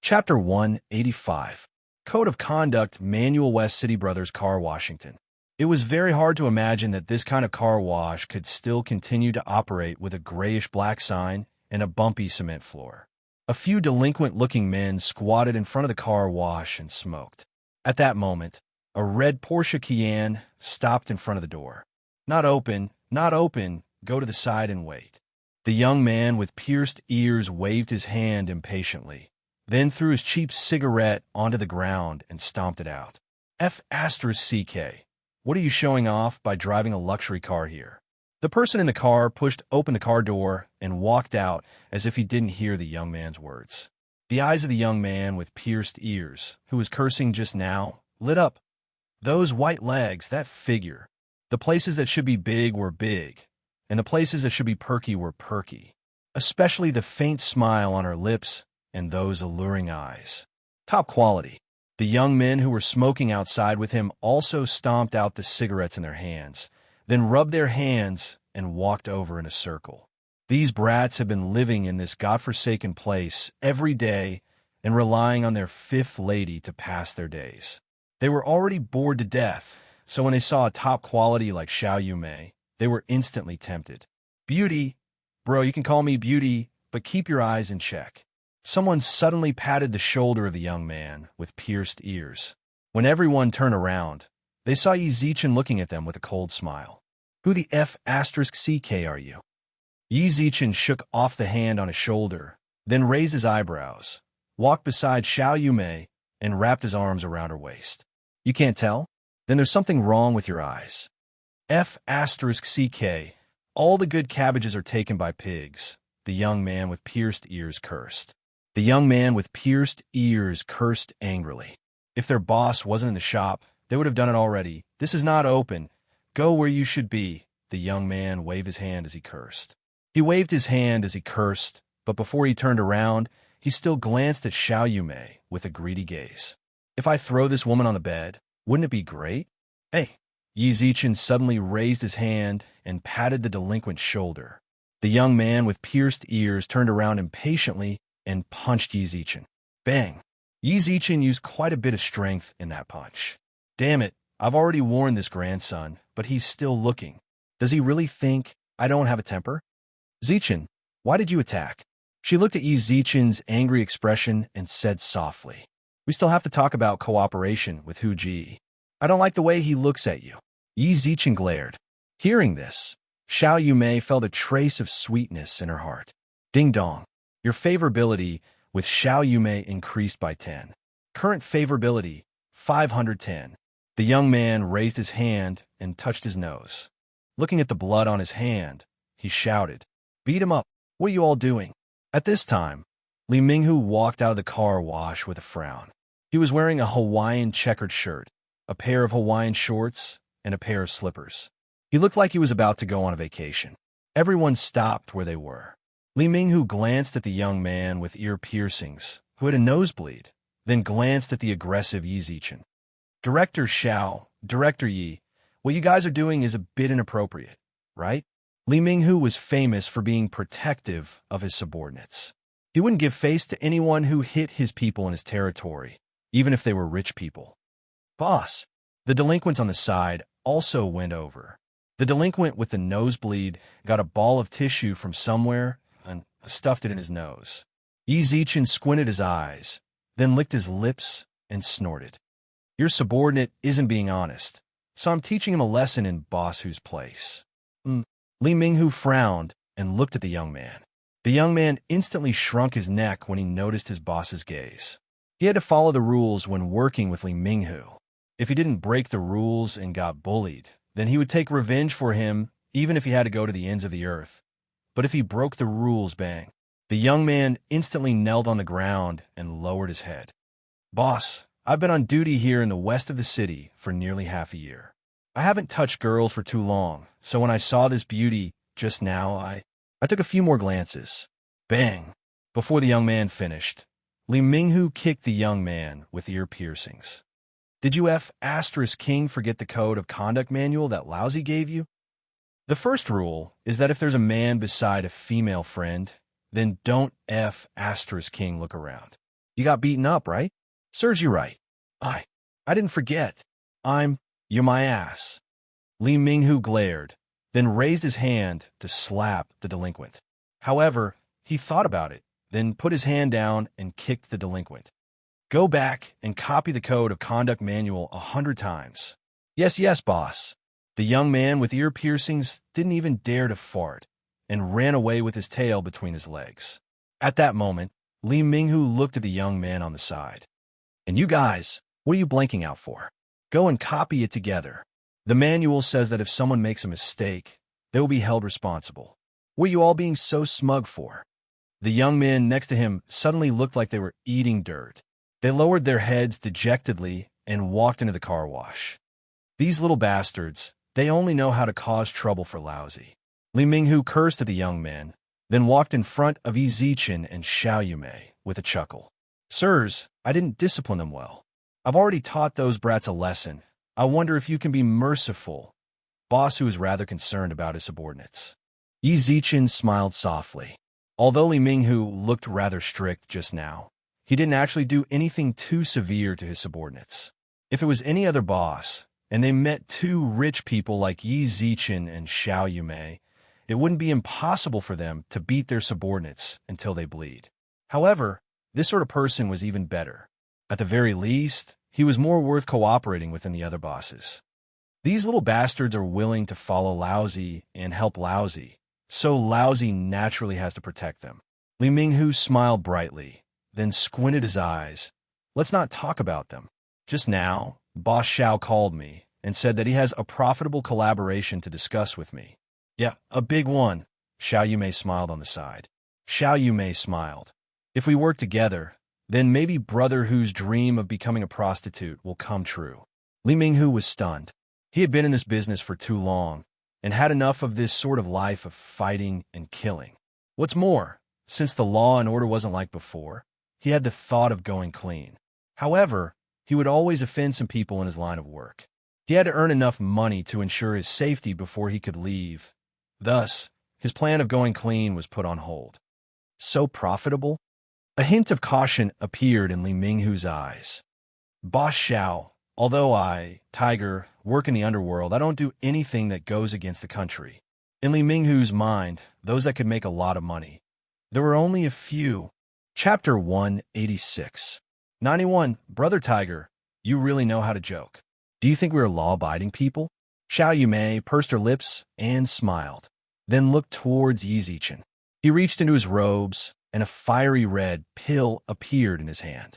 Chapter 185. Code of Conduct Manual West City Brothers Car Washington. It was very hard to imagine that this kind of car wash could still continue to operate with a grayish-black sign and a bumpy cement floor. A few delinquent-looking men squatted in front of the car wash and smoked. At that moment, a red Porsche Cayenne stopped in front of the door. "Not open, not open, go to the side and wait." The young man with pierced ears waved his hand impatiently, then threw his cheap cigarette onto the ground and stomped it out. F***CK. What are you showing off by driving a luxury car here? The person in the car pushed open the car door and walked out as if he didn't hear the young man's words. The eyes of the young man with pierced ears, who was cursing just now, lit up. Those white legs, that figure. The places that should be big were big, and the places that should be perky were perky. Especially the faint smile on her lips and those alluring eyes. Top quality. The young men who were smoking outside with him also stomped out the cigarettes in their hands, then rubbed their hands and walked over in a circle. These brats had been living in this godforsaken place every day and relying on their fifth lady to pass their days. They were already bored to death, so when they saw a top quality like Xiao Yumei, they were instantly tempted. "Beauty, bro, you can call me Beauty, but keep your eyes in check." Someone suddenly patted the shoulder of the young man with pierced ears. When everyone turned around, they saw Yi Zichen looking at them with a cold smile. "Who the F***CK are you?" Yi Zichen shook off the hand on his shoulder, then raised his eyebrows, walked beside Xiao Yumei, and wrapped his arms around her waist. "You can't tell? Then there's something wrong with your eyes. F***CK. All the good cabbages are taken by pigs," the young man with pierced ears cursed. The young man with pierced ears cursed angrily. If their boss wasn't in the shop, they would have done it already. "This is not open. Go where you should be." The young man waved his hand as he cursed. He waved his hand as he cursed, but before he turned around, he still glanced at Xiao Yumei with a greedy gaze. "If I throw this woman on the bed, wouldn't it be great?" "Hey!" Yi Zichen suddenly raised his hand and patted the delinquent's shoulder. The young man with pierced ears turned around impatiently and punched Yi Zichen. Bang! Yi Zichen used quite a bit of strength in that punch. "Damn it, I've already warned this grandson, but he's still looking. Does he really think I don't have a temper?" "Zichen, why did you attack?" She looked at Yi Zichen's angry expression and said softly, "We still have to talk about cooperation with Hu Ji. I don't like the way he looks at you." Yi Zichen glared. Hearing this, Xiao Yumei felt a trace of sweetness in her heart. Ding dong. Your favorability with Xiao Yumei increased by 10. Current favorability, 510. The young man raised his hand and touched his nose. Looking at the blood on his hand, he shouted, "Beat him up. What are you all doing?" At this time, Li Minghu walked out of the car wash with a frown. He was wearing a Hawaiian checkered shirt, a pair of Hawaiian shorts, and a pair of slippers. He looked like he was about to go on a vacation. Everyone stopped where they were. Li Minghu glanced at the young man with ear piercings, who had a nosebleed, then glanced at the aggressive Yi Zichen. "Director Xiao, Director Yi, what you guys are doing is a bit inappropriate, right?" Li Minghu was famous for being protective of his subordinates. He wouldn't give face to anyone who hit his people in his territory, even if they were rich people. "Boss." The delinquents on the side also went over. The delinquent with the nosebleed got a ball of tissue from somewhere and stuffed it in his nose. Yi Zichen squinted his eyes, then licked his lips and snorted. "Your subordinate isn't being honest, so I'm teaching him a lesson in Boss Hu's place." Li Minghu frowned and looked at the young man. The young man instantly shrunk his neck when he noticed his boss's gaze. He had to follow the rules when working with Li Minghu. If he didn't break the rules and got bullied, then he would take revenge for him even if he had to go to the ends of the earth. But if he broke the rules, bang. The young man instantly knelt on the ground and lowered his head. "Boss, I've been on duty here in the west of the city for nearly half a year. I haven't touched girls for too long, so when I saw this beauty just now, I took a few more glances." Bang! Before the young man finished, Li Minghu kicked the young man with ear piercings. "Did you F***king forget the code of conduct manual that Lousy gave you? The first rule is that if there's a man beside a female friend, then don't F***king look around. You got beaten up, right? Serves you right. I, I didn't forget. You're my ass. Li Minghu glared, then raised his hand to slap the delinquent. However, he thought about it, then put his hand down and kicked the delinquent. Go back and copy the code of conduct manual 100 times. Yes, yes, boss. The young man with ear piercings didn't even dare to fart and ran away with his tail between his legs. At that moment, Li Minghu looked at the young man on the side. And you guys, what are you blanking out for? Go and copy it together. The manual says that if someone makes a mistake, they will be held responsible. What are you all being so smug for? The young men next to him suddenly looked like they were eating dirt. They lowered their heads dejectedly and walked into the car wash. These little bastards, they only know how to cause trouble for lousy. Li Minghu cursed at the young men, then walked in front of Yi Zichen and Xiao Yumei with a chuckle. Sirs, I didn't discipline them well. I've already taught those brats a lesson. I wonder if you can be merciful. Boss who is rather concerned about his subordinates. Yi Zichen smiled softly. Although Li Minghu looked rather strict just now, he didn't actually do anything too severe to his subordinates. If it was any other boss, and they met two rich people like Yi Zichen and Xiao Yumei, it wouldn't be impossible for them to beat their subordinates until they bleed. However, this sort of person was even better. At the very least, he was more worth cooperating with than the other bosses. These little bastards are willing to follow Lousy and help Lousy, so Lousy naturally has to protect them. Li Minghu smiled brightly, then squinted his eyes. Let's not talk about them. Just now, Boss Xiao called me and said that he has a profitable collaboration to discuss with me. Yeah, a big one. Xiao Yumei smiled on the side. Xiao Yumei smiled. If we work together, then maybe Brother Hu's dream of becoming a prostitute will come true. Li Minghu was stunned. He had been in this business for too long and had enough of this sort of life of fighting and killing. What's more, since the law and order wasn't like before, he had the thought of going clean. However, he would always offend some people in his line of work. He had to earn enough money to ensure his safety before he could leave. Thus, his plan of going clean was put on hold. So profitable? A hint of caution appeared in Li Minghu's eyes. Boss Xiao, although I, Tiger, work in the underworld, I don't do anything that goes against the country. In Li Minghu's mind, those that could make a lot of money, there were only a few. Chapter 186. 91. Brother Tiger, you really know how to joke. Do you think we are law-abiding people? Xiao Yumei pursed her lips and smiled, then looked towards Yi Zichen. He reached into his robes, and a fiery red pill appeared in his hand.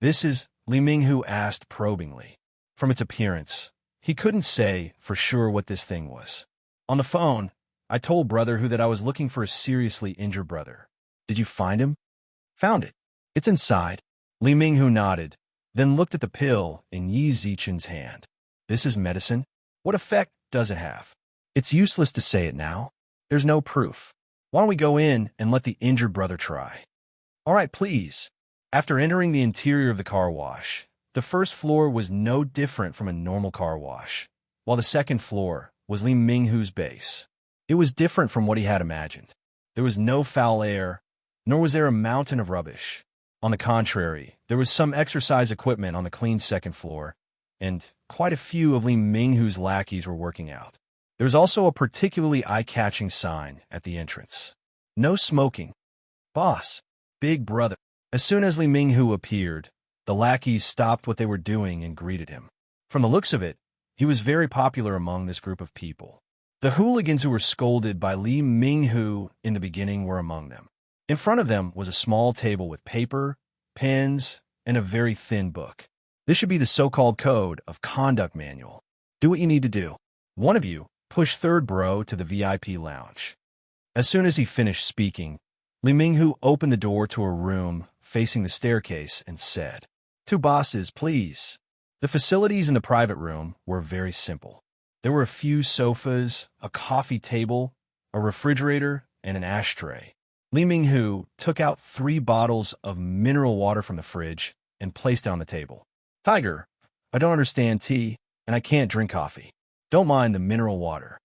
This is, Li Minghu asked probingly. From its appearance, he couldn't say for sure what this thing was. On the phone, I told Brother Hu that I was looking for a seriously injured brother. Did you find him? Found it. It's inside. Li Minghu nodded, then looked at the pill in Yi Zichen's hand. This is medicine? What effect does it have? It's useless to say it now. There's no proof. Why don't we go in and let the injured brother try? All right, please. After entering the interior of the car wash, the first floor was no different from a normal car wash, while the second floor was Li Minghu's base. It was different from what he had imagined. There was no foul air, nor was there a mountain of rubbish. On the contrary, there was some exercise equipment on the clean second floor, and quite a few of Li Minghu's lackeys were working out. There was also a particularly eye-catching sign at the entrance. No smoking. Boss, big brother. As soon as Li Minghu appeared, the lackeys stopped what they were doing and greeted him. From the looks of it, he was very popular among this group of people. The hooligans who were scolded by Li Minghu in the beginning were among them. In front of them was a small table with paper, pens, and a very thin book. This should be the so-called code of conduct manual. Do what you need to do. One of you, push third bro to the VIP lounge. As soon as he finished speaking, Li Minghu opened the door to a room facing the staircase and said, "Two bosses, please." The facilities in the private room were very simple. There were a few sofas, a coffee table, a refrigerator, and an ashtray. Li Minghu took out 3 bottles of mineral water from the fridge and placed it on the table. Tiger, I don't understand tea, and I can't drink coffee. Don't mind the mineral water.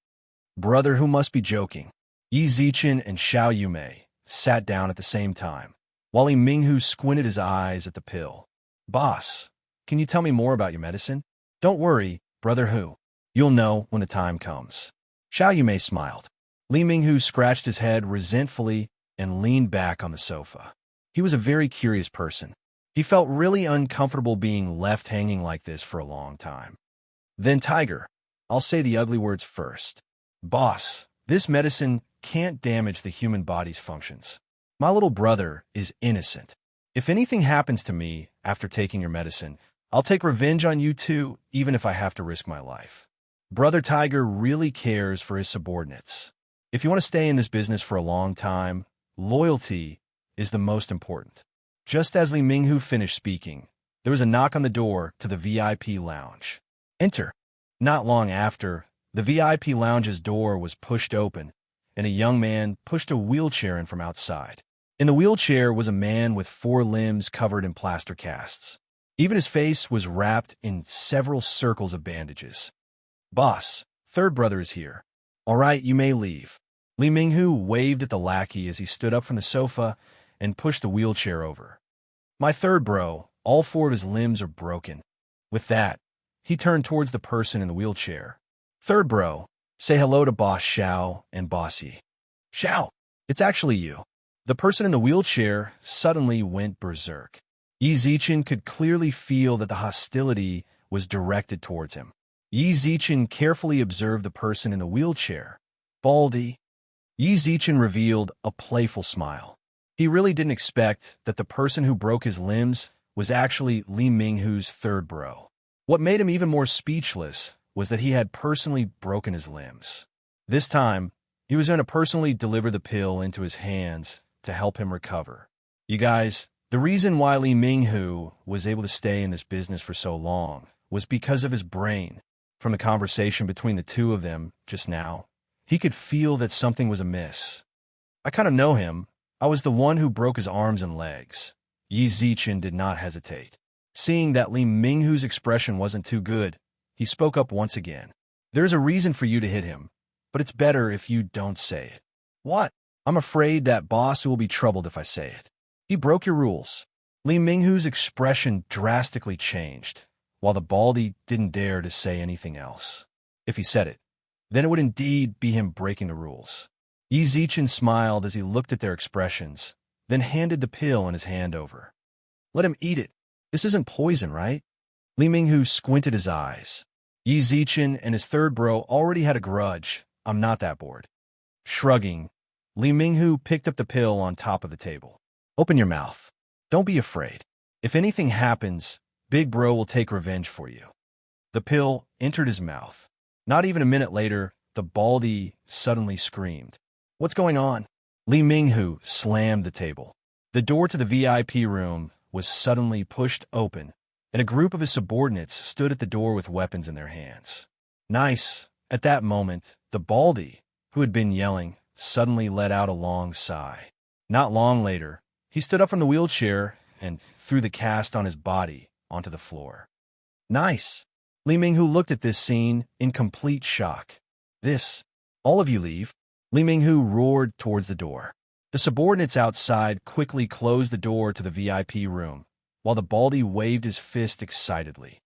Brother Hu must be joking. Yi Zichen and Xiao Yumei sat down at the same time. while Li Minghu squinted his eyes at the pill. Boss, can you tell me more about your medicine? Don't worry, Brother Hu. You'll know when the time comes. Xiao Yumei smiled. Li Minghu scratched his head resentfully and leaned back on the sofa. He was a very curious person. He felt really uncomfortable being left hanging like this for a long time. Then Tiger, I'll say the ugly words first. Boss, this medicine can't damage the human body's functions. My little brother is innocent. If anything happens to me after taking your medicine, I'll take revenge on you too, even if I have to risk my life. Brother Tiger really cares for his subordinates. If you want to stay in this business for a long time, loyalty is the most important. Just as Li Minghu finished speaking, there was a knock on the door to the VIP lounge. Enter. Not long after, the VIP lounge's door was pushed open, and a young man pushed a wheelchair in from outside. In the wheelchair was a man with 4 limbs covered in plaster casts. Even his face was wrapped in several circles of bandages. Boss, third brother is here. All right, you may leave. Li Minghu waved at the lackey as he stood up from the sofa and pushed the wheelchair over. My third bro, all 4 of his limbs are broken. With that, he turned towards the person in the wheelchair. Third bro, say hello to Boss Xiao and Boss Yi. Xiao, it's actually you. The person in the wheelchair suddenly went berserk. Yi Zichen could clearly feel that the hostility was directed towards him. Yi Zichen carefully observed the person in the wheelchair. Baldy. Yi Zichen revealed a playful smile. He really didn't expect that the person who broke his limbs was actually Li Minghu's third bro. What made him even more speechless was that he had personally broken his limbs. This time, he was going to personally deliver the pill into his hands to help him recover. You guys, the reason why Li Minghu was able to stay in this business for so long was because of his brain. From the conversation between the two of them just now, he could feel that something was amiss. I kind of know him. I was the one who broke his arms and legs. Yi Zichen did not hesitate. Seeing that Li Minghu's expression wasn't too good, he spoke up once again. There's a reason for you to hit him, but it's better if you don't say it. What? I'm afraid that boss will be troubled if I say it. He broke your rules. Li Minghu's expression drastically changed, while the baldy didn't dare to say anything else. If he said it, then it would indeed be him breaking the rules. Yi Zichen smiled as he looked at their expressions, then handed the pill in his hand over. Let him eat it. This isn't poison, right? Li Minghu squinted his eyes. Yi Zichen and his third bro already had a grudge. I'm not that bored. Shrugging, Li Minghu picked up the pill on top of the table. Open your mouth. Don't be afraid. If anything happens, Big Bro will take revenge for you. The pill entered his mouth. Not even a minute later, the baldy suddenly screamed. What's going on? Li Minghu slammed the table. The door to the VIP room was suddenly pushed open, and a group of his subordinates stood at the door with weapons in their hands. Nice. At that moment, the baldy, who had been yelling, suddenly let out a long sigh. Not long later, he stood up from the wheelchair and threw the cast on his body onto the floor. Nice. Li Minghu looked at this scene in complete shock. This, all of you leave. Li Minghu roared towards the door. The subordinates outside quickly closed the door to the VIP room, while the baldy waved his fist excitedly.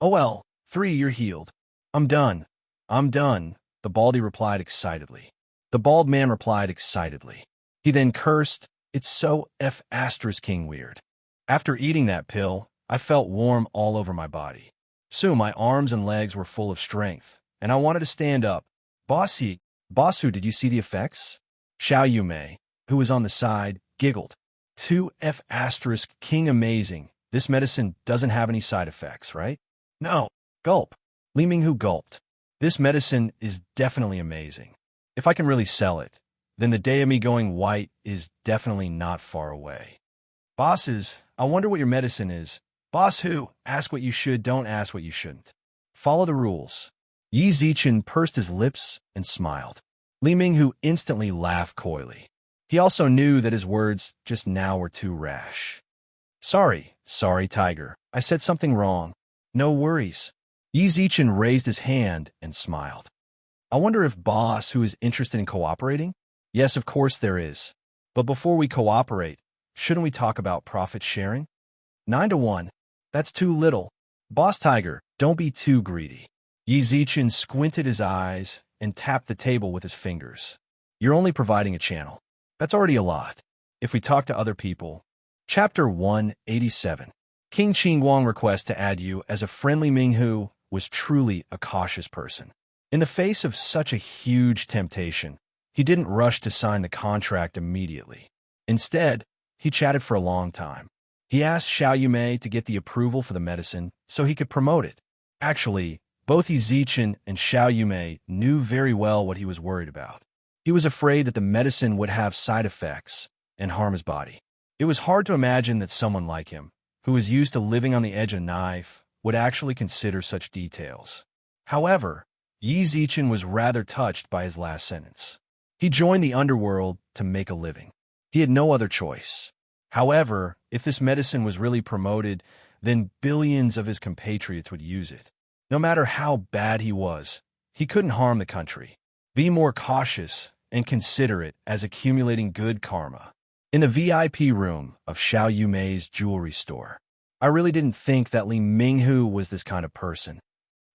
Oh well, 3, you're healed. I'm done. I'm done, the baldy replied excitedly. The bald man replied excitedly. He then cursed, it's so F***ing weird. After eating that pill, I felt warm all over my body. Soon my arms and legs were full of strength, and I wanted to stand up. Bossy, Bossu, did you see the effects? Xiao Yumei, who was on the side, giggled. 2F***ing amazing. This medicine doesn't have any side effects, right? No. Gulp. Li Minghu gulped. This medicine is definitely amazing. If I can really sell it, then the day of me going white is definitely not far away. Bosses, I wonder what your medicine is. Boss who? Ask what you should, don't ask what you shouldn't. Follow the rules. Yi Zichen pursed his lips and smiled. Li Minghu instantly laughed coyly. He also knew that his words just now were too rash. Sorry, Tiger. I said something wrong. No worries. Yi Zichen raised his hand and smiled. I wonder if Boss who is interested in cooperating? Yes, of course there is. But before we cooperate, Shouldn't we talk about profit sharing? 9 to 1. That's too little. Boss Tiger, don't be too greedy. Yi Zichen squinted his eyes and tapped the table with his fingers. You're only providing a channel. That's already a lot. If we talk to other people. Chapter 187. King Qingguang request to add you as a friendly Minghu was truly a cautious person. In the face of such a huge temptation, he didn't rush to sign the contract immediately. Instead, he chatted for a long time. He asked Xiao Yumei to get the approval for the medicine so he could promote it. Actually, both Yi Zichen and Xiao Yumei knew very well what he was worried about. He was afraid that the medicine would have side effects and harm his body. It was hard to imagine that someone like him, who was used to living on the edge of a knife, would actually consider such details. However, Yi Zichen was rather touched by his last sentence. He joined the underworld to make a living. He had no other choice. However, if this medicine was really promoted, then billions of his compatriots would use it. No matter how bad he was, he couldn't harm the country. Be more cautious and consider it as accumulating good karma. In the VIP room of Xiao Yumei's jewelry store, I really didn't think that Li Minghu was this kind of person.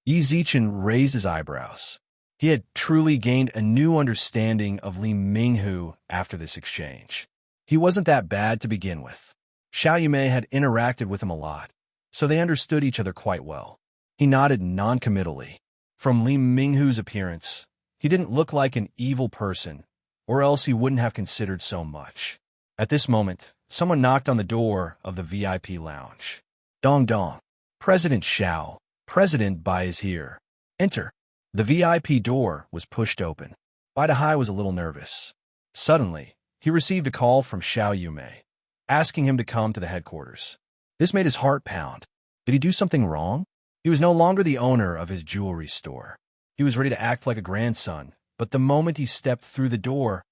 Yi Zichen raised his eyebrows. He had truly gained a new understanding of Li Minghu after this exchange. He wasn't that bad to begin with. Xiao Yumei had interacted with him a lot, so they understood each other quite well. He nodded non-committally. From Li Minghu's appearance, he didn't look like an evil person, or else he wouldn't have considered so much. At this moment, someone knocked on the door of the VIP lounge. Dong dong. President Xiao. President Bai is here. Enter. The VIP door was pushed open. Bai Dahai was a little nervous. Suddenly, he received a call from Xiao Yumei, asking him to come to the headquarters. This made his heart pound. Did he do something wrong? He was no longer the owner of his jewelry store. He was ready to act like a grandson, but the moment he stepped through the door,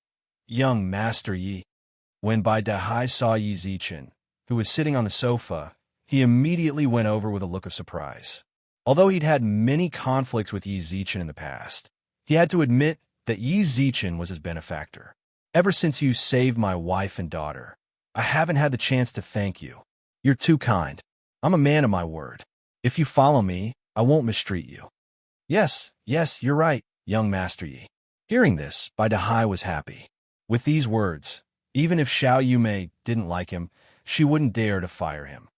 young Master Yi. When Bai Dahai saw Yi Zichen, who was sitting on the sofa, he immediately went over with a look of surprise. Although he'd had many conflicts with Yi Zichen in the past, he had to admit that Yi Zichen was his benefactor. Ever since you saved my wife and daughter, I haven't had the chance to thank you. You're too kind. I'm a man of my word. If you follow me, I won't mistreat you. Yes, you're right, young Master Yi. Hearing this, Bai Dahai was happy. With these words, even if Xiao Yumei didn't like him, she wouldn't dare to fire him.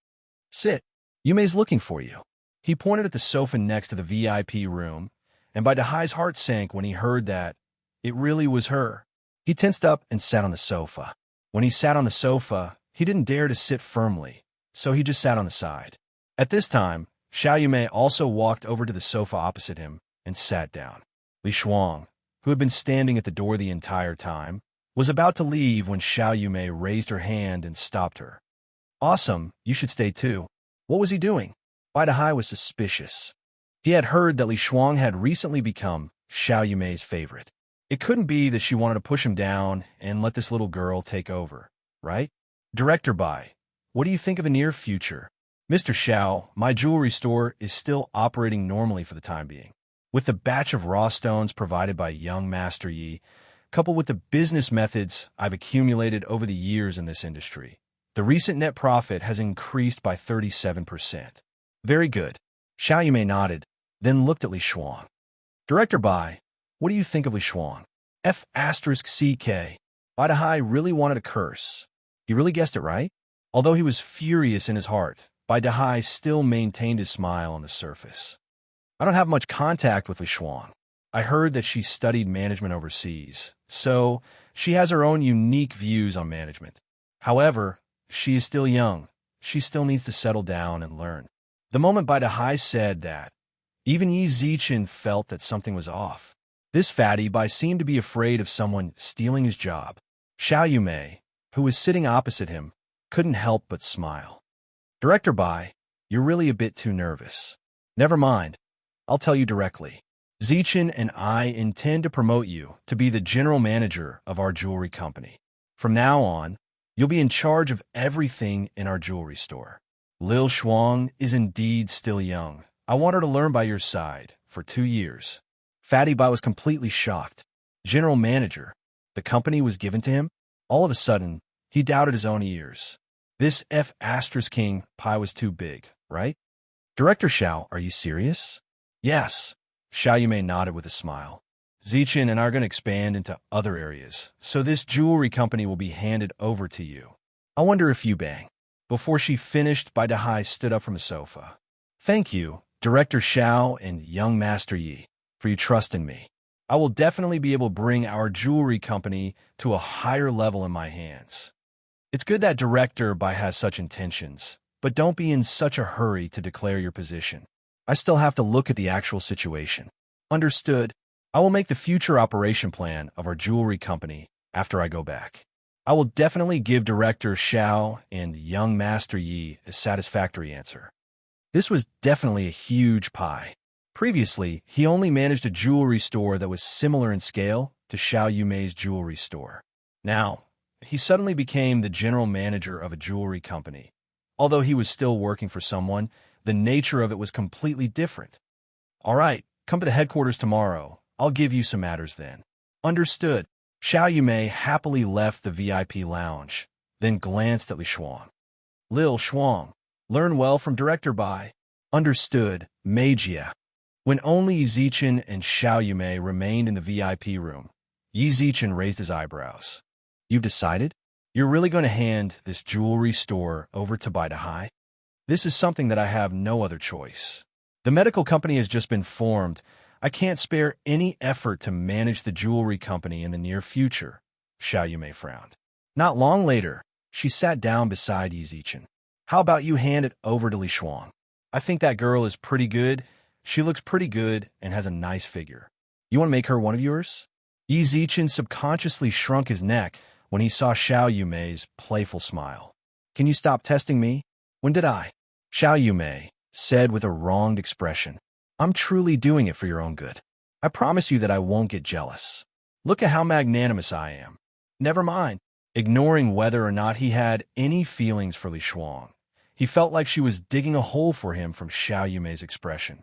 Sit. Yumei's looking for you. He pointed at the sofa next to the VIP room, and Bai Dahai's heart sank when he heard that it really was her. He tensed up and sat on the sofa. When he sat on the sofa, he didn't dare to sit firmly, so he just sat on the side. At this time, Xiao Yumei also walked over to the sofa opposite him and sat down. Li Shuang, who had been standing at the door the entire time, was about to leave when Xiao Yumei raised her hand and stopped her. Awesome, you should stay too. What was he doing? Bai Dahai was suspicious. He had heard that Li Shuang had recently become Xiao Yumei's favorite. It couldn't be that she wanted to push him down and let this little girl take over, right? Director Bai, what do you think of the near future? Mr. Xiao, my jewelry store is still operating normally for the time being. With the batch of raw stones provided by young Master Yi, coupled with the business methods I've accumulated over the years in this industry, the recent net profit has increased by 37%. Very good. Xiao Yumei nodded, then looked at Li Shuang. Director Bai, what do you think of Li Shuang? F***CK. Bai Dahai really wanted to curse. He really guessed it right? Although he was furious in his heart, Bai Dahai still maintained his smile on the surface. I don't have much contact with Li Shuang. I heard that she studied management overseas, so she has her own unique views on management. However, she is still young. She still needs to settle down and learn. The moment Bai Dahai said that, even Yi Zichen felt that something was off. This fatty Bai seemed to be afraid of someone stealing his job. Xiao Yumei, who was sitting opposite him, couldn't help but smile. Director Bai, you're really a bit too nervous. Never mind. I'll tell you directly. Zichen and I intend to promote you to be the general manager of our jewelry company. From now on, you'll be in charge of everything in our jewelry store. Lil Shuang is indeed still young. I want her to learn by your side for 2 years. Fatty Bai was completely shocked. General manager. The company was given to him? All of a sudden, He doubted his own ears. This F asterisk king pie was too big, right? Director Xiao, are you serious? Yes. Xiao Yumei nodded with a smile. Zichen and I are going to expand into other areas, so this jewelry company will be handed over to you. I wonder if you bang. Before she finished, Bai Dahai stood up from the sofa. Thank you, Director Xiao and young Master Yi, for your trust in me. I will definitely be able to bring our jewelry company to a higher level in my hands. It's good that Director Bai has such intentions, but don't be in such a hurry to declare your position. I still have to look at the actual situation. Understood. I will make the future operation plan of our jewelry company after I go back. I will definitely give Director Xiao and young Master Yi a satisfactory answer. This was definitely a huge pie. Previously, he only managed a jewelry store that was similar in scale to Xiao Yumei's jewelry store. Now, he suddenly became the general manager of a jewelry company. Although he was still working for someone, the nature of it was completely different. All right, come to the headquarters tomorrow. I'll give you some matters then. Understood. Xiao Yumei happily left the VIP lounge, then glanced at Li Shuang. Lil Shuang, learn well from Director Bai. Understood, Magia. When only Yi Zichen and Xiao Yumei remained in the VIP room, Yi Zichen raised his eyebrows. You've decided? You're really going to hand this jewelry store over to Bai Dahai? This is something that I have no other choice. The medical company has just been formed. I can't spare any effort to manage the jewelry company in the near future, Xiao Yumei frowned. Not long later, she sat down beside Yi Zichen. How about you hand it over to Li Shuang? I think that girl is pretty good. She looks pretty good and has a nice figure. You want to make her one of yours? Yi Zichen subconsciously shrunk his neck when he saw Xiao Yumei's playful smile. Can you stop testing me? When did I? Xiao Yumei said with a wronged expression. I'm truly doing it for your own good. I promise you that I won't get jealous. Look at how magnanimous I am. Never mind. Ignoring whether or not he had any feelings for Li Shuang, he felt like she was digging a hole for him from Xiao Yumei's expression.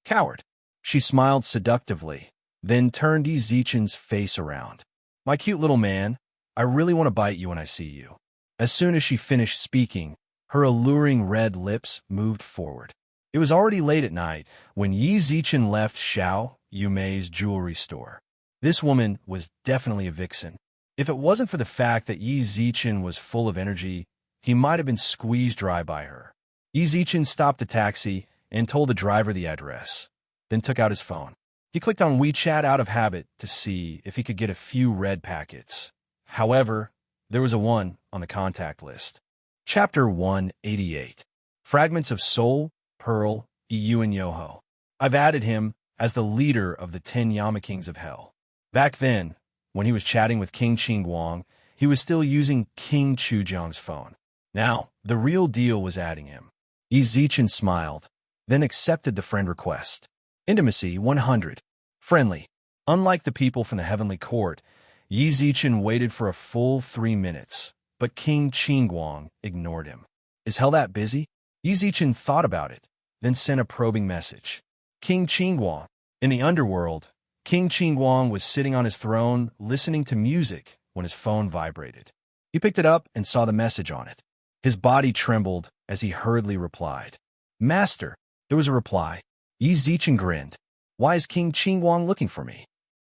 Coward. She smiled seductively, then turned Yi Zichen's face around. My cute little man, I really want to bite you when I see you. As soon as she finished speaking, her alluring red lips moved forward. It was already late at night when Yi Zichen left Xiao Yumei's jewelry store. This woman was definitely a vixen. If it wasn't for the fact that Yi Zichen was full of energy, he might have been squeezed dry by her. Yi Zichen stopped the taxi and told the driver the address, then took out his phone. He clicked on WeChat out of habit to see if he could get a few red packets. However, there was a 1 on the contact list. Chapter 188. Fragments of Soul, Pearl, Yu and Yoho. I've added him as the leader of the 10 Yama Kings of Hell. Back then, when he was chatting with King Qingguang, he was still using King Chujiang's phone. Now, the real deal was adding him. Yi Zichen smiled, then accepted the friend request. Intimacy 100. Friendly. Unlike the people from the heavenly court, Yi Zichen waited for a full 3 minutes, but King Qingguang ignored him. Is hell that busy? Yi Zichen thought about it, then sent a probing message. King Qingguang. In the underworld, King Qingguang was sitting on his throne listening to music when his phone vibrated. He picked it up and saw the message on it. His body trembled as he hurriedly replied. Master, there was a reply. Yi Zichen grinned. Why is King Qingguang looking for me?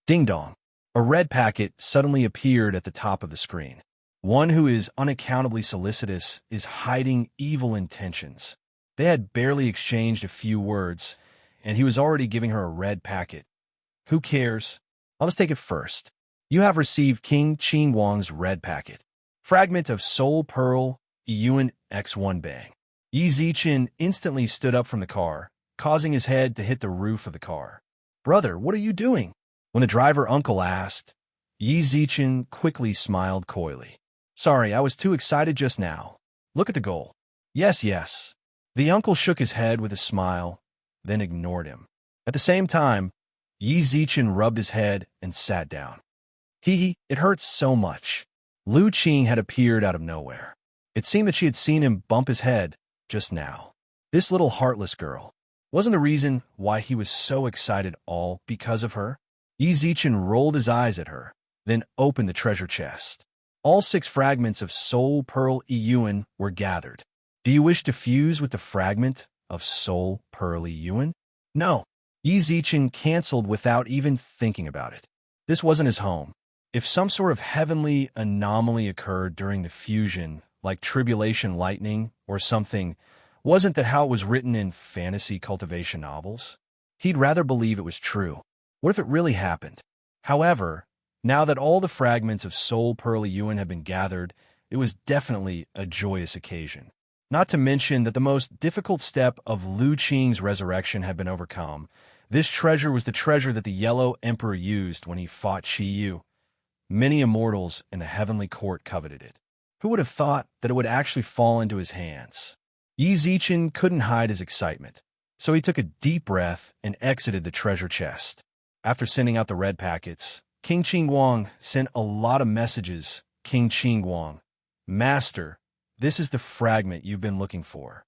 Ding dong. A red packet suddenly appeared at the top of the screen. One who is unaccountably solicitous is hiding evil intentions. They had barely exchanged a few words, and he was already giving her a red packet. Who cares? I'll just take it first. You have received King Qingguang's red packet. Fragment of Soul Pearl, Yuan X1 Bang. Yi Zichen instantly stood up from the car, causing his head to hit the roof of the car. Brother, what are you doing? When the driver uncle asked, Yi Zichen quickly smiled coyly. Sorry, I was too excited just now. Look at the goal. Yes, yes. The uncle shook his head with a smile, then ignored him. At the same time, Yi Zichen rubbed his head and sat down. Hee, it hurts so much. Lu Qing had appeared out of nowhere. It seemed that she had seen him bump his head just now. This little heartless girl. Wasn't the reason why he was so excited all because of her? Yi Zichen rolled his eyes at her, then opened the treasure chest. All 6 fragments of Soul Pearl Yuan were gathered. Do you wish to fuse with the fragment of Soul Pearl Yuan? No. Yi Zichen canceled without even thinking about it. This wasn't his home. If some sort of heavenly anomaly occurred during the fusion, like tribulation lightning or something, wasn't that how it was written in fantasy cultivation novels? He'd rather believe it was true. What if it really happened? However, now that all the fragments of Soul Pearl Yuan had been gathered, it was definitely a joyous occasion. Not to mention that the most difficult step of Lu Qing's resurrection had been overcome. This treasure was the treasure that the Yellow Emperor used when he fought Qi Yu. Many immortals in the heavenly court coveted it. Who would have thought that it would actually fall into his hands? Yi Zichen couldn't hide his excitement, so he took a deep breath and exited the treasure chest. After sending out the red packets, King Qingguang sent a lot of messages. King Qingguang, Master, this is the fragment you've been looking for.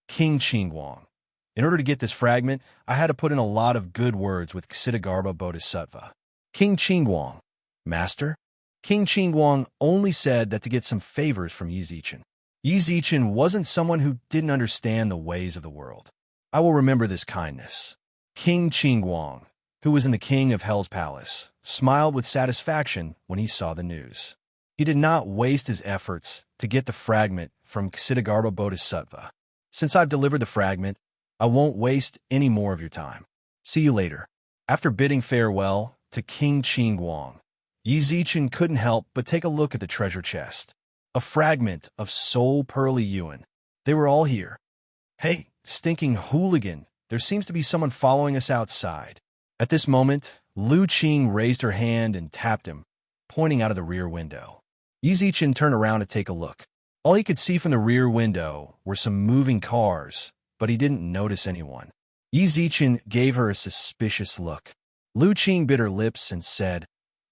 King Qingguang, in order to get this fragment, I had to put in a lot of good words with Ksitigarbha Bodhisattva. King Qingguang, Master? King Qingguang only said that to get some favors from Yi Zichen. Yi Zichen wasn't someone who didn't understand the ways of the world. I will remember this kindness. King Qingguang, who was in the King of Hell's palace, smiled with satisfaction when he saw the news. He did not waste his efforts to get the fragment from Ksitigarbha Bodhisattva. Since I've delivered the fragment, I won't waste any more of your time. See you later. After bidding farewell to King Qingguang, Yi Zichen couldn't help but take a look at the treasure chest. A fragment of Soul Pearl Yuan. They were all here. Hey, stinking hooligan, there seems to be someone following us outside. At this moment, Lu Qing raised her hand and tapped him, pointing out of the rear window. Yi Zichen turned around to take a look. All he could see from the rear window were some moving cars, but he didn't notice anyone. Yi Zichen gave her a suspicious look. Lu Qing bit her lips and said,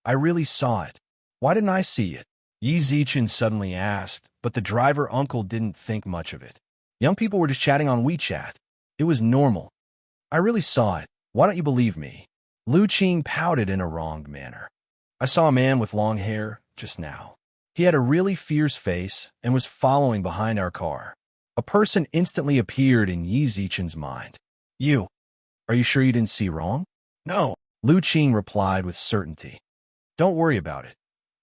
I really saw it. Why didn't I see it? Yi Zichen suddenly asked, but the driver uncle didn't think much of it. Young people were just chatting on WeChat. It was normal. I really saw it. Why don't you believe me? Lu Qing pouted in a wronged manner. I saw a man with long hair just now. He had a really fierce face and was following behind our car. A person instantly appeared in Yi Zichen's mind. You. Are you sure you didn't see wrong? No, Lu Qing replied with certainty. Don't worry about it.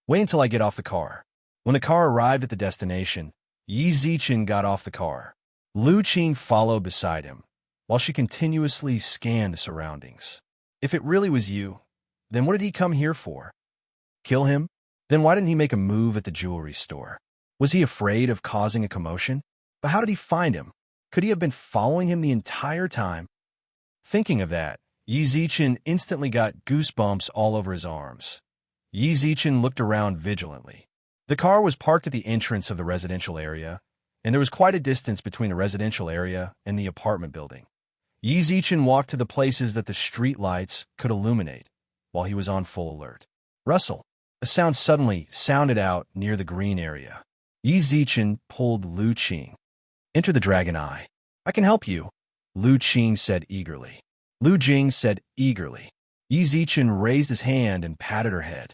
Wait until I get off the car. When the car arrived at the destination, Yi Zichen got off the car. Lu Qing followed beside him, while she continuously scanned the surroundings. If it really was you, then what did he come here for? Kill him? Then why didn't he make a move at the jewelry store? Was he afraid of causing a commotion? But how did he find him? Could he have been following him the entire time? Thinking of that, Yi Zichen instantly got goosebumps all over his arms. Yi Zichen looked around vigilantly. The car was parked at the entrance of the residential area, and there was quite a distance between the residential area and the apartment building. Yi Zichen walked to the places that the street lights could illuminate, while he was on full alert. Rustle. A sound suddenly sounded out near the green area. Yi Zichen pulled Lu Qing. Enter the Dragon Eye. I can help you, Lu Qing said eagerly. Lu Jing said eagerly. Yi Zichen raised his hand and patted her head.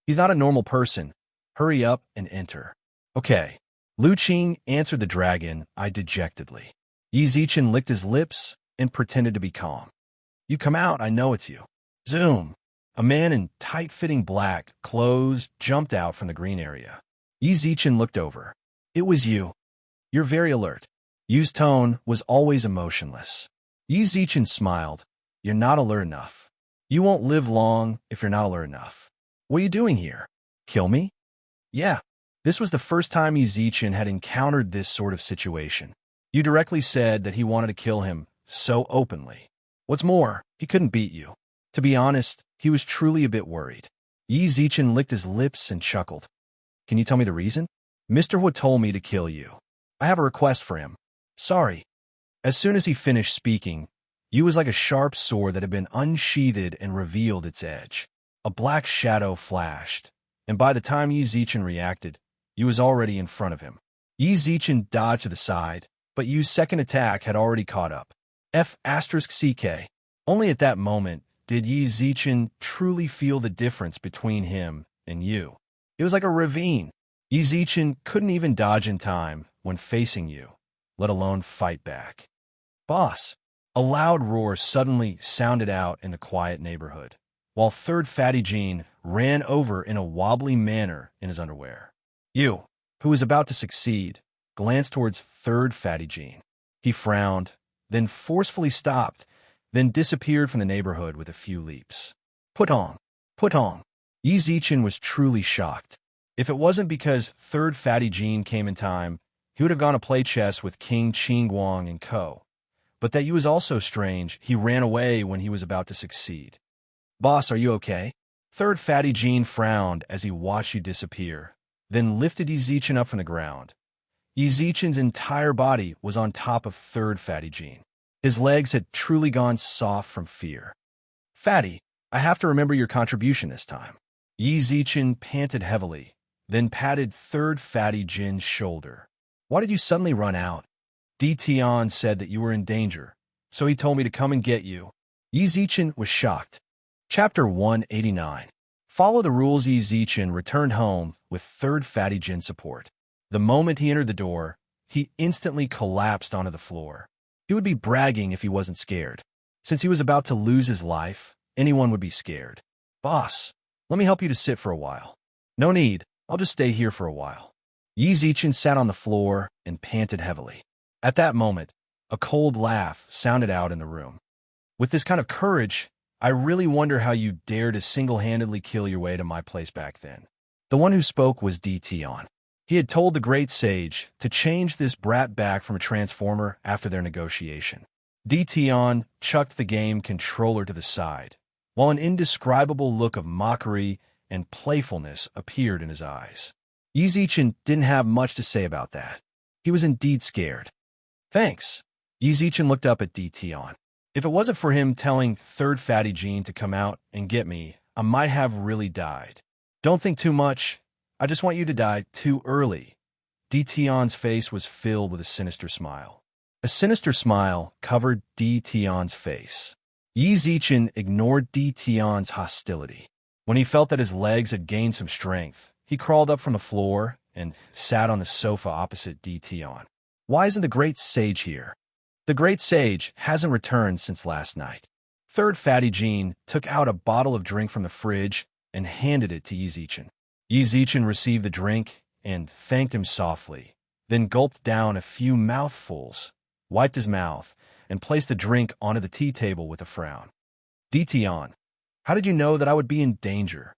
He's not a normal person. Hurry up and enter. Okay. Lu Qing answered the dragon eye dejectedly. Yi Zichen licked his lips and pretended to be calm. You come out, I know it's you. Zoom. A man in tight-fitting black clothes jumped out from the green area. Yi Zichen looked over. It was you. You're very alert. Yu's tone was always emotionless. Yi Zichen smiled. You're not alert enough. You won't live long if you're not alert enough. What are you doing here? Kill me? Yeah. This was the first time Yi Zichen had encountered this sort of situation. You directly said that he wanted to kill him so openly. What's more, he couldn't beat you. To be honest, he was truly a bit worried. Yi Zichen licked his lips and chuckled. Can you tell me the reason? Mr. Hu told me to kill you. I have a request for him. Sorry. As soon as he finished speaking, Yu was like a sharp sword that had been unsheathed and revealed its edge. A black shadow flashed, and by the time Yi Zichen reacted, Yu was already in front of him. Yi Zichen dodged to the side, but Yu's second attack had already caught up. F***CK. Only at that moment did Yi Zichen truly feel the difference between him and Yu. It was like a ravine. Yizichin couldn't even dodge in time when facing you, let alone fight back. Boss! A loud roar suddenly sounded out in the quiet neighborhood, while Third Fatty Jean ran over in a wobbly manner in his underwear. You, who was about to succeed, glanced towards Third Fatty Jean. He frowned, then forcefully stopped, then disappeared from the neighborhood with a few leaps. Put on! Put on! Yizichin was truly shocked. If it wasn't because Third Fatty Jean came in time, he would have gone to play chess with King Qingguang and co. But that was also strange. He ran away when he was about to succeed. Boss, are you okay? Third Fatty Jean frowned as he watched you disappear, then lifted Yizichin up from the ground. Yizichin's entire body was on top of Third Fatty Jean. His legs had truly gone soft from fear. Fatty, I have to remember your contribution this time. Yizichin panted heavily, then patted Third Fatty Jean's shoulder. Why did you suddenly run out? Tian said that you were in danger, so he told me to come and get you. Yizichin was shocked. Chapter 189. Follow the rules. Yizichin returned home with Third Fatty Jean's support. The moment he entered the door, he instantly collapsed onto the floor. He would be bragging if he wasn't scared. Since he was about to lose his life, anyone would be scared. Boss, let me help you to sit for a while. No need, I'll just stay here for a while. Yizichin sat on the floor and panted heavily. At that moment, a cold laugh sounded out in the room. With this kind of courage, I really wonder how you dare to single-handedly kill your way to my place back then. The one who spoke was Tian. He had told the great sage to change this brat back from a transformer after their negotiation. Tian chucked the game controller to the side, while an indescribable look of mockery and playfulness appeared in his eyes. Yizichin didn't have much to say about that. He was indeed scared. Thanks. Yizichin looked up at Tian. If it wasn't for him telling Third Fatty Jean to come out and get me, I might have really died. Don't think too much. I just want you to die too early. Tian's face was filled with a sinister smile. A sinister smile covered Tian's face. Yizichin ignored Tian's hostility. When he felt that his legs had gained some strength, he crawled up from the floor and sat on the sofa opposite Tian. Why isn't the great sage here? The great sage hasn't returned since last night. Third Fatty Jean took out a bottle of drink from the fridge and handed it to Yizichin. Yizichin received the drink and thanked him softly, then gulped down a few mouthfuls, wiped his mouth, and placed the drink onto the tea table with a frown. Tian, how did you know that I would be in danger?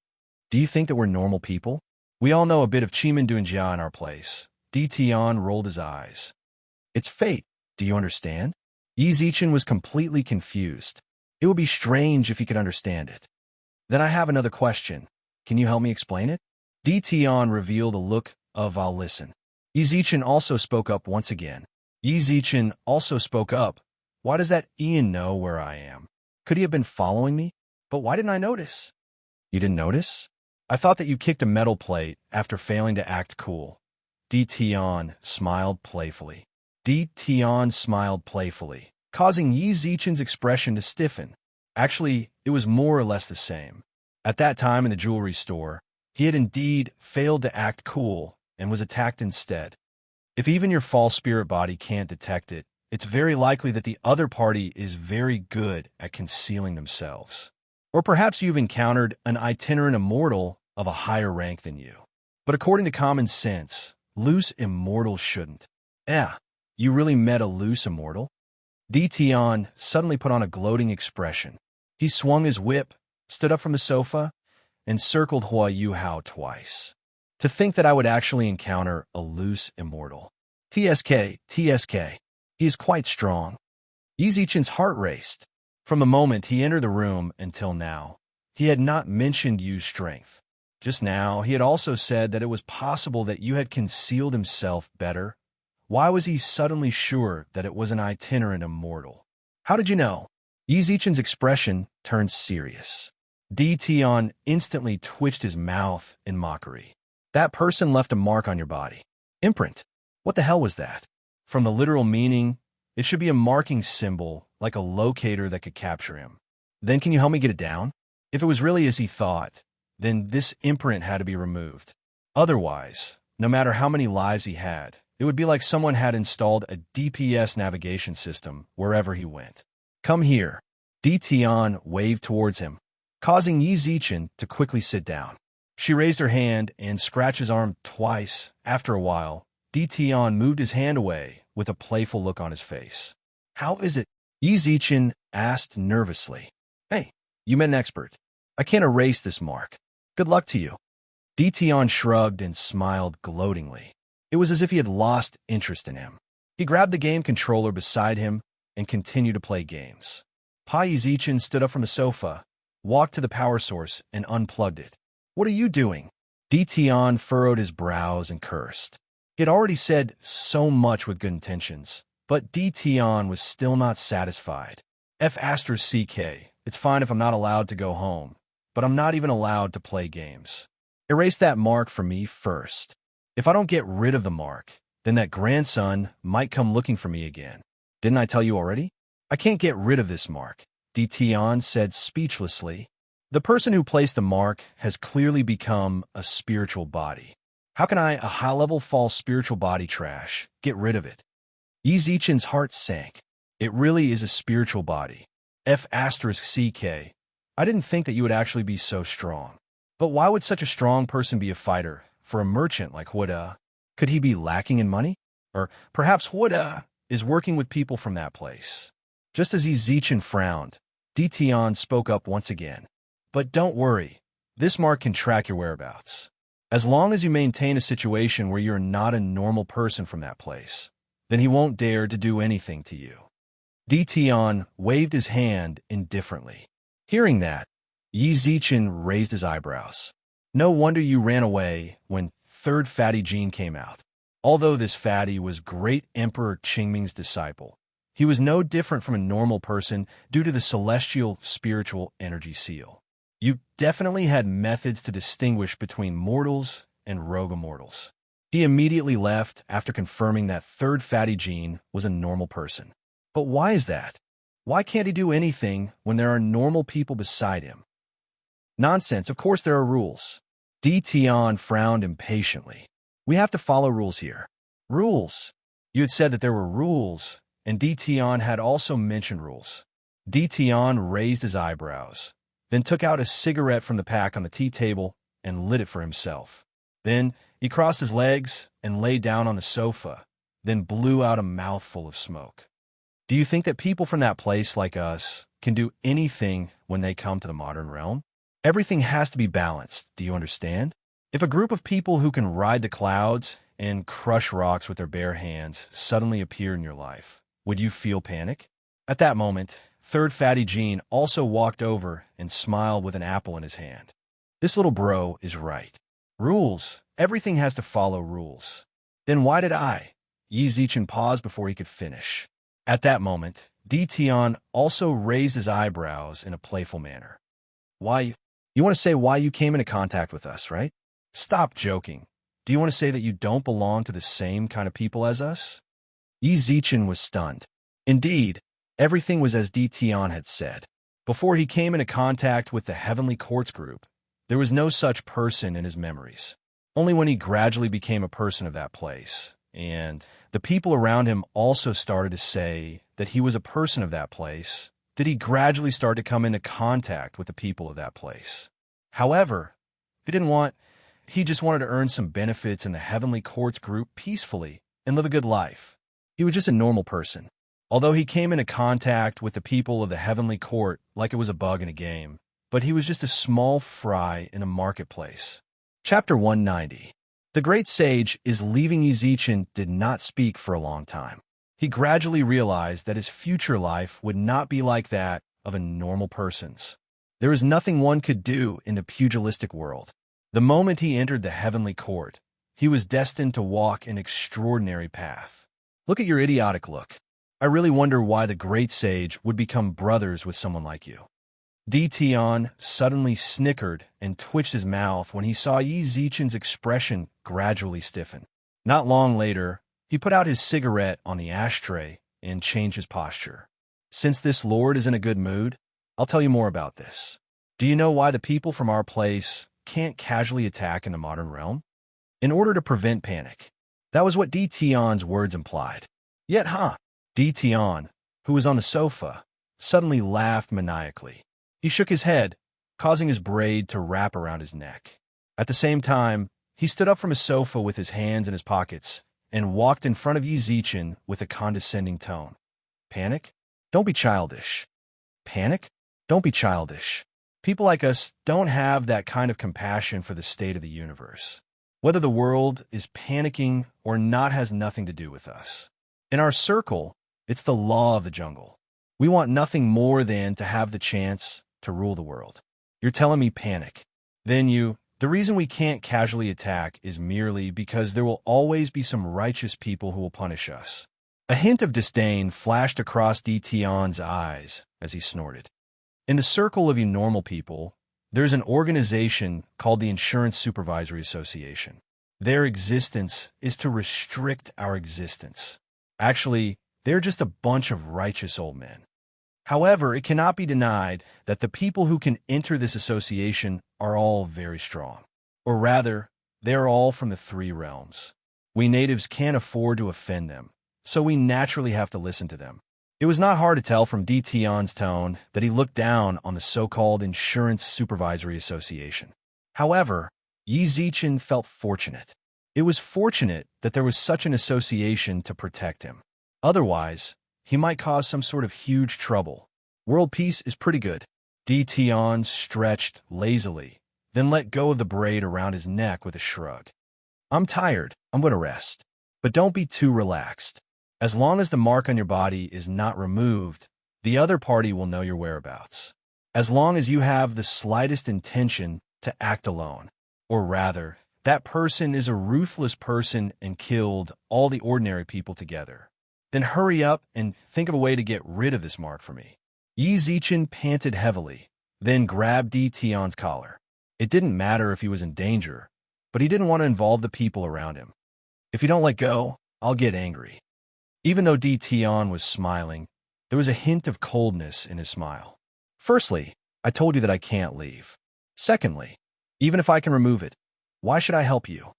Do you think that we're normal people? We all know a bit of Chimendunjia in our place. Tian rolled his eyes. It's fate. Do you understand? Yizichin was completely confused. It would be strange if he could understand it. Then I have another question. Can you help me explain it? Tian revealed a look of I'll listen. Yizichin also spoke up once again. Yizichin also spoke up. Why does that Ian know where I am? Could he have been following me? But why didn't I notice? You didn't notice? I thought that you kicked a metal plate after failing to act cool. Tian smiled playfully. Tian smiled playfully, causing Yizichin's expression to stiffen. Actually, it was more or less the same. At that time in the jewelry store, he had indeed failed to act cool and was attacked instead. If even your false spirit body can't detect it, it's very likely that the other party is very good at concealing themselves. Or perhaps you've encountered an itinerant immortal of a higher rank than you. But according to common sense, loose immortals shouldn't. You really met a loose immortal? Tian suddenly put on a gloating expression. He swung his whip, stood up from the sofa, and circled Hua Yuhao twice. To think that I would actually encounter a loose immortal. TSK. He is quite strong. Yizichin's heart raced. From the moment he entered the room until now, he had not mentioned Yu's strength. Just now, he had also said that it was possible that Yu had concealed himself better. Why was he suddenly sure that it was an itinerant immortal? How did you know? Yizichin's expression turned serious. Tian instantly twitched his mouth in mockery. That person left a mark on your body. Imprint. What the hell was that? From the literal meaning, it should be a marking symbol, like a locator that could capture him. Then can you help me get it down? If it was really as he thought, then this imprint had to be removed. Otherwise, No matter how many lives he had, it would be like someone had installed a DPS navigation system wherever he went. Come here. Di Tian waved towards him, causing Yi Zichen to quickly sit down. She raised her hand and scratched his arm twice. After a while, Di Tian moved his hand away with a playful look on his face. How is it? Yi Zichen asked nervously. Hey, you met an expert. I can't erase this mark. Good luck to you. Di Tian shrugged and smiled gloatingly. It was as if he had lost interest in him. He grabbed the game controller beside him and continued to play games. Yi Zichen stood up from the sofa, walked to the power source, and unplugged it. What are you doing? Di Tian furrowed his brows and cursed. He had already said so much with good intentions, but Di Tian was still not satisfied. F***, it's fine if I'm not allowed to go home, but I'm not even allowed to play games. Erase that mark for me first. If I don't get rid of the mark, then that grandson might come looking for me again. Didn't I tell you already? I can't get rid of this mark, Di Tian said speechlessly. The person who placed the mark has clearly become a spiritual body. How can I, a high-level false spiritual body trash, get rid of it? Yi Zichen's heart sank. It really is a spiritual body. F***, I didn't think that you would actually be so strong. But why would such a strong person be a fighter for a merchant like Huda? Could he be lacking in money? Or perhaps Huda is working with people from that place. Just as Yi Zichen frowned, Di Tian spoke up once again. But don't worry, this mark can track your whereabouts. As long as you maintain a situation where you're not a normal person from that place, then he won't dare to do anything to you. Di Tian waved his hand indifferently. Hearing that, Yi Zichen raised his eyebrows. No wonder you ran away when third fatty gene came out. Although this fatty was great Emperor Qingming's disciple, he was no different from a normal person due to the celestial spiritual energy seal. You definitely had methods to distinguish between mortals and rogue immortals. He immediately left after confirming that third fatty gene was a normal person. But why is that? Why can't he do anything when there are normal people beside him? Nonsense, of course there are rules. Di Tian frowned impatiently. We have to follow rules here. Rules? You had said that there were rules, and Di Tian had also mentioned rules. Di Tian raised his eyebrows, then took out a cigarette from the pack on the tea table and lit it for himself. Then he crossed his legs and lay down on the sofa, then blew out a mouthful of smoke. Do you think that people from that place like us can do anything when they come to the modern realm? Everything has to be balanced, do you understand? If a group of people who can ride the clouds and crush rocks with their bare hands suddenly appear in your life, would you feel panic? At that moment, third fatty gene also walked over and smiled with an apple in his hand. This little bro is right. Rules. Everything has to follow rules. Then why did I? Yi Zichen paused before he could finish. At that moment, Di Tian also raised his eyebrows in a playful manner. Why? You want to say why you came into contact with us, right? Stop joking. Do you want to say that you don't belong to the same kind of people as us? Yi Zichen was stunned. Indeed, everything was as Di Tian had said. Before he came into contact with the Heavenly Courts group, there was no such person in his memories. Only when he gradually became a person of that place, and the people around him also started to say that he was a person of that place, did he gradually start to come into contact with the people of that place. However, he just wanted to earn some benefits in the Heavenly Courts group peacefully and live a good life. He was just a normal person. Although he came into contact with the people of the Heavenly Court like it was a bug in a game, but he was just a small fry in a marketplace. Chapter 190. The great sage is leaving Yi Zichen did not speak for a long time. He gradually realized that his future life would not be like that of a normal person's. There is nothing one could do in the pugilistic world. The moment he entered the Heavenly Court, he was destined to walk an extraordinary path. Look at your idiotic look. I really wonder why the great sage would become brothers with someone like you. Di Tian suddenly snickered and twitched his mouth when he saw Yi Zichen's expression gradually stiffen. Not long later, he put out his cigarette on the ashtray and changed his posture. Since this lord is in a good mood, I'll tell you more about this. Do you know why the people from our place can't casually attack in the modern realm? in order to prevent panic. That was what Tion's words implied. Yet, Tion, who was on the sofa, suddenly laughed maniacally. He shook his head, causing his braid to wrap around his neck. At the same time, he stood up from his sofa with his hands in his pockets and walked in front of Yi Zichen with a condescending tone. Panic? Don't be childish. Panic? Don't be childish. People like us don't have that kind of compassion for the state of the universe. Whether the world is panicking or not has nothing to do with us. In our circle, it's the law of the jungle. We want nothing more than to have the chance to rule the world. You're telling me panic. The reason we can't casually attack is merely because there will always be some righteous people who will punish us. A hint of disdain flashed across Tion's eyes as he snorted. In the circle of you normal people, there's an organization called the Insurance Supervisory Association. Their existence is to restrict our existence. Actually, they're just a bunch of righteous old men. However, it cannot be denied that the people who can enter this association are all very strong. Or rather, they're all from the three realms. We natives can't afford to offend them, so we naturally have to listen to them. It was not hard to tell from Tion's tone that he looked down on the so-called Insurance Supervisory Association. However, Yi Zichen felt fortunate. It was fortunate that there was such an association to protect him. Otherwise, he might cause some sort of huge trouble. World peace is pretty good. Tion stretched lazily, then let go of the braid around his neck with a shrug. I'm tired. I'm going to rest. But don't be too relaxed. As long as the mark on your body is not removed, the other party will know your whereabouts. As long as you have the slightest intention to act alone. Or rather, that person is a ruthless person and killed all the ordinary people together. Then hurry up and think of a way to get rid of this mark for me. Yi Zichen panted heavily, then grabbed Tion's collar. It didn't matter if he was in danger, but he didn't want to involve the people around him. If you don't let go, I'll get angry. Even though Tion was smiling, there was a hint of coldness in his smile. Firstly, I told you that I can't leave. Secondly, even if I can remove it, why should I help you?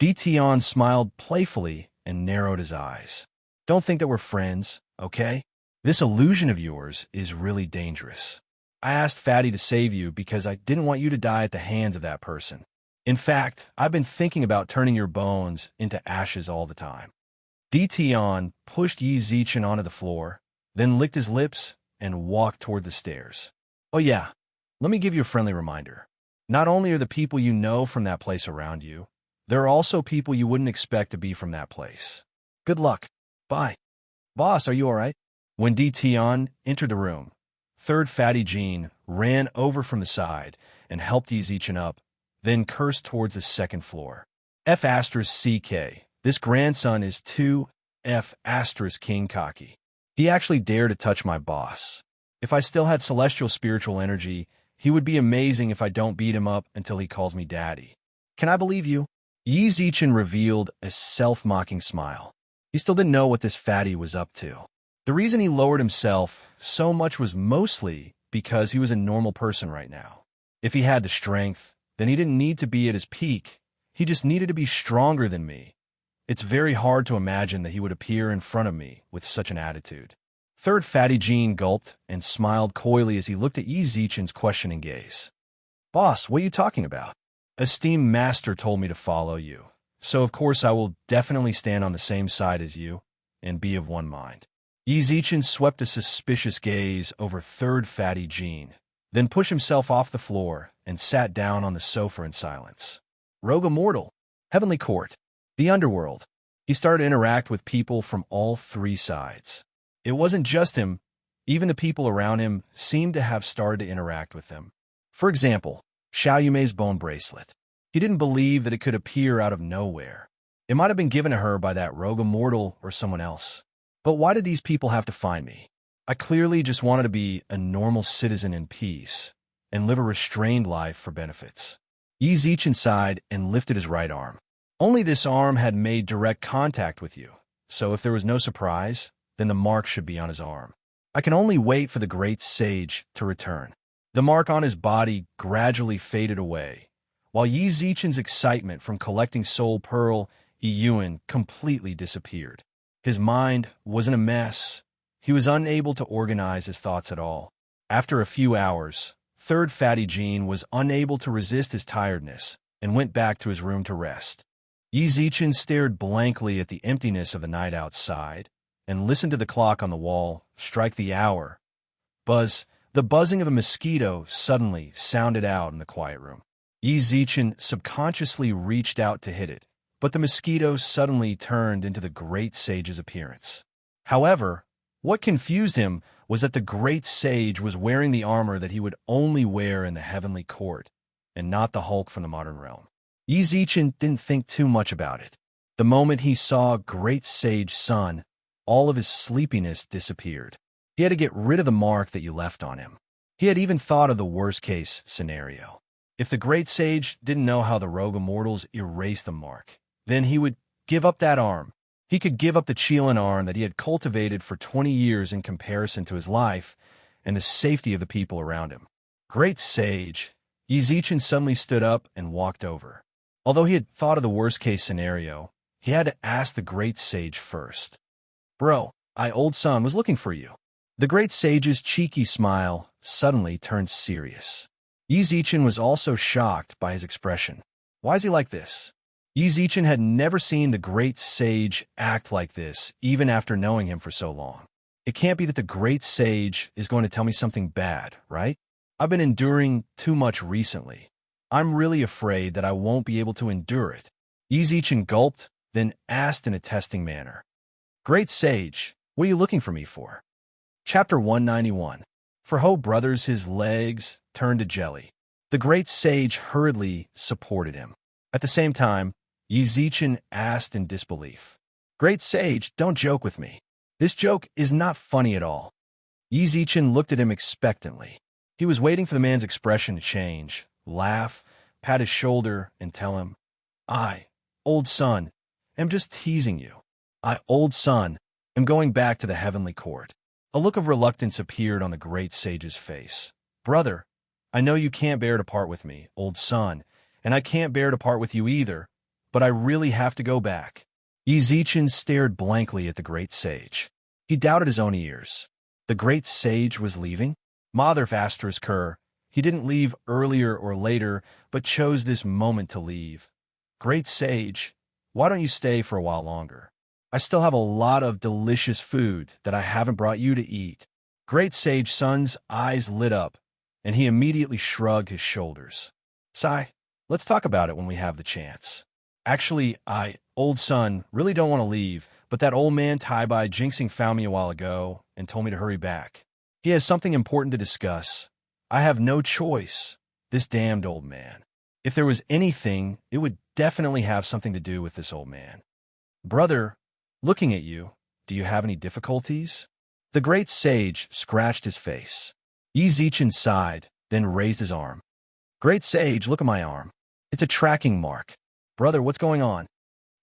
Tion smiled playfully and narrowed his eyes. Don't think that we're friends, okay? This illusion of yours is really dangerous. I asked Fatty to save you because I didn't want you to die at the hands of that person. In fact, I've been thinking about turning your bones into ashes all the time. Tion pushed Yi Zichen onto the floor, then licked his lips and walked toward the stairs. Oh yeah, let me give you a friendly reminder. Not only are the people you know from that place around you, there are also people you wouldn't expect to be from that place. Good luck. Bye. Boss, are you all right? When Tion entered the room, Third Fatty Jean ran over from the side and helped Yi Zichen up, then cursed towards the second floor. F***CK. This grandson is too F***King cocky. He actually dared to touch my boss. If I still had celestial spiritual energy, he would be amazing if I don't beat him up until he calls me daddy. Can I believe you? Yi Zichen revealed a self-mocking smile. He still didn't know what this fatty was up to. The reason he lowered himself so much was mostly because he was a normal person right now. If he had the strength, then he didn't need to be at his peak. He just needed to be stronger than me. It's very hard to imagine that he would appear in front of me with such an attitude. Third Fatty Jean gulped and smiled coyly as he looked at Yi Zichen's questioning gaze. Boss, what are you talking about? Esteemed master told me to follow you, so of course I will definitely stand on the same side as you and be of one mind. Yi Zichen swept a suspicious gaze over Third Fatty Jean, then pushed himself off the floor and sat down on the sofa in silence. Rogue Immortal, Heavenly Court, the Underworld. He started to interact with people from all three sides. It wasn't just him. Even the people around him seemed to have started to interact with him. For example, Xiao Yumei's bone bracelet. He didn't believe that it could appear out of nowhere. It might have been given to her by that rogue immortal or someone else. But why did these people have to find me? I clearly just wanted to be a normal citizen in peace and live a restrained life for benefits. Yi Zichen sighed and lifted his right arm. Only this arm had made direct contact with you, so if there was no surprise, then the mark should be on his arm. I can only wait for the great sage to return. The mark on his body gradually faded away, While Yi Zichen's excitement from collecting Soul Pearl Yuan completely disappeared. His mind was in a mess. He was unable to organize his thoughts at all. After a few hours, Third Fatty Jean was unable to resist his tiredness and went back to his room to rest. Yi Zichen stared blankly at the emptiness of the night outside and listened to the clock on the wall strike the hour. The buzzing of a mosquito suddenly sounded out in the quiet room. Yi Zichen subconsciously reached out to hit it, but the mosquito suddenly turned into the great sage's appearance. However, what confused him was that the great sage was wearing the armor that he would only wear in the heavenly court, and not the Hulk from the modern realm. Yi Zichen didn't think too much about it. The moment he saw Great Sage Sun, all of his sleepiness disappeared. He had to get rid of the mark that you left on him. He had even thought of the worst-case scenario. If the Great Sage didn't know how the Rogue Immortals erased the mark, then he would give up that arm. He could give up the Qilin arm that he had cultivated for 20 years in comparison to his life and the safety of the people around him. Great Sage. Yi Zichen suddenly stood up and walked over. Although he had thought of the worst-case scenario, he had to ask the Great Sage first. Bro, old son was looking for you. The Great Sage's cheeky smile suddenly turned serious. Yi Zichen was also shocked by his expression. Why is he like this? Yi Zichen had never seen the Great Sage act like this, even after knowing him for so long. It can't be that the Great Sage is going to tell me something bad, right? I've been enduring too much recently. I'm really afraid that I won't be able to endure it. Yi Zichen gulped, then asked in a testing manner. Great Sage, what are you looking for me for? Chapter 191. For Ho Brothers, his legs turned to jelly. The Great Sage hurriedly supported him. At the same time, Yi Zichen asked in disbelief. Great Sage, don't joke with me. This joke is not funny at all. Yi Zichen looked at him expectantly. He was waiting for the man's expression to change, laugh, pat his shoulder, and tell him, I, old son, am just teasing you. I, old son, am going back to the heavenly court. A look of reluctance appeared on the Great Sage's face. Brother, I know you can't bear to part with me, old son, and I can't bear to part with you either, but I really have to go back. Yi Zichen stared blankly at the Great Sage. He doubted his own ears. The Great Sage was leaving? Mother Asterisk Kerr. He didn't leave earlier or later, but chose this moment to leave. Great Sage, why don't you stay for a while longer? I still have a lot of delicious food that I haven't brought you to eat. Great Sage Sun's eyes lit up, and he immediately shrugged his shoulders. Sigh, let's talk about it when we have the chance. Actually, old son, really don't want to leave, but that old man Tai-Bai Jinxing found me a while ago and told me to hurry back. He has something important to discuss. I have no choice. This damned old man. If there was anything, it would definitely have something to do with this old man. Brother, looking at you, do you have any difficulties? The Great Sage scratched his face. Yi Zichen sighed, then raised his arm. Great Sage, look at my arm. It's a tracking mark. Brother, what's going on?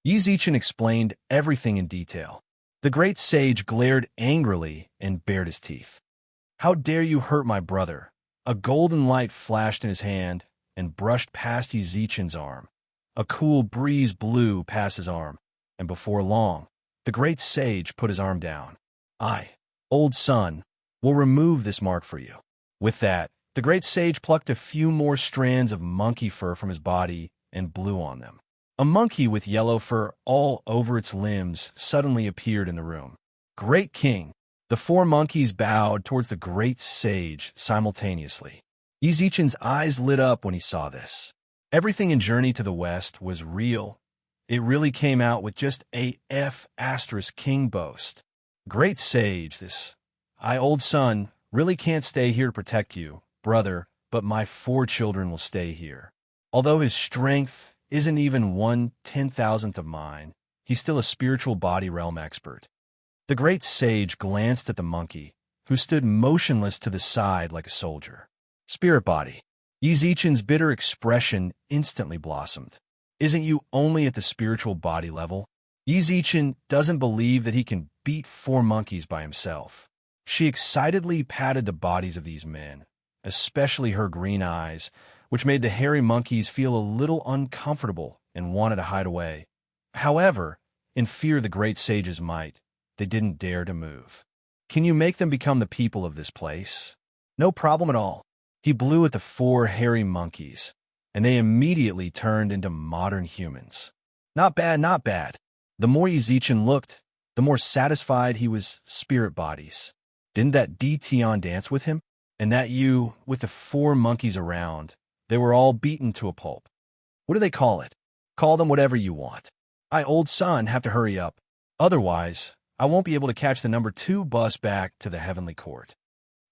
Yi Zichen explained everything in detail. The Great Sage glared angrily and bared his teeth. How dare you hurt my brother? A golden light flashed in his hand and brushed past Yi Zichen's arm. A cool breeze blew past his arm, and before long, the Great Sage put his arm down. I, old son, will remove this mark for you. With that, the Great Sage plucked a few more strands of monkey fur from his body and blew on them. A monkey with yellow fur all over its limbs suddenly appeared in the room. Great King! The four monkeys bowed towards the Great Sage simultaneously. Yi Zichen's eyes lit up when he saw this. Everything in Journey to the West was real. It really came out with just a King boast. Great Sage, old son, really can't stay here to protect you, brother, but my 4 children will stay here. Although his strength isn't even 1/10,000th of mine, he's still a spiritual body realm expert. The Great Sage glanced at the monkey, who stood motionless to the side like a soldier. Spirit body. Yi Zichen's bitter expression instantly blossomed. Isn't you only at the spiritual body level? Yi Zichen doesn't believe that he can beat 4 monkeys by himself. She excitedly patted the bodies of these men, especially her green eyes, which made the hairy monkeys feel a little uncomfortable and wanted to hide away. However, in fear of the great sage's might, they didn't dare to move. Can you make them become the people of this place? No problem at all. He blew at the 4 hairy monkeys, and they immediately turned into modern humans. Not bad, not bad. The more Yizichin looked, the more satisfied he was. Spirit bodies. Didn't that Tion dance with him? And that you, with the 4 monkeys around, they were all beaten to a pulp. What do they call it? Call them whatever you want. I, old son, have to hurry up. Otherwise, I won't be able to catch the number 2 bus back to the heavenly court.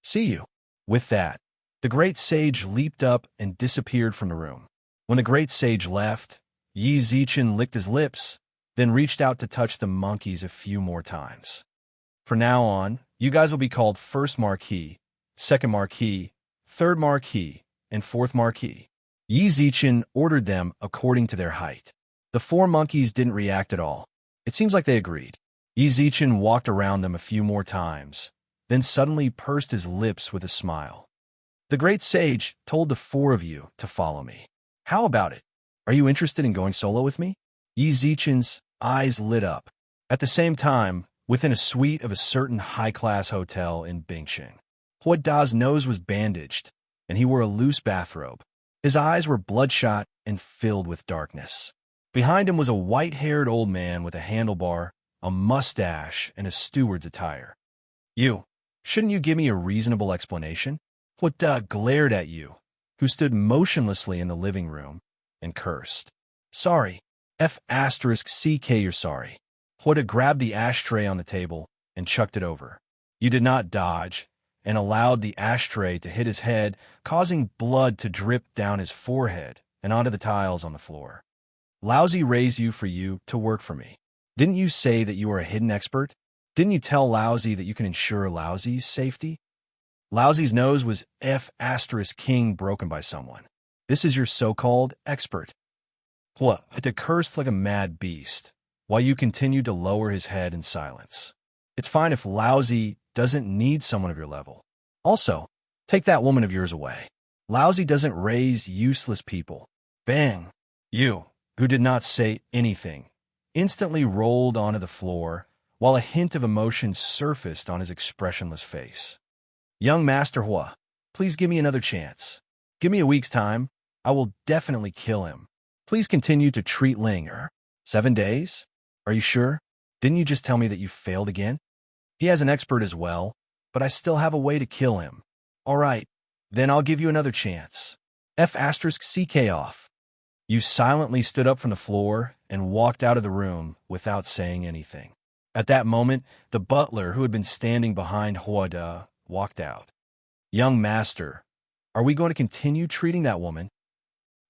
See you. With that, the great sage leaped up and disappeared from the room. When the great sage left, Yizichin licked his lips, then reached out to touch the monkeys a few more times. From now on, you guys will be called First Marquis, Second Marquis, Third Marquis, and Fourth Marquis. Yizichin ordered them according to their height. The 4 monkeys didn't react at all. It seems like they agreed. Yizichin walked around them a few more times, then suddenly pursed his lips with a smile. The great sage told the 4 of you to follow me. How about it? Are you interested in going solo with me? Yizichin's eyes lit up. At the same time, within a suite of a certain high-class hotel in Bingsheng, Hua Da's nose was bandaged, and he wore a loose bathrobe. His eyes were bloodshot and filled with darkness. Behind him was a white-haired old man with a handlebar, a mustache, and a steward's attire. You, shouldn't you give me a reasonable explanation? Hua Da glared at you, who stood motionlessly in the living room, and cursed. Sorry. F***CK, you're sorry. Hua Da grabbed the ashtray on the table and chucked it over. You did not dodge, and allowed the ashtray to hit his head, causing blood to drip down his forehead and onto the tiles on the floor. Lousy raised you to work for me. Didn't you say that you are a hidden expert? Didn't you tell Lousy that you can ensure Lousy's safety? Lousy's nose was F***king broken by someone. This is your so-called expert. Hua Da cursed like a mad beast, while you continued to lower his head in silence. It's fine if Lousy doesn't need someone of your level. Also, take that woman of yours away. Lousy doesn't raise useless people. Bang! You, who did not say anything, instantly rolled onto the floor, while a hint of emotion surfaced on his expressionless face. Young Master Hua, please give me another chance. Give me a week's time. I will definitely kill him. Please continue to treat Ling. 7 days? Are you sure? Didn't you just tell me that you failed again? He has an expert as well, but I still have a way to kill him. All right, then I'll give you another chance. F***CK off. You silently stood up from the floor and walked out of the room without saying anything. At that moment, the butler who had been standing behind Hua Da walked out. Young master, are we going to continue treating that woman?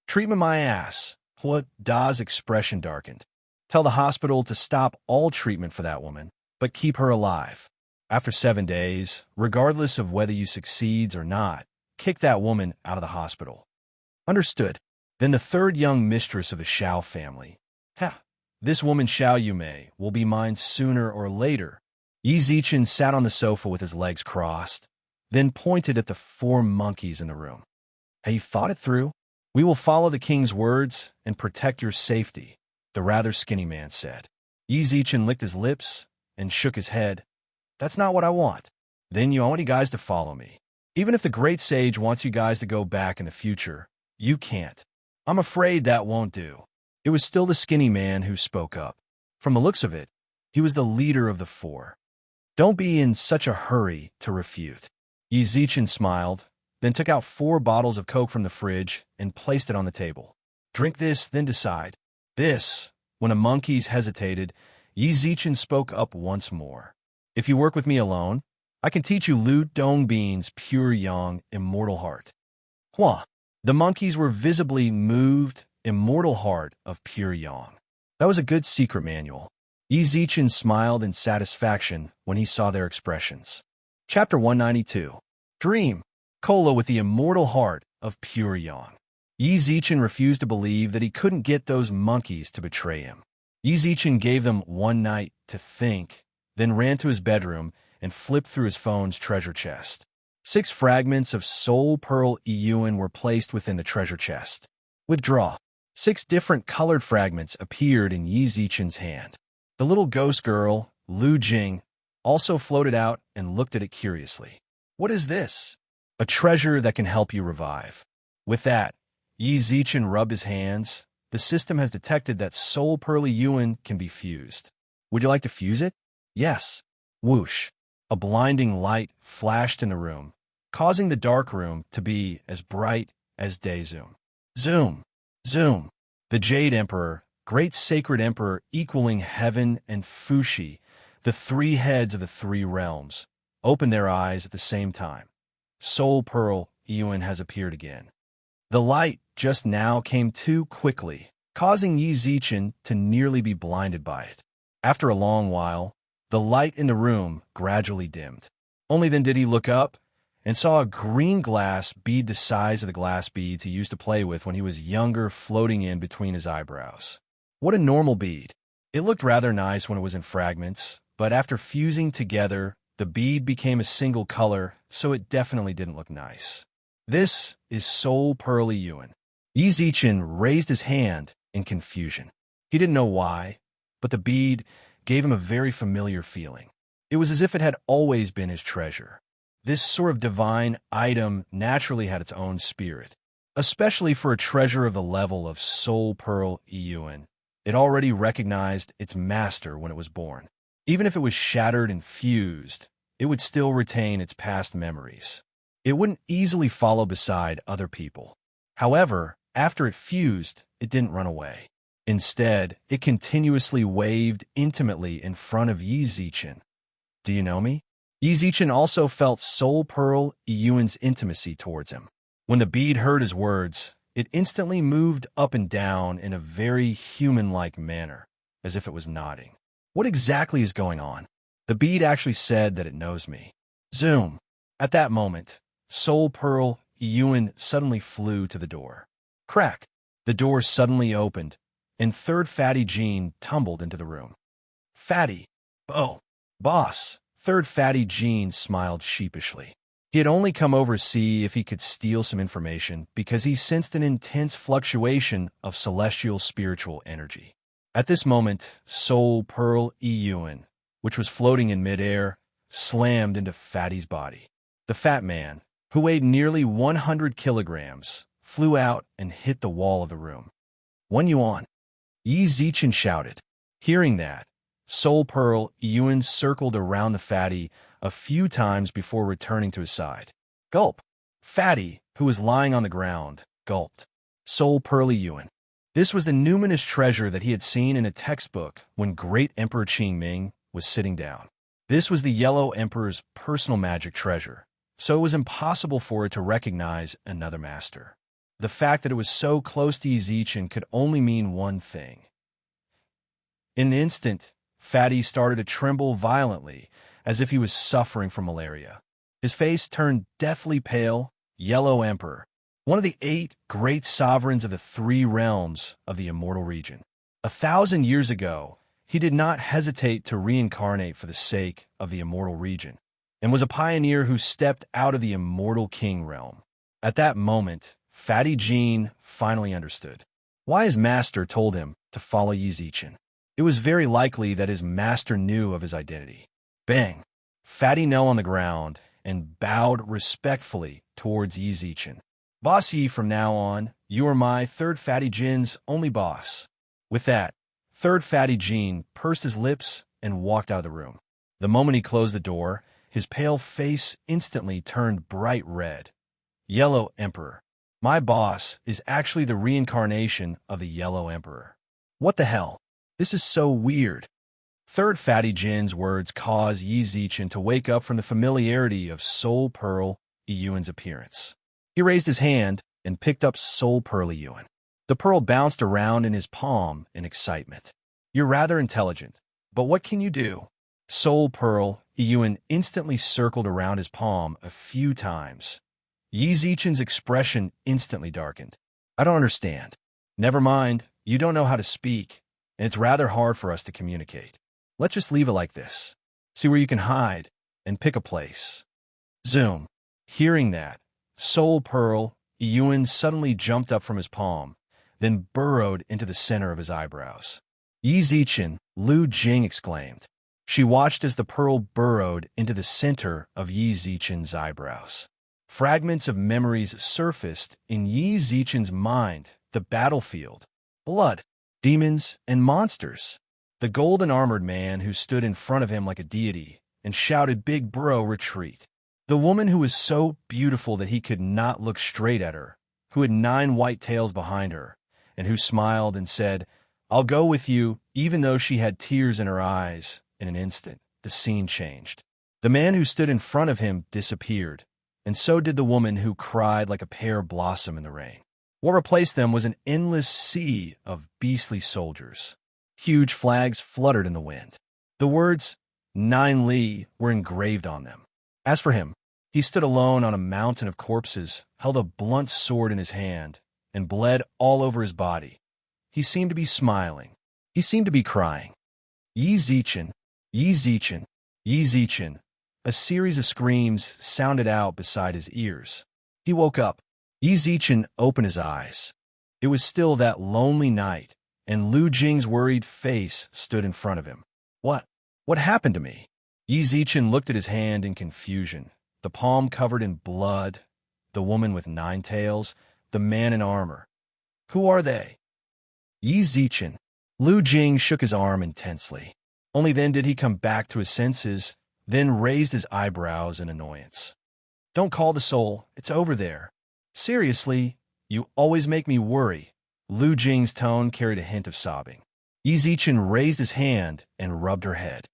Treatment my ass. Hua Da's expression darkened. Tell the hospital to stop all treatment for that woman, but keep her alive. After 7 days, regardless of whether you succeeds or not, kick that woman out of the hospital. Understood. Then the 3rd young mistress of the Xiao family. This woman Xiao Yumei will be mine sooner or later. Yizichin sat on the sofa with his legs crossed, then pointed at the 4 monkeys in the room. Have you thought it through? We will follow the king's words and protect your safety, the rather skinny man said. Yizichin licked his lips and shook his head. That's not what I want. Then you want you guys to follow me. Even if the great sage wants you guys to go back in the future, you can't. I'm afraid that won't do. It was still the skinny man who spoke up. From the looks of it, he was the leader of the 4. Don't be in such a hurry to refute. Yizichin smiled, then took out 4 bottles of Coke from the fridge and placed it on the table. Drink this, then decide. This, when the monkeys hesitated, Yizichin spoke up once more. If you work with me alone, I can teach you Lu Dongbin's pure yang, immortal heart. Hua, the monkeys were visibly moved, immortal heart of pure yang. That was a good secret manual. Yizichin smiled in satisfaction when he saw their expressions. Chapter 192. Dream. Kola with the immortal heart of pure yang. Yizichin refused to believe that he couldn't get those monkeys to betray him. Yizichin gave them 1 night to think, then ran to his bedroom and flipped through his phone's treasure chest. 6 fragments of soul pearl Iyuan were placed within the treasure chest. Withdraw. 6 different colored fragments appeared in Yi Zichen's hand. The little ghost girl, Lu Jing, also floated out and looked at it curiously. What is this? A treasure that can help you revive. With that, Yi Zichen rubbed his hands. The system has detected that soul pearl Yuan can be fused. Would you like to fuse it? Yes. Whoosh. A blinding light flashed in the room, causing the dark room to be as bright as day zoom. Zoom. Zoom. The Jade Emperor, great sacred emperor equaling heaven and Fushi, the 3 heads of the 3 realms, opened their eyes at the same time. Soul pearl Yuan has appeared again. The light just now came too quickly, causing Yi Zichen to nearly be blinded by it. After a long while, the light in the room gradually dimmed. Only then did he look up and saw a green glass bead the size of the glass beads he used to play with when he was younger floating in between his eyebrows. What a normal bead. It looked rather nice when it was in fragments, but after fusing together, the bead became a single color, so it definitely didn't look nice. This is Soul Pearl Yuan. Yi Zichen raised his hand in confusion. He didn't know why, but the bead gave him a very familiar feeling. It was as if it had always been his treasure. This sort of divine item naturally had its own spirit, especially for a treasure of the level of Soul Pearl Yuan. It already recognized its master when it was born. Even if it was shattered and fused, it would still retain its past memories. It wouldn't easily follow beside other people. However, after it fused, it didn't run away. Instead, it continuously waved intimately in front of Yi Zichen. Do you know me? Yi Zichen also felt Soul Pearl Yuan's intimacy towards him. When the bead heard his words, it instantly moved up and down in a very human-like manner, as if it was nodding. What exactly is going on? The bead actually said that it knows me. Zoom. At that moment, Soul Pearl Yuan suddenly flew to the door. Crack! The door suddenly opened, and Third Fatty Jean tumbled into the room. Fatty! Oh, boss! Third Fatty Jean smiled sheepishly. He had only come over to see if he could steal some information because he sensed an intense fluctuation of celestial spiritual energy. At this moment, Soul Pearl Yuan, which was floating in midair, slammed into Fatty's body. The fat man, who weighed nearly 100 kilograms, flew out and hit the wall of the room. 1 yuan. Yi Zichen shouted. Hearing that, Soul Pearl Yuan circled around the fatty a few times before returning to his side. Gulp. Fatty, who was lying on the ground, gulped. Soul Pearl Yuan. This was the numinous treasure that he had seen in a textbook when Great Emperor Qingming was sitting down. This was the Yellow Emperor's personal magic treasure, so it was impossible for it to recognize another master. The fact that it was so close to Yi Zichen could only mean one thing. In an instant, Fatty started to tremble violently, as if he was suffering from malaria. His face turned deathly pale. Yellow Emperor, one of the 8 great sovereigns of the 3 realms of the immortal region. 1,000 years ago, he did not hesitate to reincarnate for the sake of the immortal region, and was a pioneer who stepped out of the immortal king realm. At that moment, Fatty Jean finally understood why his master told him to follow Yi Zichen. It was very likely that his master knew of his identity. Bang! Fatty knelt on the ground and bowed respectfully towards Yi Zichen. Boss Yi, from now on, you are my Third Fatty Jin's only boss. With that, Third Fatty Jean pursed his lips and walked out of the room. The moment he closed the door, his pale face instantly turned bright red. Yellow Emperor. My boss is actually the reincarnation of the Yellow Emperor. What the hell? This is so weird. Third Fatty Jin's words caused Yi Zichen to wake up from the familiarity of Soul Pearl Yuan's appearance. He raised his hand and picked up Soul Pearl Yuan. The pearl bounced around in his palm in excitement. You're rather intelligent, but what can you do? Soul Pearl Yuan instantly circled around his palm a few times. Yi Zichen's expression instantly darkened. I don't understand. Never mind, you don't know how to speak, and it's rather hard for us to communicate. Let's just leave it like this. See where you can hide, and pick a place. Zoom. Hearing that, Soul Pearl Ewan suddenly jumped up from his palm, then burrowed into the center of his eyebrows. Yi Zichen, Lu Jing exclaimed. She watched as the pearl burrowed into the center of Yi Zichen's eyebrows. Fragments of memories surfaced in Yi Zichen's mind: the battlefield, blood, demons, and monsters. The golden-armored man who stood in front of him like a deity and shouted, "Big bro, retreat." The woman who was so beautiful that he could not look straight at her, who had 9 white tails behind her, and who smiled and said, "I'll go with you," even though she had tears in her eyes. In an instant, the scene changed. The man who stood in front of him disappeared, and so did the woman who cried like a pear blossom in the rain. What replaced them was an endless sea of beastly soldiers. Huge flags fluttered in the wind. The words, "Nine Li," were engraved on them. As for him, he stood alone on a mountain of corpses, held a blunt sword in his hand, and bled all over his body. He seemed to be smiling. He seemed to be crying. Yi Zichen, Yi Zichen, Yi Zichen. A series of screams sounded out beside his ears. He woke up. Yi Zichen opened his eyes. It was still that lonely night, and Lu Jing's worried face stood in front of him. What happened to me? Yi Zichen looked at his hand in confusion. The palm covered in blood, the woman with 9 tails, the man in armor. Who are they? Yi Zichen. Lu Jing shook his arm intensely. Only then did he come back to his senses, then raised his eyebrows in annoyance. "Don't call the soul. It's over there. Seriously, you always make me worry." Lu Jing's tone carried a hint of sobbing. Yi Zichen raised his hand and rubbed her head.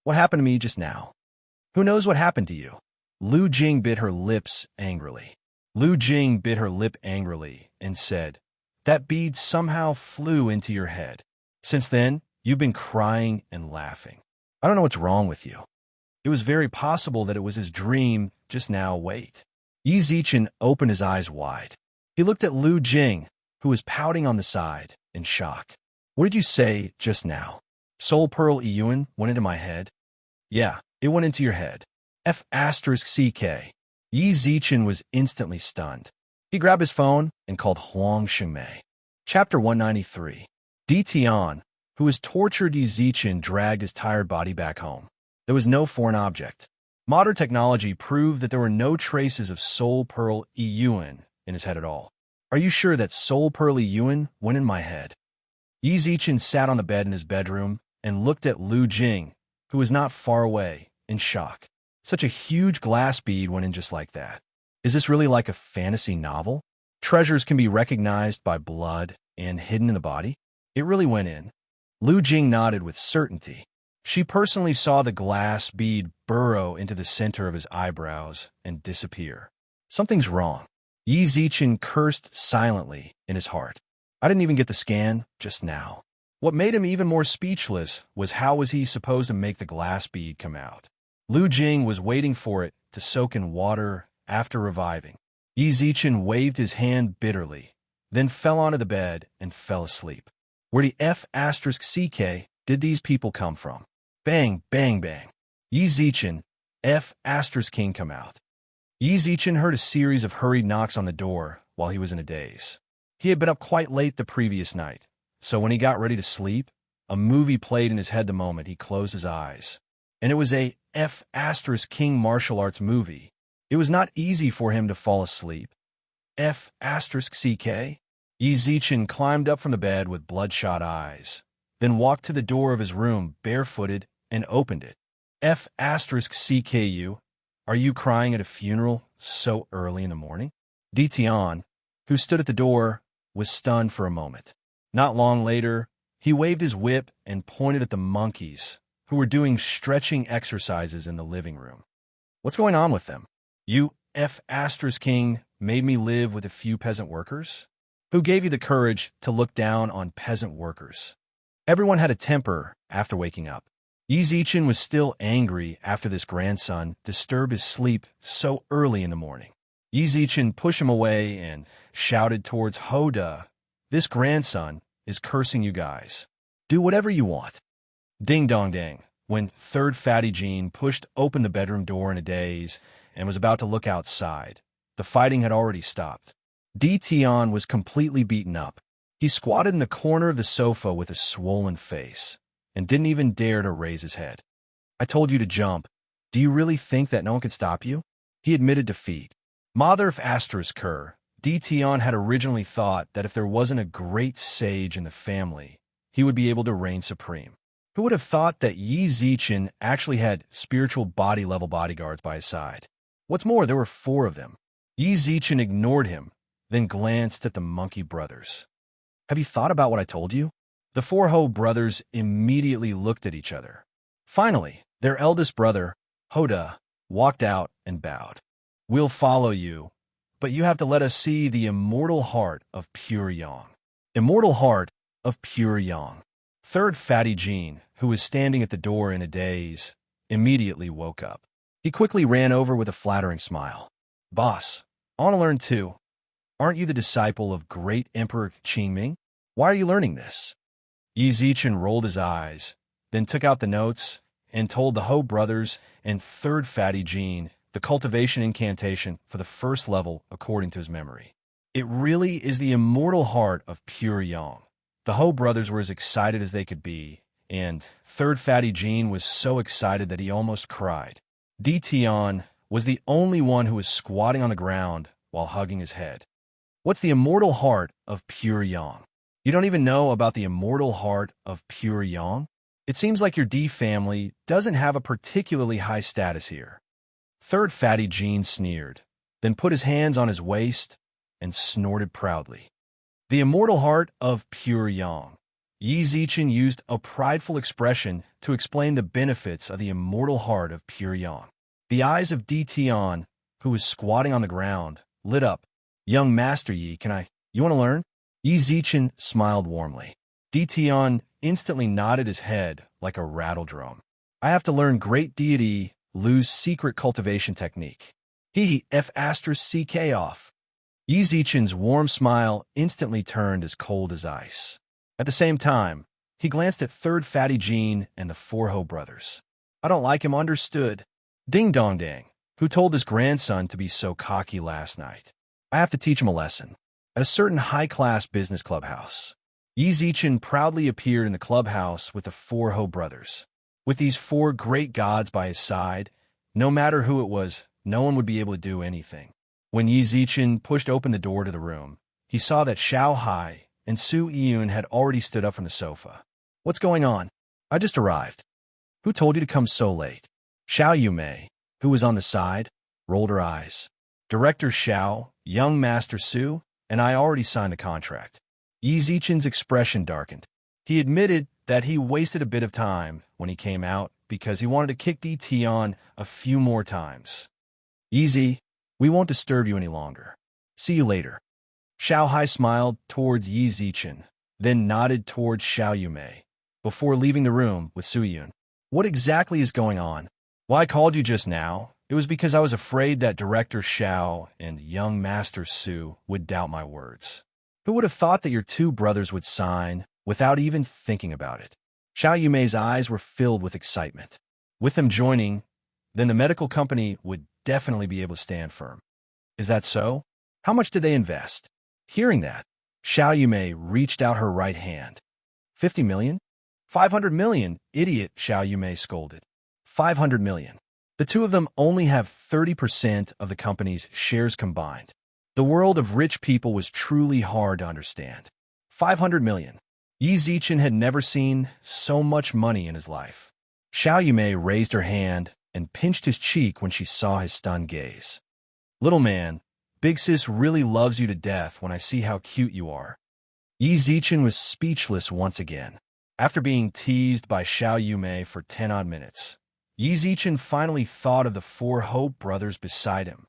"What happened to me just now? Who knows what happened to you?" Lu Jing bit her lips angrily. Lu Jing bit her lip angrily and said, "That bead somehow flew into your head. Since then, you've been crying and laughing. I don't know what's wrong with you." It was very possible that it was his dream just now. Wait. Yi Zichen opened his eyes wide. He looked at Lu Jing, who was pouting on the side, in shock. "What did you say just now? Soul Pearl Ewan went into my head?" "Yeah, it went into your head. F***CK. Yi Zichen was instantly stunned. He grabbed his phone and called Huang Xingmei. Chapter 193. Di Tian, who was tortured Yi Zichen, dragged his tired body back home. There was no foreign object. Modern technology proved that there were no traces of Soul Pearl Ewan in his head at all. "Are you sure that Soul Pearl Ewan went in my head?" Yi Zichen sat on the bed in his bedroom and looked at Lu Jing, who was not far away, in shock. Such a huge glass bead went in just like that. Is this really like a fantasy novel? Treasures can be recognized by blood and hidden in the body? It really went in. Lu Jing nodded with certainty. She personally saw the glass bead burrow into the center of his eyebrows and disappear. Something's wrong. Yi Zichen cursed silently in his heart. I didn't even get the scan just now. What made him even more speechless was how was he supposed to make the glass bead come out? Lu Jing was waiting for it to soak in water after reviving. Yi Zichen waved his hand bitterly, then fell onto the bed and fell asleep. Where the F***CK did these people come from? Bang, bang, bang. Yi Zichen, F***king come out. Yi Zichen heard a series of hurried knocks on the door while he was in a daze. He had been up quite late the previous night, so when he got ready to sleep, a movie played in his head the moment he closed his eyes. And it was a F***king martial arts movie. It was not easy for him to fall asleep. F***CK? Yi Zichen climbed up from the bed with bloodshot eyes, then walked to the door of his room barefooted and opened it. F***CKU? Are you crying at a funeral so early in the morning? Di Tian, who stood at the door, was stunned for a moment. Not long later, he waved his whip and pointed at the monkeys, who were doing stretching exercises in the living room. What's going on with them? You F***king made me live with a few peasant workers? Who gave you the courage to look down on peasant workers? Everyone had a temper after waking up. Yi Zichen was still angry after this grandson disturbed his sleep so early in the morning. Yi Zichen pushed him away and shouted towards Hoda, "This grandson is cursing you guys. Do whatever you want." Ding dong dang. When third Fatty Jean pushed open the bedroom door in a daze, and was about to look outside. The fighting had already stopped. Tion was completely beaten up. He squatted in the corner of the sofa with a swollen face, and didn't even dare to raise his head. I told you to jump. Do you really think that no one could stop you? He admitted defeat. Mother of Asterisk Tion had originally thought that if there wasn't a great sage in the family, he would be able to reign supreme. Who would have thought that Yi Zichen actually had spiritual body-level bodyguards by his side? What's more, there were 4 of them. Yi Zichen ignored him, then glanced at the monkey brothers. Have you thought about what I told you? The 4 Ho brothers immediately looked at each other. Finally, their eldest brother, Hoda, walked out and bowed. We'll follow you, but you have to let us see the immortal heart of pure yang. Immortal heart of pure yang. Third Fatty Jean, who was standing at the door in a daze, immediately woke up. He quickly ran over with a flattering smile. Boss, I want to learn too. Aren't you the disciple of great Emperor Qingming? Why are you learning this? Yi Zichen rolled his eyes, then took out the notes and told the Ho brothers and Third Fatty Jean the cultivation incantation for the first level according to his memory. It really is the immortal heart of pure yang. The Ho brothers were as excited as they could be, and Third Fatty Jean was so excited that he almost cried. Tion was the only one who was squatting on the ground while hugging his head. What's the immortal heart of pure yang? You don't even know about the immortal heart of pure yang? It seems like your D family doesn't have a particularly high status here. Third Fatty Jean sneered, then put his hands on his waist and snorted proudly. The immortal heart of pure yang. Yi Zichen used a prideful expression to explain the benefits of the immortal heart of pure yang. The eyes of Tion, who was squatting on the ground, lit up. Young Master Yi, you want to learn? Yi Zichen smiled warmly. Tion instantly nodded his head like a rattle drum. I have to learn Great Deity Lu's secret cultivation technique. He F***ck off. Yi Zichen's warm smile instantly turned as cold as ice. At the same time, he glanced at Third Fatty Jean and the 4 Ho brothers. I don't like him, understood. Ding dong dang, who told his grandson to be so cocky last night? I have to teach him a lesson. At a certain high-class business clubhouse, Yi Zichen proudly appeared in the clubhouse with the 4 Ho brothers. With these 4 great gods by his side, no matter who it was, no one would be able to do anything. When Yi Zichen pushed open the door to the room, he saw that Xiao Hai and Su Yun had already stood up from the sofa. What's going on? I just arrived. Who told you to come so late? Xiao Yumei, who was on the side, rolled her eyes. Director Xiao, young Master Su, and I already signed the contract. Yi Zichen's expression darkened. He admitted that he wasted a bit of time when he came out because he wanted to kick Tion a few more times. Easy. We won't disturb you any longer. See you later. Xiao Hai smiled towards Yi Zichen, then nodded towards Xiao Yumei, before leaving the room with Su Yun. What exactly is going on? Well, I called you just now. It was because I was afraid that Director Xiao and young Master Su would doubt my words. Who would have thought that your 2 brothers would sign without even thinking about it? Xiao Yumei's eyes were filled with excitement. With them joining, then the medical company would definitely be able to stand firm. Is that so? How much did they invest? Hearing that, Xiao Yumei reached out her right hand. 50 million? 500 million, idiot, Xiao Yumei scolded. 500 million. The 2 of them only have 30% of the company's shares combined. The world of rich people was truly hard to understand. 500 million. Yi Zichen had never seen so much money in his life. Xiao Yumei raised her hand and pinched his cheek when she saw his stunned gaze. Little man, Big Sis really loves you to death when I see how cute you are. Yi Zichen was speechless once again. After being teased by Xiao Yumei for 10-odd minutes, Yi Zichen finally thought of the 4 Ho brothers beside him.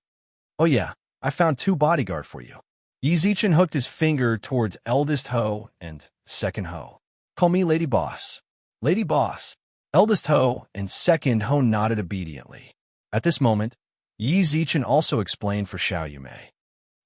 Oh yeah, I found 2 bodyguards for you. Yi Zichen hooked his finger towards eldest Ho and second Ho. Call me Lady Boss. Lady Boss. Eldest Ho and second Ho nodded obediently. At this moment, Yi Zichen also explained for Xiao Yumei.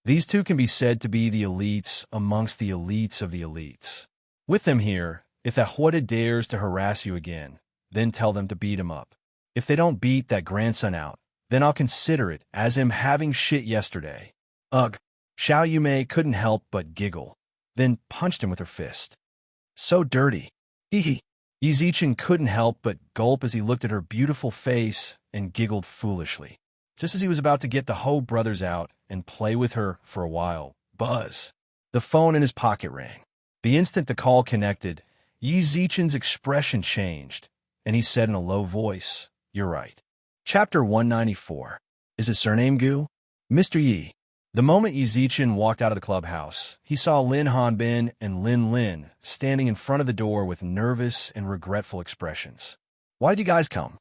These 2 can be said to be the elites amongst the elites of the elites. With them here, if that Huada dares to harass you again, then tell them to beat him up. If they don't beat that grandson out, then I'll consider it as him having shit yesterday. Ugh. Xiao Yumei couldn't help but giggle, then punched him with her fist. So dirty. Hee hee. Yi Zichen couldn't help but gulp as he looked at her beautiful face and giggled foolishly. Just as he was about to get the Ho brothers out and play with her for a while, buzz. The phone in his pocket rang. The instant the call connected, Yi Zichen's expression changed, and he said in a low voice, "You're right." Chapter 194. Is his surname Gu? Mr. Yi. The moment Yi Zichen walked out of the clubhouse, he saw Lin Hanbin and Lin Lin standing in front of the door with nervous and regretful expressions. "Why'd you guys come?"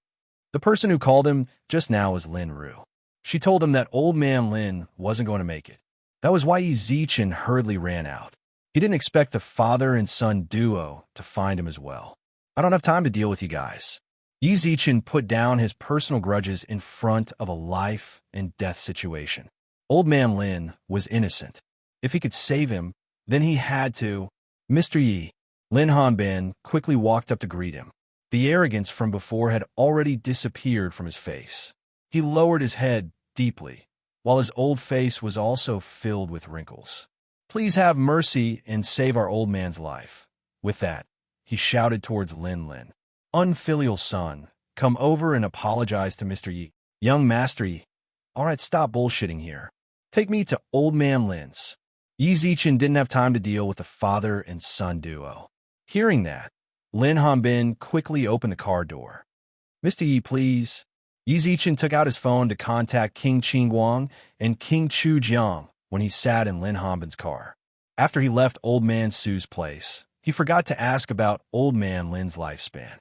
The person who called him just now was Lin Ru. She told him that old man Lin wasn't going to make it. That was why Yi Zichen hurriedly ran out. He didn't expect the father and son duo to find him as well. "I don't have time to deal with you guys." Yi Zichen put down his personal grudges in front of a life and death situation. Old man Lin was innocent. If he could save him, then he had to. "Mr. Yi." Lin Hanbin quickly walked up to greet him. The arrogance from before had already disappeared from his face. He lowered his head deeply, while his old face was also filled with wrinkles. "Please have mercy and save our old man's life." With that, he shouted towards Lin Lin. "Unfilial son, come over and apologize to Mr. Yi." "Young Master Yi." "All right, stop bullshitting here. Take me to old man Lin's." Yi Zichen didn't have time to deal with the father and son duo. Hearing that, Lin Hanbin quickly opened the car door. "Mr. Yi, please." Yi Zichen took out his phone to contact King Qingguang and King Chu Jiang when he sat in Lin Hanbin's car. After he left old man Su's place, he forgot to ask about old man Lin's lifespan.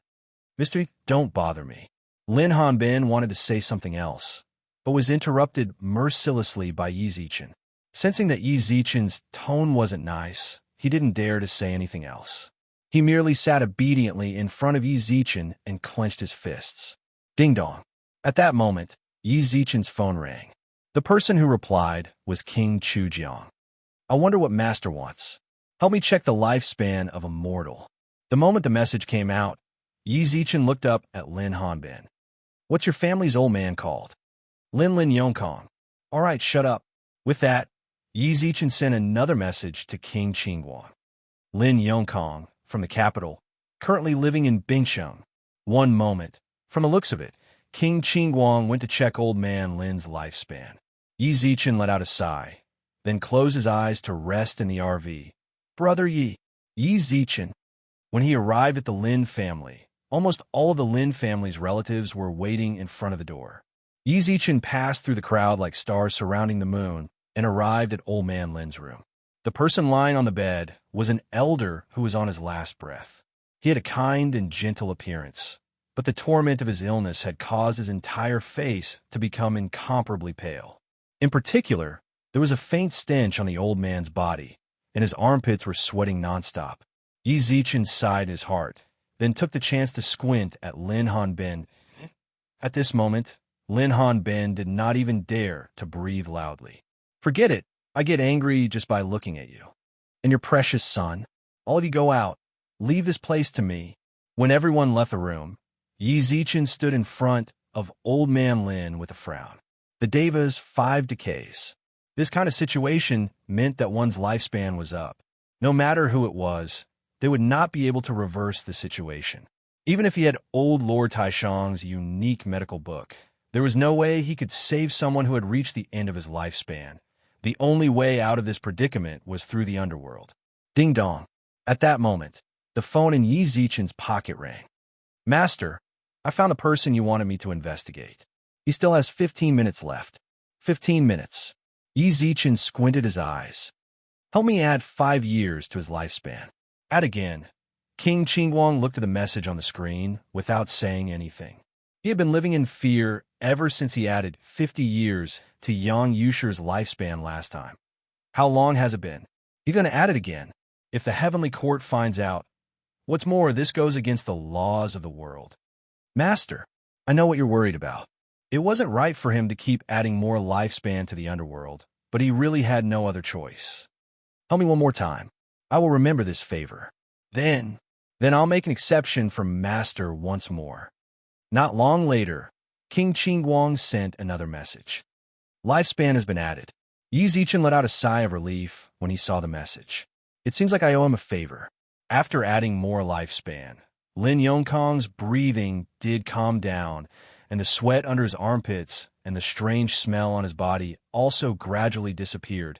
"Mr. Yi, don't bother me." Lin Hanbin wanted to say something else, but was interrupted mercilessly by Yi Zichen. Sensing that Yi Zichen's tone wasn't nice, he didn't dare to say anything else. He merely sat obediently in front of Yi Zichen and clenched his fists. Ding dong. At that moment, Yi Zichen's phone rang. The person who replied was King Chu Jiang. "I wonder what Master wants. Help me check the lifespan of a mortal." The moment the message came out, Yi Zichen looked up at Lin Hanbin. "What's your family's old man called?" "Lin Lin Yongkong." "All right, shut up." With that, Yi Zichen sent another message to King Qingguang. "Lin Yongkong, from the capital, currently living in Bingsheng." One moment. From the looks of it, King Qingguang went to check old man Lin's lifespan. Yi Zichen let out a sigh, then closed his eyes to rest in the RV. "Brother Yi." Yi Zichen. When he arrived at the Lin family, almost all of the Lin family's relatives were waiting in front of the door. Yi Zichen passed through the crowd like stars surrounding the moon and arrived at old man Lin's room. The person lying on the bed was an elder who was on his last breath. He had a kind and gentle appearance, but the torment of his illness had caused his entire face to become incomparably pale. In particular, there was a faint stench on the old man's body, and his armpits were sweating nonstop. Yi Zichen sighed in his heart, then took the chance to squint at Lin Hanbin. At this moment, Lin Hanbin did not even dare to breathe loudly. "Forget it. I get angry just by looking at you. And your precious son. All of you go out. Leave this place to me." When everyone left the room, Yi Zichen stood in front of old man Lin with a frown. The Deva's 5 decays. This kind of situation meant that one's lifespan was up. No matter who it was, they would not be able to reverse the situation. Even if he had old Lord Taishang's unique medical book, there was no way he could save someone who had reached the end of his lifespan. The only way out of this predicament was through the underworld. Ding dong. At that moment, the phone in Yi Zichen's pocket rang. "Master, I found the person you wanted me to investigate. He still has 15 minutes left." 15 minutes. Yi Zichen squinted his eyes. "Help me add 5 years to his lifespan." Add again. King Qingguang looked at the message on the screen without saying anything. He had been living in fear ever since he added 50 years to Yang Yusher's lifespan last time. How long has it been? He's going to add it again. If the heavenly court finds out. What's more, this goes against the laws of the world. "Master, I know what you're worried about. It wasn't right for him to keep adding more lifespan to the underworld, but he really had no other choice. Tell me one more time. I will remember this favor. Then I'll make an exception for Master once more." Not long later, King Qing Wang sent another message. Lifespan has been added. Yi Zichen let out a sigh of relief when he saw the message. It seems like I owe him a favor. After adding more lifespan, Lin Yongkong's breathing did calm down, and the sweat under his armpits and the strange smell on his body also gradually disappeared.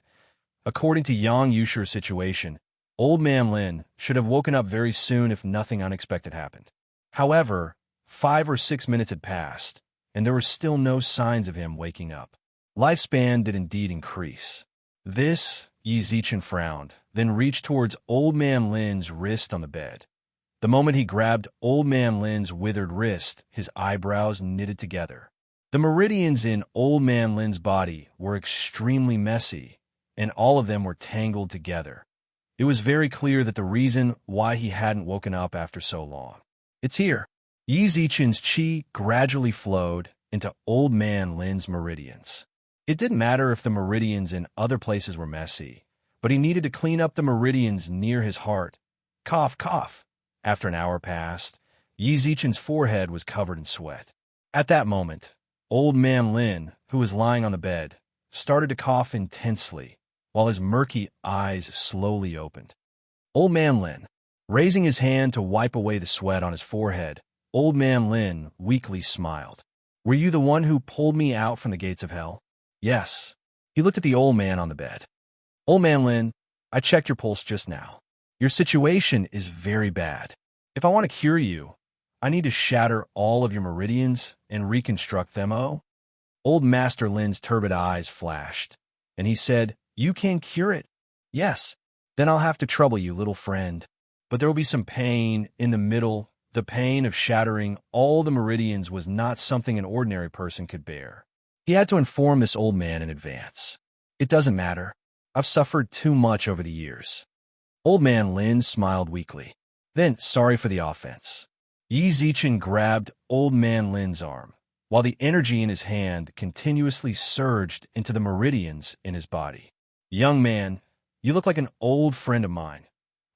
According to Yang Yusher's situation, Old Man Lin should have woken up very soon if nothing unexpected happened. However, 5 or 6 minutes had passed, and there were still no signs of him waking up. Lifespan did indeed increase. This, Yi Zichen frowned, then reached towards Old Man Lin's wrist on the bed. The moment he grabbed Old Man Lin's withered wrist, his eyebrows knitted together. The meridians in Old Man Lin's body were extremely messy, and all of them were tangled together. It was very clear that the reason why he hadn't woken up after so long. It's here. Yi Zichen's qi gradually flowed into Old Man Lin's meridians. It didn't matter if the meridians in other places were messy, but he needed to clean up the meridians near his heart. Cough, cough. After an hour passed, Yi Zichen's forehead was covered in sweat. At that moment, Old Man Lin, who was lying on the bed, started to cough intensely, while his murky eyes slowly opened. Old Man Lin, raising his hand to wipe away the sweat on his forehead, Old Man Lin weakly smiled. Were you the one who pulled me out from the gates of hell? Yes. He looked at the old man on the bed. Old Man Lin, I checked your pulse just now. Your situation is very bad. If I want to cure you, I need to shatter all of your meridians and reconstruct them. Oh? Old Master Lin's turbid eyes flashed, and he said, You can cure it? Yes. Then I'll have to trouble you, little friend. But there will be some pain in the middle. The pain of shattering all the meridians was not something an ordinary person could bear. He had to inform this old man in advance. It doesn't matter. I've suffered too much over the years. Old Man Lin smiled weakly. Then, sorry for the offense. Yi Zichen grabbed Old Man Lin's arm, while the energy in his hand continuously surged into the meridians in his body. Young man, you look like an old friend of mine.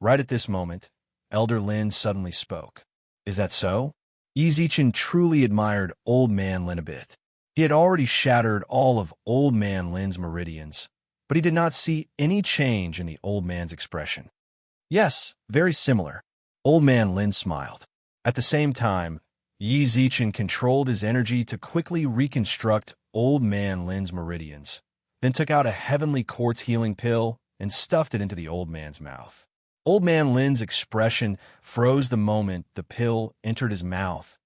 Right at this moment, Elder Lin suddenly spoke. Is that so? Yi Zichen truly admired Old Man Lin a bit. He had already shattered all of Old Man Lin's meridians, but he did not see any change in the old man's expression. Yes, very similar. Old Man Lin smiled. At the same time, Yi Zichen controlled his energy to quickly reconstruct Old Man Lin's meridians, then took out a heavenly quartz healing pill and stuffed it into the old man's mouth. Old Man Lin's expression froze the moment the pill entered his mouth.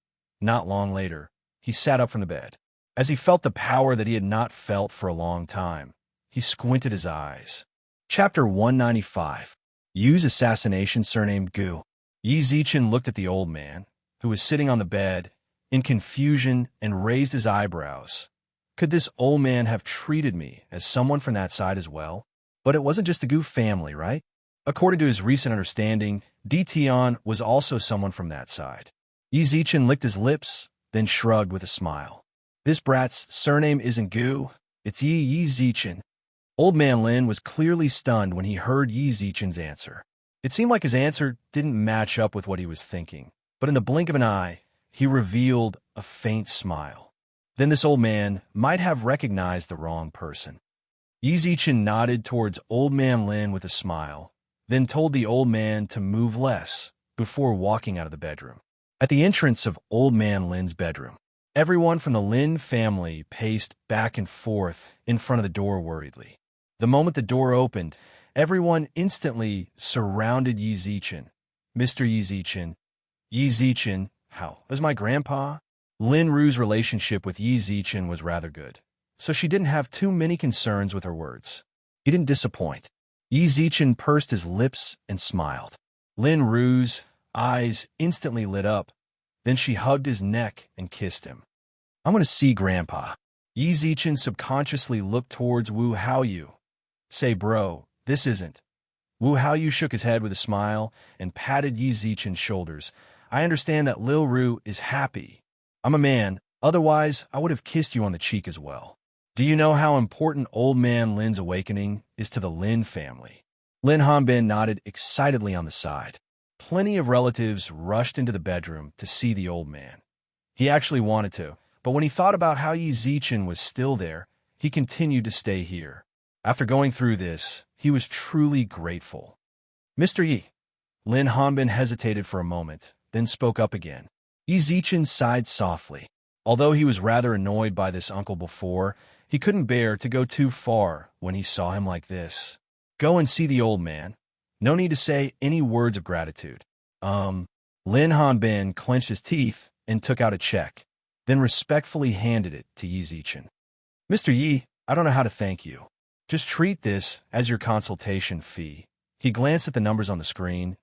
Not long later, he sat up from the bed. As he felt the power that he had not felt for a long time, he squinted his eyes. Chapter 195. Yu's assassination surnamed Gu. Yi Zichen looked at the old man, who was sitting on the bed, in confusion and raised his eyebrows. Could this old man have treated me as someone from that side as well? But it wasn't just the Gu family, right? According to his recent understanding, Di Tian was also someone from that side. Yi Zichen licked his lips, then shrugged with a smile. This brat's surname isn't Gu, it's Yi Zichen. Old Man Lin was clearly stunned when he heard Yi Zichen's answer. It seemed like his answer didn't match up with what he was thinking, but in the blink of an eye, he revealed a faint smile. Then this old man might have recognized the wrong person. Yi Zichen nodded towards Old Man Lin with a smile, then told the old man to move less before walking out of the bedroom. At the entrance of Old Man Lin's bedroom, everyone from the Lin family paced back and forth in front of the door worriedly. The moment the door opened, everyone instantly surrounded Yi Zichen. Mr. Yi Zichen. Yi Zichen, how is my grandpa? Lin Ru's relationship with Yi Zichen was rather good, so she didn't have too many concerns with her words. He didn't disappoint. Yi Zichen pursed his lips and smiled. Lin Ru's eyes instantly lit up. Then she hugged his neck and kissed him. I'm going to see Grandpa. Yi Zichen subconsciously looked towards Wu Haoyu. Say, bro, this isn't. Wu Haoyu shook his head with a smile and patted Yi Zichen's shoulders. I understand that Lil Ru is happy. I'm a man, otherwise I would have kissed you on the cheek as well. Do you know how important Old Man Lin's awakening is to the Lin family? Lin Hanbin nodded excitedly on the side. Plenty of relatives rushed into the bedroom to see the old man. He actually wanted to, But when he thought about how Yi Zichen was still there, he continued to stay here. After going through this, he was truly grateful. Mr. Yi. Lin Hanbin hesitated for a moment, then spoke up again. Yi Zichen sighed softly. Although he was rather annoyed by this uncle before, he couldn't bear to go too far when he saw him like this. Go and see the old man. No need to say any words of gratitude. Lin Hanbin clenched his teeth and took out a check, then respectfully handed it to Yi Zichen. Mr. Yi, I don't know how to thank you. Just treat this as your consultation fee. He glanced at the numbers on the screen.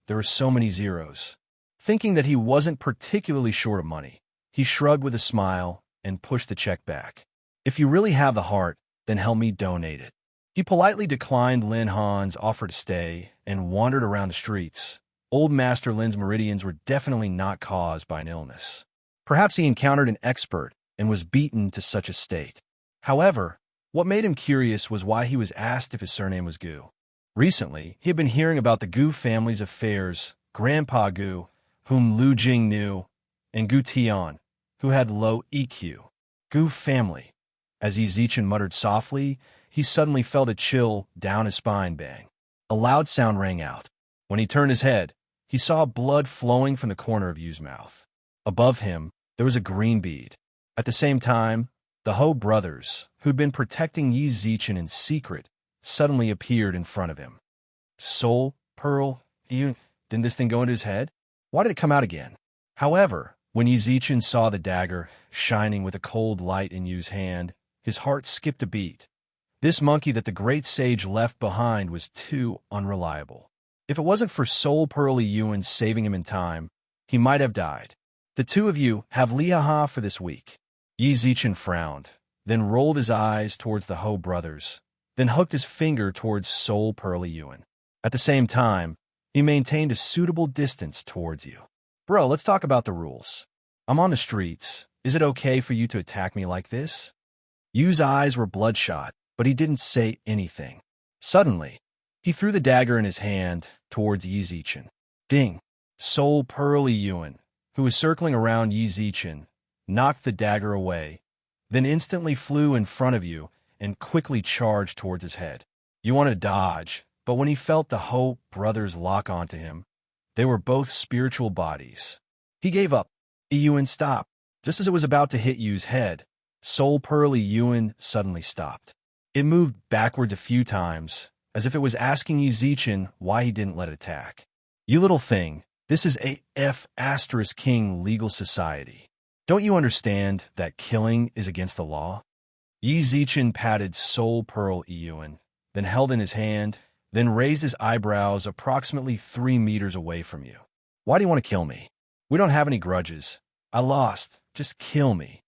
There were so many zeros. Thinking that he wasn't particularly short of money, he shrugged with a smile and pushed the check back. If you really have the heart, then help me donate it. He politely declined Lin Han's offer to stay and wandered around the streets. Old Master Lin's meridians were definitely not caused by an illness. Perhaps he encountered an expert and was beaten to such a state. However, what made him curious was why he was asked if his surname was Gu. Recently, he had been hearing about the Gu family's affairs, Grandpa Gu, whom Lu Jing knew, and Gu Tian, who had low EQ. Gu family. As Yi Zichen muttered softly, he suddenly felt a chill down his spine. Bang. A loud sound rang out. When he turned his head, he saw blood flowing from the corner of Yu's mouth. Above him, there was a green bead. At the same time, the Ho brothers, who'd been protecting Yi Zichen in secret, suddenly appeared in front of him. Soul, Pearl, Didn't this thing go into his head? Why did it come out again? However, when Yi Zichen saw the dagger shining with a cold light in Yu's hand, his heart skipped a beat. This monkey that the great sage left behind was too unreliable. If it wasn't for Soul Pearly Yuan saving him in time, he might have died. The two of you have liaha for this week. Yi Zichen frowned, then rolled his eyes towards the Ho brothers, then hooked his finger towards Soul Pearly Yuan. At the same time, he maintained a suitable distance towards you. Bro, let's talk about the rules. I'm on the streets. Is it okay for you to attack me like this? Yu's eyes were bloodshot, but he didn't say anything. Suddenly, he threw the dagger in his hand towards Yi Zichen. Ding! Soul Pearly Yuan, who was circling around Yi Zichen, knocked the dagger away, then instantly flew in front of you and quickly charged towards his head. You wanted to dodge, but when he felt the Ho brothers lock onto him, they were both spiritual bodies. He gave up. Yuan stopped. Just as it was about to hit Yu's head, Soul Pearly Yuan suddenly stopped. It moved backwards a few times, as if it was asking Yi Zichen why he didn't let it attack. You little thing, this is a F***king legal society. Don't you understand that killing is against the law? Yi Zichen patted Soul Pearl Yuan, then held in his hand, then raised his eyebrows approximately 3 meters away from you. Why do you want to kill me? We don't have any grudges. I lost. Just kill me.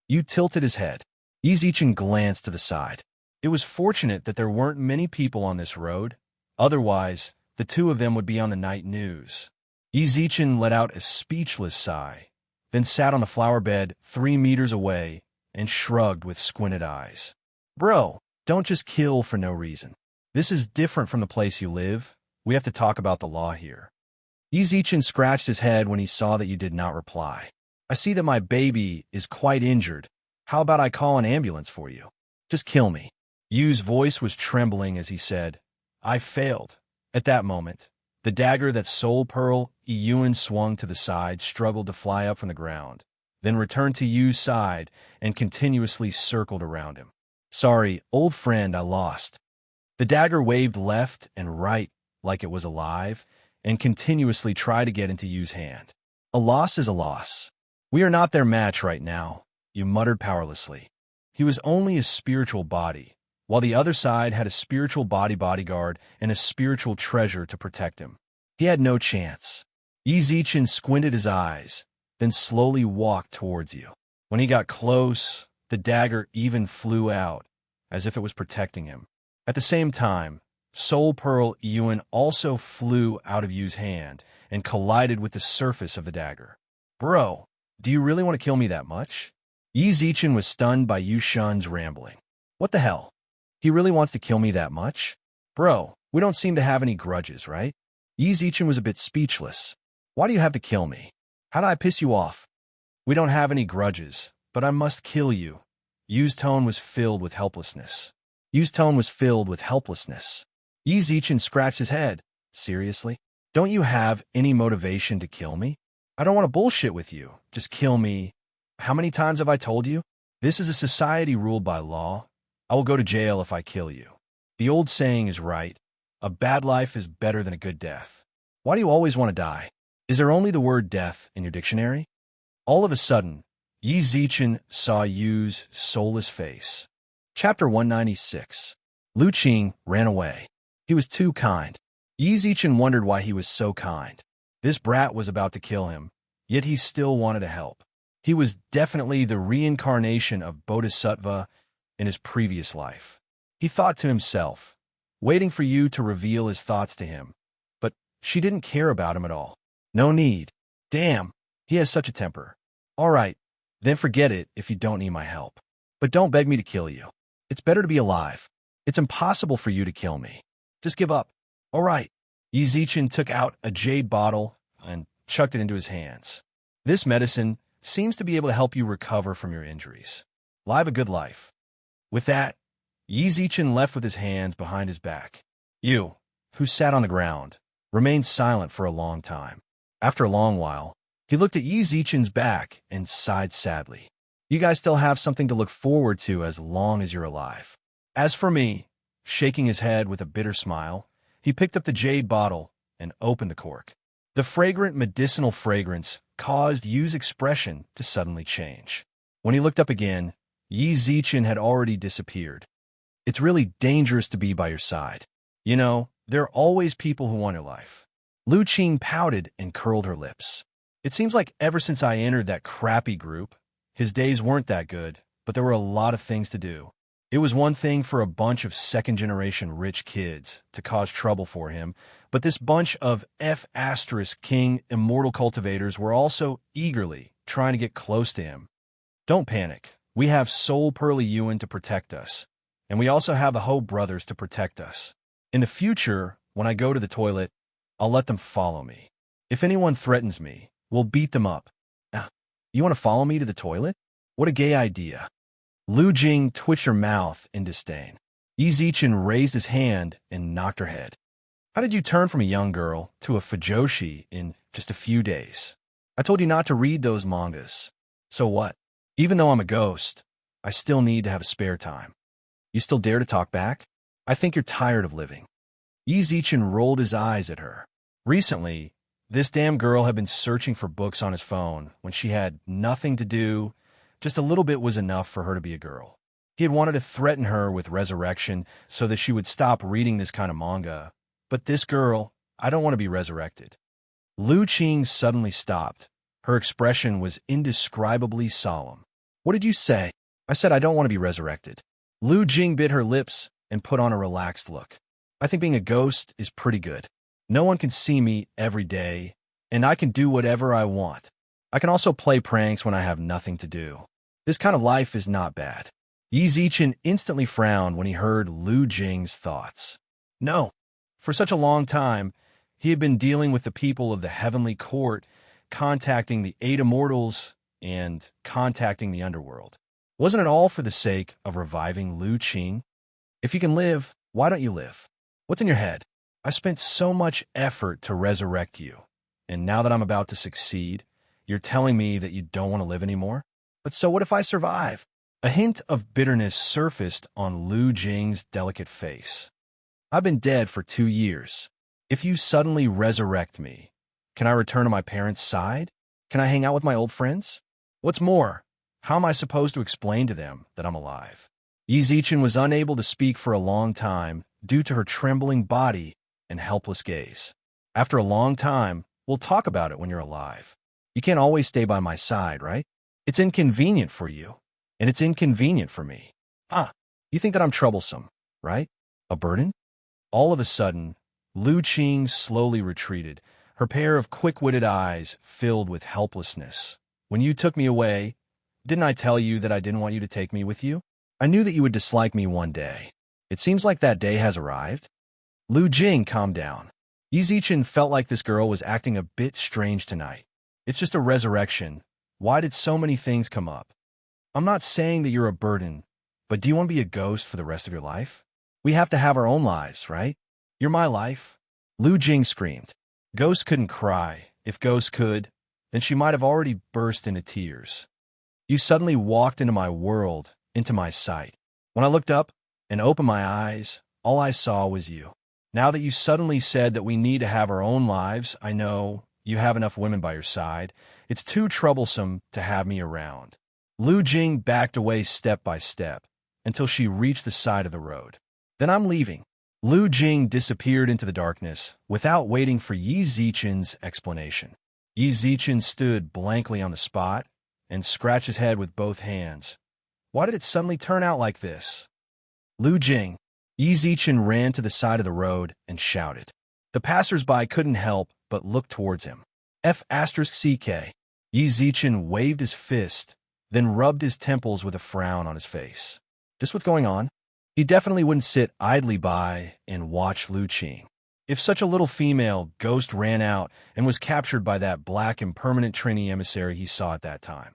Yu tilted his head. Yi Zichen glanced to the side. It was fortunate that there weren't many people on this road. Otherwise, the two of them would be on the night news. Yi Zichen let out a speechless sigh, then sat on the flower bed 3 meters away and shrugged with squinted eyes. Bro, don't just kill for no reason. This is different from the place you live. We have to talk about the law here. Yi Zichen scratched his head when he saw that you did not reply. I see that my baby is quite injured. How about I call an ambulance for you? Just kill me. Yu's voice was trembling as he said, I failed. At that moment, the dagger that Soul Pearl Yuan swung to the side struggled to fly up from the ground, then returned to Yu's side and continuously circled around him. Sorry, old friend, I lost. The dagger waved left and right like it was alive and continuously tried to get into Yu's hand. A loss is a loss. We are not their match right now, Yu muttered powerlessly. He was only a spiritual body, while the other side had a spiritual bodyguard and a spiritual treasure to protect him. He had no chance. Yi Zichen squinted his eyes, then slowly walked towards you. When he got close, the dagger even flew out, as if it was protecting him. At the same time, Soul Pearl Yuan also flew out of Yu's hand and collided with the surface of the dagger. Bro, do you really want to kill me that much? Yi Zichen was stunned by Yu Shun's rambling. What the hell? He really wants to kill me that much? Bro, we don't seem to have any grudges, right? Yi Zichen was a bit speechless. Why do you have to kill me? How did I piss you off? We don't have any grudges. But I must kill you. Yu's tone was filled with helplessness. Yu's tone was filled with helplessness. Yi Zichen scratched his head. Seriously? Don't you have any motivation to kill me? I don't want to bullshit with you. Just kill me. How many times have I told you? This is a society ruled by law. I will go to jail if I kill you. The old saying is right. A bad life is better than a good death. Why do you always want to die? Is there only the word death in your dictionary? All of a sudden, Yi Zichen saw Yu's soulless face. Chapter 196. Lu Qing ran away. He was too kind. Yi Zichen wondered why he was so kind. This brat was about to kill him, yet he still wanted to help. He was definitely the reincarnation of Bodhisattva in his previous life. He thought to himself, waiting for Yu to reveal his thoughts to him. But she didn't care about him at all. No need. Damn, he has such a temper. All right, then forget it if you don't need my help. But don't beg me to kill you. It's better to be alive. It's impossible for you to kill me. Just give up. All right. Yi Zichen took out a jade bottle and chucked it into his hands. This medicine seems to be able to help you recover from your injuries. Live a good life. With that, Yi Zichen left with his hands behind his back. Yu, who sat on the ground, remained silent for a long time. After a long while, he looked at Yi Zichen's back and sighed sadly. You guys still have something to look forward to as long as you're alive. As for me, shaking his head with a bitter smile, he picked up the jade bottle and opened the cork. The fragrant medicinal fragrance caused Yu's expression to suddenly change. When he looked up again, Yi Zichen had already disappeared. It's really dangerous to be by your side. You know, there are always people who want your life. Lu Qing pouted and curled her lips. It seems like ever since I entered that crappy group, his days weren't that good, but there were a lot of things to do. It was one thing for a bunch of second-generation rich kids to cause trouble for him, but this bunch of F***king immortal cultivators were also eagerly trying to get close to him. Don't panic. We have Soul Pearly Yuan to protect us, and we also have the Ho brothers to protect us. In the future, when I go to the toilet, I'll let them follow me. If anyone threatens me, we'll beat them up. You want to follow me to the toilet? What a gay idea. Lu Jing twitched her mouth in disdain. Yi Zichen raised his hand and knocked her head. How did you turn from a young girl to a fujoshi in just a few days? I told you not to read those mangas. So what? Even though I'm a ghost, I still need to have a spare time. You still dare to talk back? I think you're tired of living. Yi Zichen rolled his eyes at her. Recently, this damn girl had been searching for books on his phone when she had nothing to do. Just a little bit was enough for her to be a girl. He had wanted to threaten her with resurrection so that she would stop reading this kind of manga. But this girl, I don't want to be resurrected. Lu Qing suddenly stopped. Her expression was indescribably solemn. What did you say? I said I don't want to be resurrected. Lu Jing bit her lips and put on a relaxed look. I think being a ghost is pretty good. No one can see me every day, and I can do whatever I want. I can also play pranks when I have nothing to do. This kind of life is not bad. Yi Zichen instantly frowned when he heard Lu Jing's thoughts. No. For such a long time, he had been dealing with the people of the heavenly court, contacting the 8 immortals, and contacting the underworld. Wasn't it all for the sake of reviving Lu Qing? If you can live, why don't you live? What's in your head? I spent so much effort to resurrect you, and now that I'm about to succeed, you're telling me that you don't want to live anymore? But so what if I survive? A hint of bitterness surfaced on Lu Jing's delicate face. I've been dead for 2 years. If you suddenly resurrect me, can I return to my parents' side? Can I hang out with my old friends? What's more, how am I supposed to explain to them that I'm alive? Yi Zichen was unable to speak for a long time due to her trembling body and helpless gaze. After a long time, we'll talk about it when you're alive. You can't always stay by my side, right? It's inconvenient for you, and it's inconvenient for me. You think that I'm troublesome, right? A burden? All of a sudden, Lu Qing slowly retreated, her pair of quick-witted eyes filled with helplessness. When you took me away, didn't I tell you that I didn't want you to take me with you? I knew that you would dislike me one day. It seems like that day has arrived. Lu Jing calmed down. Yi Zichen felt like this girl was acting a bit strange tonight. It's just a resurrection. Why did so many things come up? I'm not saying that you're a burden, but do you want to be a ghost for the rest of your life? We have to have our own lives, right? You're my life. Lu Jing screamed. Ghosts couldn't cry. If ghosts could, then she might have already burst into tears. You suddenly walked into my world, into my sight. When I looked up and opened my eyes, all I saw was you. Now that you suddenly said that we need to have our own lives, I know you have enough women by your side. It's too troublesome to have me around. Lu Jing backed away step by step until she reached the side of the road. Then I'm leaving. Lu Jing disappeared into the darkness without waiting for Yi Zichen's explanation. Yi Zichen stood blankly on the spot and scratched his head with both hands. Why did it suddenly turn out like this? Lu Jing. Yi Zichen ran to the side of the road and shouted. The passers-by couldn't help but look towards him. F***CK. Yi Zichen waved his fist, then rubbed his temples with a frown on his face. Just what's going on? He definitely wouldn't sit idly by and watch Lu Jing. If such a little female ghost ran out and was captured by that black impermanent trainee emissary he saw at that time,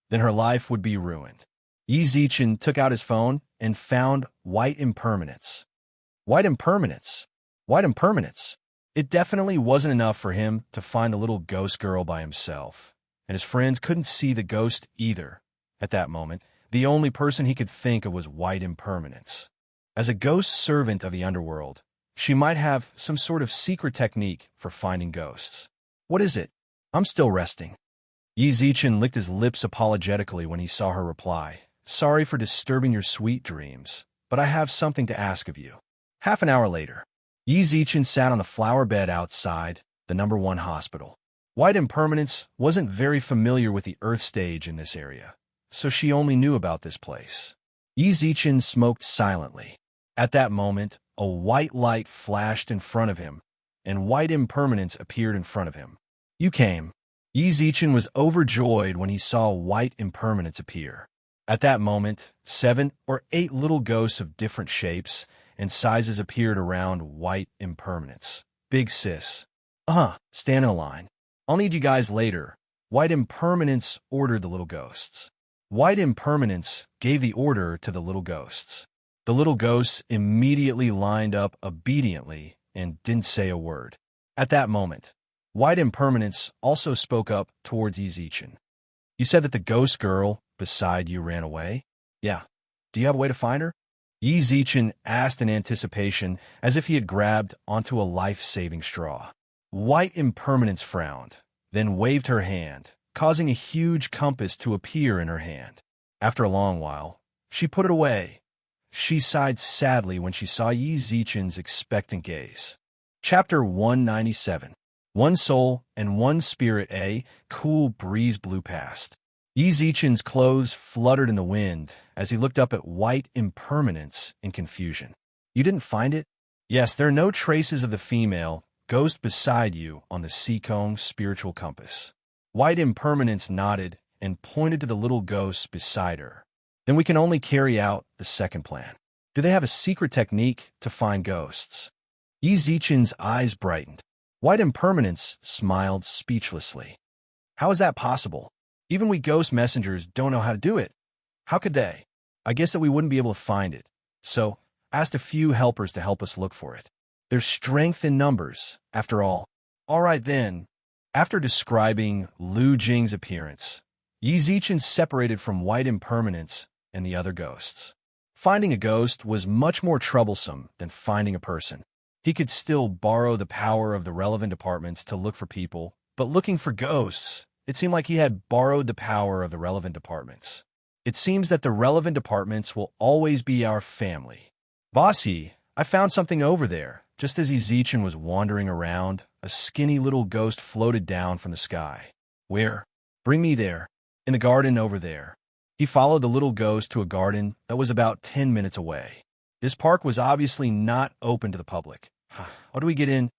then her life would be ruined. Yi Zichen took out his phone and found white impermanence. White impermanence? White impermanence? It definitely wasn't enough for him to find the little ghost girl by himself, and his friends couldn't see the ghost either. At that moment, the only person he could think of was white impermanence. As a ghost servant of the underworld, she might have some sort of secret technique for finding ghosts. What is it? I'm still resting. Yi Zichen licked his lips apologetically when he saw her reply. Sorry for disturbing your sweet dreams, but I have something to ask of you. Half an hour later, Yi Zichen sat on the flower bed outside the #1 hospital. White impermanence wasn't very familiar with the Earth stage in this area, so she only knew about this place. Yi Zichen smoked silently. At that moment, a white light flashed in front of him, and white impermanence appeared in front of him. You came. Yi Zichen was overjoyed when he saw white impermanence appear. At that moment, 7 or 8 little ghosts of different shapes and sizes appeared around white impermanence. Big sis. Stand in a line. I'll need you guys later. White impermanence ordered the little ghosts. White impermanence gave the order to the little ghosts. The little ghosts immediately lined up obediently and didn't say a word. At that moment, white impermanence also spoke up towards Yi Zichen. You said that the ghost girl beside you ran away? Yeah. Do you have a way to find her? Yi Zichen asked in anticipation, as if he had grabbed onto a life-saving straw. White impermanence frowned, then waved her hand, causing a huge compass to appear in her hand. After a long while, she put it away. She sighed sadly when she saw Yi Zichen's expectant gaze. Chapter 197. One soul and one spirit. A cool breeze blew past. Yi Zichen's clothes fluttered in the wind as he looked up at white impermanence in confusion. You didn't find it? Yes, there are no traces of the female ghost beside you on the Seekong spiritual compass. White impermanence nodded and pointed to the little ghosts beside her. Then we can only carry out the second plan. Do they have a secret technique to find ghosts? Yi Zichen's eyes brightened. White impermanence smiled speechlessly. How is that possible? Even we ghost messengers don't know how to do it. How could they? I guess that we wouldn't be able to find it. So, I asked a few helpers to help us look for it. There's strength in numbers, after all. All right then. After describing Lu Jing's appearance, Yi Zichen separated from white impermanence and the other ghosts. Finding a ghost was much more troublesome than finding a person. He could still borrow the power of the relevant departments to look for people, but looking for ghosts, it seemed like he had borrowed the power of the relevant departments. It seems that the relevant departments will always be our family. Bossy, I found something over there. Just as Yi Zichen was wandering around, a skinny little ghost floated down from the sky. Where? Bring me there. In the garden over there. He followed the little ghost to a garden that was about 10 minutes away. This park was obviously not open to the public. How do we get in?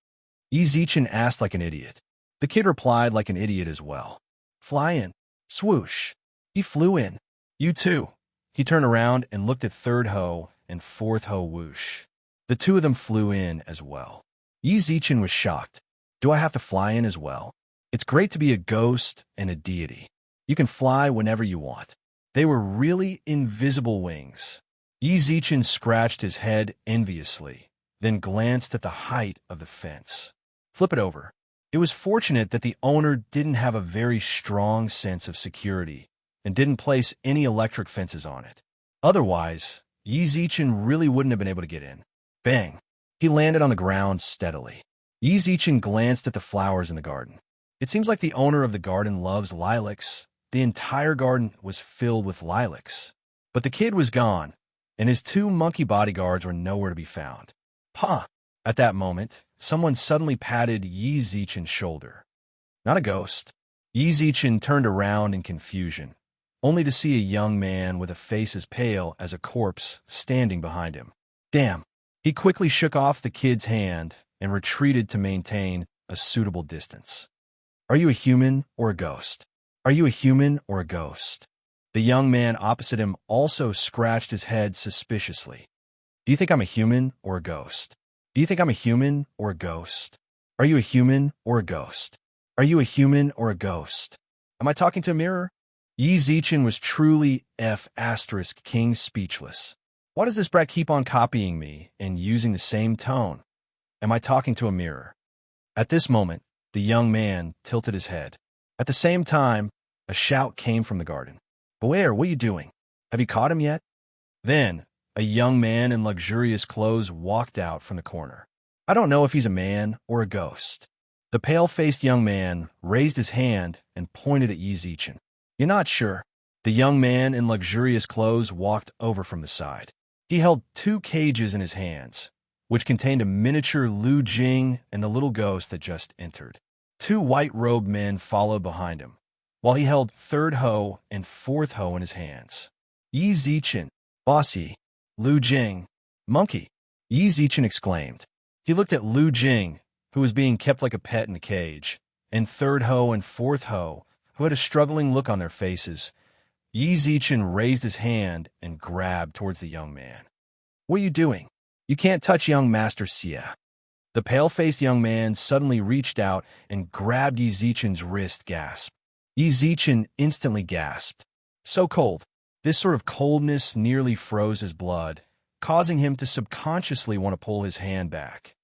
Yi Zichen asked like an idiot. The kid replied like an idiot as well. Fly in. Swoosh. He flew in. You too. He turned around and looked at third Ho and fourth Ho whoosh. The two of them flew in as well. Yi Zichen was shocked. Do I have to fly in as well? It's great to be a ghost and a deity. You can fly whenever you want. They were really invisible wings. Yi Zichen scratched his head enviously, then glanced at the height of the fence. Flip it over. It was fortunate that the owner didn't have a very strong sense of security and didn't place any electric fences on it. Otherwise, Yi Zichen really wouldn't have been able to get in. Bang! He landed on the ground steadily. Yi Zichen glanced at the flowers in the garden. It seems like the owner of the garden loves lilacs. The entire garden was filled with lilacs. But the kid was gone, and his two monkey bodyguards were nowhere to be found. Huh! At that moment, someone suddenly patted Yi Zichen's shoulder. Not a ghost. Yi Zichen turned around in confusion, only to see a young man with a face as pale as a corpse standing behind him. Damn! He quickly shook off the kid's hand and retreated to maintain a suitable distance. Are you a human or a ghost? Are you a human or a ghost? The young man opposite him also scratched his head suspiciously. Do you think I'm a human or a ghost? Do you think I'm a human or a ghost? Are you a human or a ghost? Are you a human or a ghost? Am I talking to a mirror? Yi Zichen was truly King speechless. Why does this brat keep on copying me and using the same tone? Am I talking to a mirror? At this moment, the young man tilted his head. At the same time, a shout came from the garden. Beware, what are you doing? Have you caught him yet? Then, a young man in luxurious clothes walked out from the corner. I don't know if he's a man or a ghost. The pale-faced young man raised his hand and pointed at Yi Zichen. You're not sure? The young man in luxurious clothes walked over from the side. He held two cages in his hands, which contained a miniature Lu Jing and the little ghost that just entered. Two white-robed men followed behind him, while he held third hoe and fourth hoe in his hands. Yi Zichen, bossy, Lu Jing, monkey, Yi Zichen exclaimed. He looked at Lu Jing, who was being kept like a pet in a cage, and third hoe and fourth hoe, who had a struggling look on their faces. Yi Zichen raised his hand and grabbed towards the young man. What are you doing? You can't touch young Master Xie. The pale-faced young man suddenly reached out and grabbed Yi Zichen's wrist. Gasp. Yi Zichen instantly gasped. So cold. This sort of coldness nearly froze his blood, causing him to subconsciously want to pull his hand back.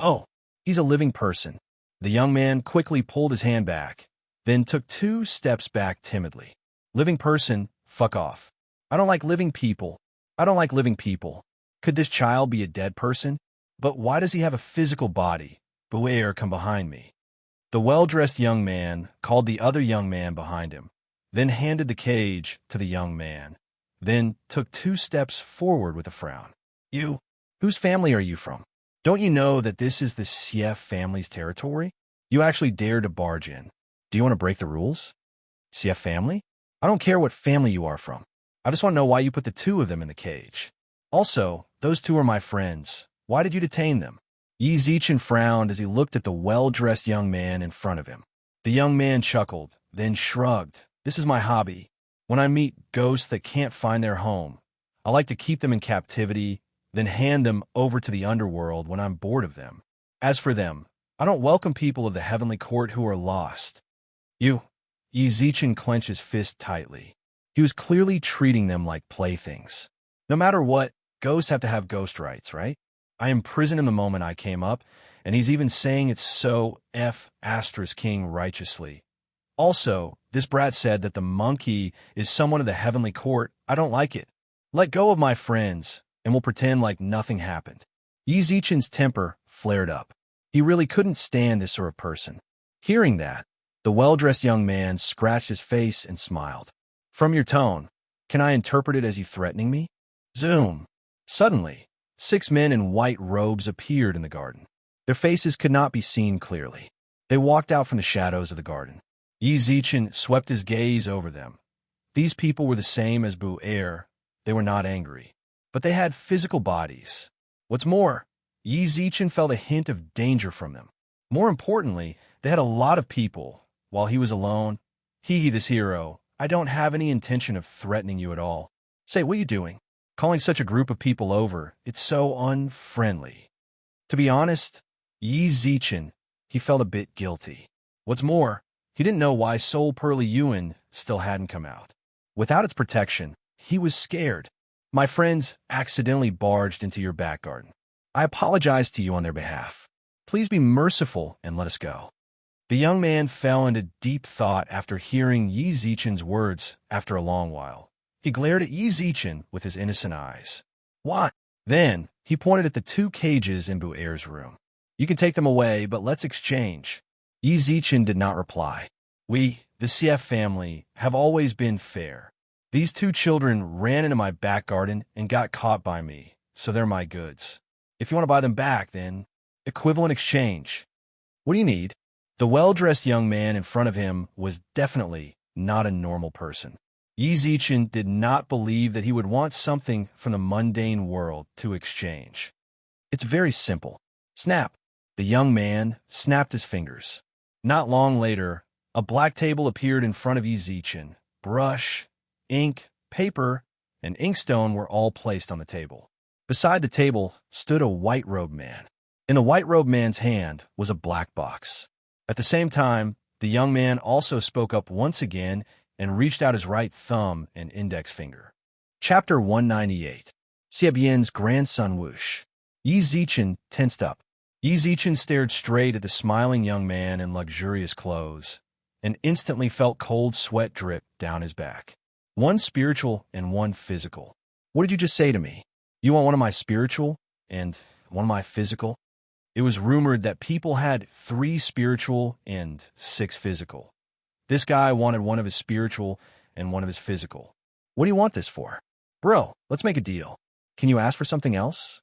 Oh, he's a living person. The young man quickly pulled his hand back, then took 2 steps back timidly. Living person, fuck off. I don't like living people. I don't like living people. Could this child be a dead person? But why does he have a physical body? Beware, come behind me. The well-dressed young man called the other young man behind him, then handed the cage to the young man, then took 2 steps forward with a frown. You? Whose family are you from? Don't you know that this is the Xie family's territory? You actually dared to barge in. Do you want to break the rules? Xie family? I don't care what family you are from. I just want to know why you put the 2 of them in the cage. Also, those 2 are my friends. Why did you detain them? Yi Zichen frowned as he looked at the well-dressed young man in front of him. The young man chuckled, then shrugged. This is my hobby. When I meet ghosts that can't find their home, I like to keep them in captivity, then hand them over to the underworld when I'm bored of them. As for them, I don't welcome people of the heavenly court who are lost. You? Yi Zichen clenched his fist tightly. He was clearly treating them like playthings. No matter what, ghosts have to have ghost rights, right? I imprisoned him the moment I came up, and he's even saying it's so King righteously. Also, this brat said that the monkey is someone of the heavenly court. I don't like it. Let go of my friends, and we'll pretend like nothing happened. Yi Zichen's temper flared up. He really couldn't stand this sort of person. Hearing that, the well-dressed young man scratched his face and smiled. From your tone, can I interpret it as you threatening me? Zoom. Suddenly, 6 men in white robes appeared in the garden. Their faces could not be seen clearly. They walked out from the shadows of the garden. Yi Zichen swept his gaze over them. These people were the same as Bu Er. They were not angry, but they had physical bodies. What's more, Yi Zichen felt a hint of danger from them. More importantly, they had a lot of people. While he was alone, this hero, I don't have any intention of threatening you at all. Say, what are you doing? Calling such a group of people over, it's so unfriendly. To be honest, Yi Zichen, he felt a bit guilty. What's more, he didn't know why Soul Pearly Yuan still hadn't come out. Without its protection, he was scared. My friends accidentally barged into your back garden. I apologize to you on their behalf. Please be merciful and let us go. The young man fell into deep thought after hearing Yi Zichen's words after a long while. He glared at Yi Zichen with his innocent eyes. What? Then, he pointed at the 2 cages in Buer's room. You can take them away, but let's exchange. Yi Zichen did not reply. We, the CF family, have always been fair. These 2 children ran into my back garden and got caught by me, so they're my goods. If you want to buy them back, then equivalent exchange. What do you need? The well-dressed young man in front of him was definitely not a normal person. Yi Zichen did not believe that he would want something from the mundane world to exchange. It's very simple. Snap. The young man snapped his fingers. Not long later, a black table appeared in front of Yi Zichen. Brush, ink, paper, and inkstone were all placed on the table. Beside the table stood a white-robed man. In the white-robed man's hand was a black box. At the same time, the young man also spoke up once again and reached out his right thumb and index finger. Chapter 198. Xiebian's grandson Wush. Yi Zichen tensed up. Yi Zichen stared straight at the smiling young man in luxurious clothes and instantly felt cold sweat drip down his back. One spiritual and one physical. What did you just say to me? You want one of my spiritual and one of my physical? It was rumored that people had 3 spiritual and 6 physical. This guy wanted one of his spiritual and one of his physical. What do you want this for? Bro, let's make a deal. Can you ask for something else?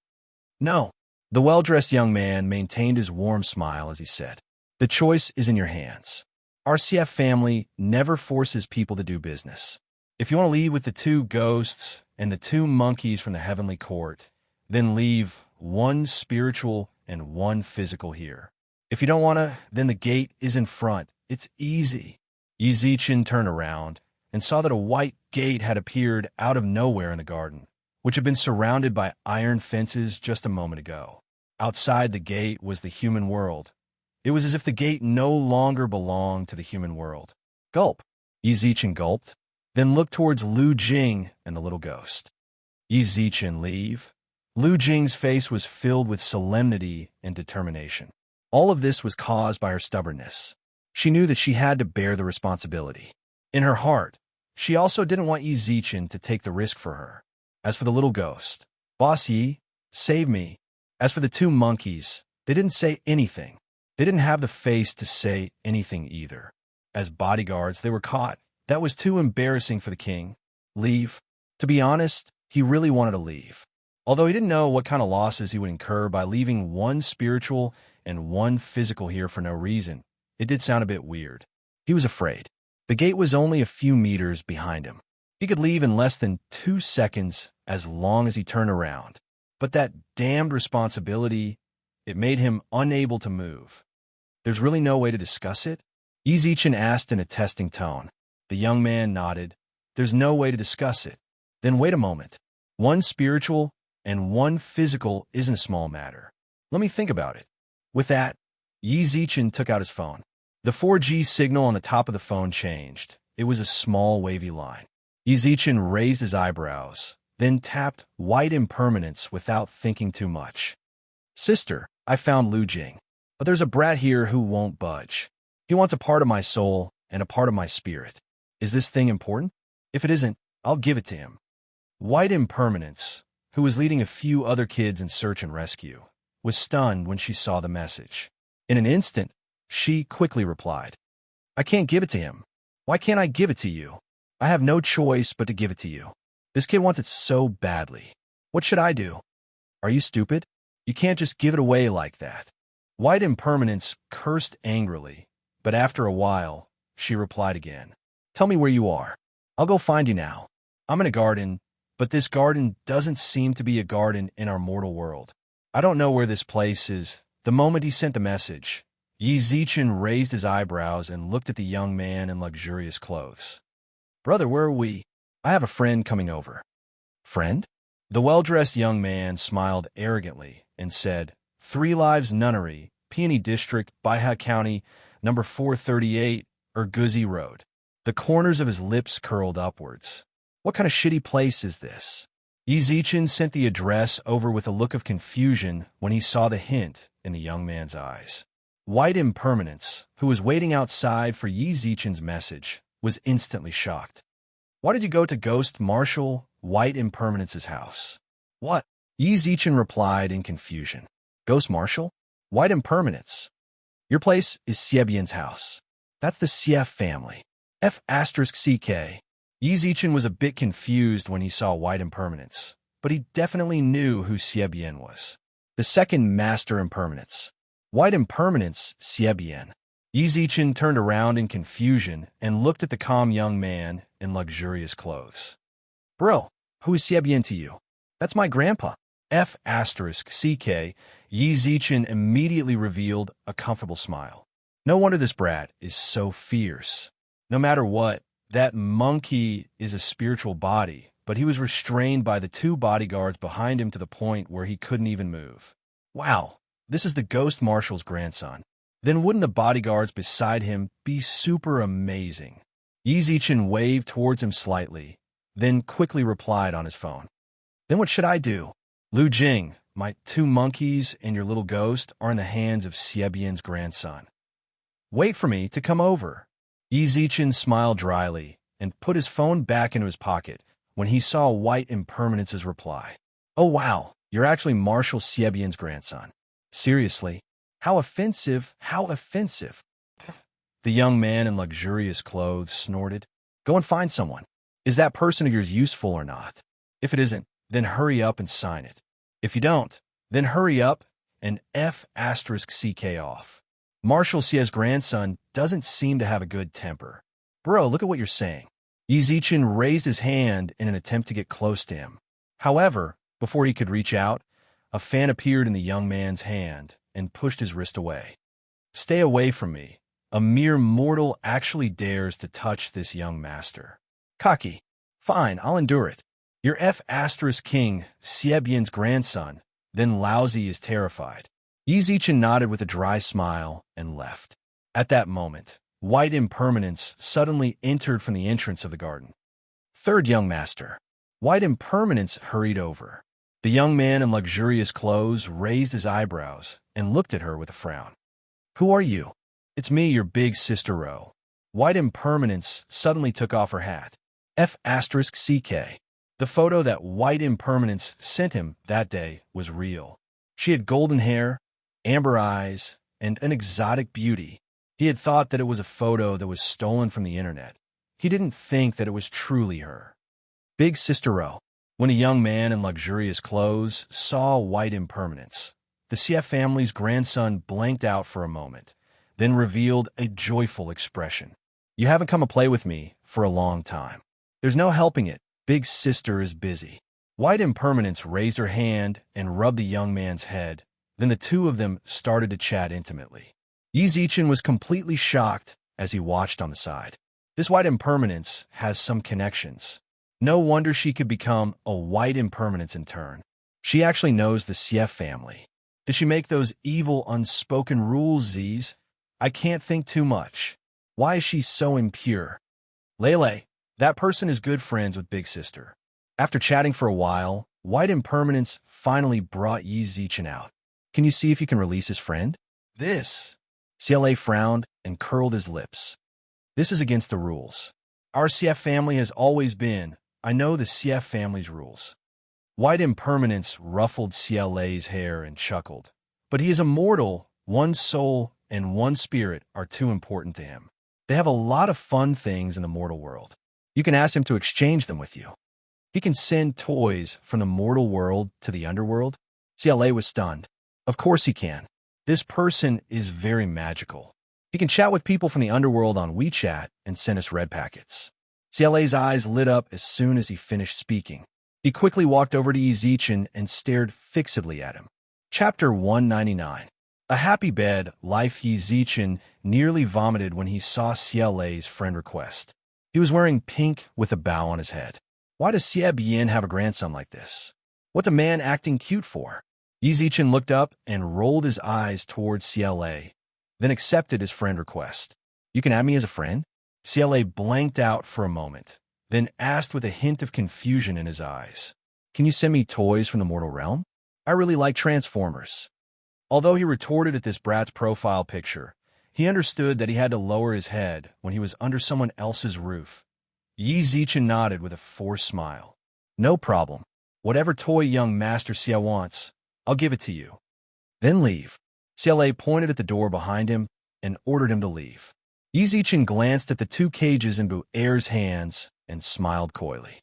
No. The well-dressed young man maintained his warm smile as he said, the choice is in your hands. Our CF family never forces people to do business. If you want to leave with the 2 ghosts and the 2 monkeys from the heavenly court, then leave 1 spiritual and 1 physical here. If you don't want to, then the gate is in front. It's easy. Yi Zichen turned around and saw that a white gate had appeared out of nowhere in the garden, which had been surrounded by iron fences just a moment ago. Outside the gate was the human world. It was as if the gate no longer belonged to the human world. Gulp. Yi Zichen gulped, then looked towards Lu Jing and the little ghost. Yi Zichen leave? Lu Jing's face was filled with solemnity and determination. All of this was caused by her stubbornness. She knew that she had to bear the responsibility. In her heart, she also didn't want Yi Zichen to take the risk for her. As for the little ghost, Boss Yi, save me. As for the 2 monkeys, they didn't say anything. They didn't have the face to say anything either. As bodyguards, they were caught. That was too embarrassing for the king. Leave? To be honest, he really wanted to leave. Although he didn't know what kind of losses he would incur by leaving 1 spiritual and 1 physical here for no reason, it did sound a bit weird. He was afraid. The gate was only a few meters behind him. He could leave in less than 2 seconds as long as he turned around. But that damned responsibility, it made him unable to move. There's really no way to discuss it? Yi Zichen asked in a testing tone. The young man nodded. There's no way to discuss it. Then wait a moment. 1 spiritual and 1 physical isn't a small matter. Let me think about it. With that, Yi Zichen took out his phone. The 4G signal on the top of the phone changed. It was a small wavy line. Yi Zichen raised his eyebrows, then tapped white impermanence without thinking too much. Sister, I found Lu Jing. But there's a brat here who won't budge. He wants a part of my soul and a part of my spirit. Is this thing important? If it isn't, I'll give it to him. White impermanence, who was leading a few other kids in search and rescue, was stunned when she saw the message. In an instant, she quickly replied, I can't give it to him. Why can't I give it to you? I have no choice but to give it to you. This kid wants it so badly. What should I do? Are you stupid? You can't just give it away like that. White impermanence cursed angrily, but after a while, she replied again. Tell me where you are. I'll go find you now. I'm in a garden, but this garden doesn't seem to be a garden in our mortal world. I don't know where this place is. The moment he sent the message, Yi Zichen raised his eyebrows and looked at the young man in luxurious clothes. Brother, where are we? I have a friend coming over. Friend? The well-dressed young man smiled arrogantly and said, 3 Lives Nunnery, Peony District, Baiha County, number 438, Urguzi Road. The corners of his lips curled upwards. What kind of shitty place is this? Yi Zichen sent the address over with a look of confusion when he saw the hint in the young man's eyes. White Impermanence, who was waiting outside for Yi Zichen's message, was instantly shocked. Why did you go to Ghost Marshal White Impermanence's house? What? Yi Zichen replied in confusion. Ghost Marshal? White Impermanence. Your place is Xiebian's house. That's the Xie family. F***CK. Yi Zichen was a bit confused when he saw White Impermanence, but he definitely knew who Xiebian was. The second Master Impermanence. White Impermanence, Xiebian. Yi Zichen turned around in confusion and looked at the calm young man in luxurious clothes. Bro, who is Xiebian to you? That's my grandpa. F***CK. Yi Zichen immediately revealed a comfortable smile. No wonder this brat is so fierce. No matter what, that monkey is a spiritual body, but he was restrained by the two bodyguards behind him to the point where he couldn't even move. Wow, this is the Ghost Marshal's grandson. Then wouldn't the bodyguards beside him be super amazing? Yi Zichen waved towards him slightly, then quickly replied on his phone. Then what should I do? Lu Jing, my two monkeys and your little ghost are in the hands of Xiebian's grandson. Wait for me to come over. Yi Zichen smiled dryly and put his phone back into his pocket when he saw White Impermanence's reply. Oh wow, you're actually Marshal Xiebian's grandson. Seriously? How offensive, how offensive. The young man in luxurious clothes snorted. Go and find someone. Is that person of yours useful or not? If it isn't, then hurry up and sign it. If you don't, then hurry up and F***CK off. Marshal Xie's grandson doesn't seem to have a good temper. Bro, look at what you're saying. Yi Zichen raised his hand in an attempt to get close to him. However, before he could reach out, a fan appeared in the young man's hand and pushed his wrist away. Stay away from me. A mere mortal actually dares to touch this young master. Cocky. Fine, I'll endure it. You're F***King, Xiebian's grandson. Then Laozi is terrified. Yi Zichen nodded with a dry smile and left. At that moment, White Impermanence suddenly entered from the entrance of the garden. Third young master. White Impermanence hurried over. The young man in luxurious clothes raised his eyebrows and looked at her with a frown. Who are you? It's me, your big sister Ro. White Impermanence suddenly took off her hat. F***CK. The photo that White Impermanence sent him that day was real. She had golden hair, amber eyes, and an exotic beauty. He had thought that it was a photo that was stolen from the internet. He didn't think that it was truly her. Big Sister Ro. When a young man in luxurious clothes saw White Impermanence, the Xie family's grandson blanked out for a moment, then revealed a joyful expression. You haven't come to play with me for a long time. There's no helping it. Big sister is busy. White Impermanence raised her hand and rubbed the young man's head. Then the two of them started to chat intimately. Yi Zichen was completely shocked as he watched on the side. This White Impermanence has some connections. No wonder she could become a White Impermanence in turn. She actually knows the Xie family. Did she make those evil unspoken rules, Z's? I can't think too much. Why is she so impure? Lele, that person is good friends with Big Sister. After chatting for a while, White Impermanence finally brought Yi Zichen out. Can you see if you can release his friend? This. CLA frowned and curled his lips. This is against the rules. Our CF family has always been. I know the CF family's rules. White Impermanence ruffled CLA's hair and chuckled. But he is immortal. One soul and one spirit are too important to him. They have a lot of fun things in the mortal world. You can ask him to exchange them with you. He can send toys from the mortal world to the underworld. CLA was stunned. Of course he can. This person is very magical. He can chat with people from the underworld on WeChat and send us red packets. CLA's eyes lit up as soon as he finished speaking. He quickly walked over to Yi Zichen and stared fixedly at him. Chapter 199. A happy bed life. Yi Zichen nearly vomited when he saw CLA's friend request. He was wearing pink with a bow on his head. Why does Xiebian have a grandson like this? What's a man acting cute for? Yi Zichen looked up and rolled his eyes towards CLA, then accepted his friend request. You can add me as a friend? CLA blanked out for a moment, then asked with a hint of confusion in his eyes, "Can you send me toys from the mortal realm? I really like Transformers." Although he retorted at this brat's profile picture, he understood that he had to lower his head when he was under someone else's roof. Yi Zichen nodded with a forced smile. "No problem. Whatever toy young Master Xia wants, I'll give it to you. Then leave." CLA pointed at the door behind him and ordered him to leave. Yi Zichen glanced at the two cages in Bu Er's hands and smiled coyly.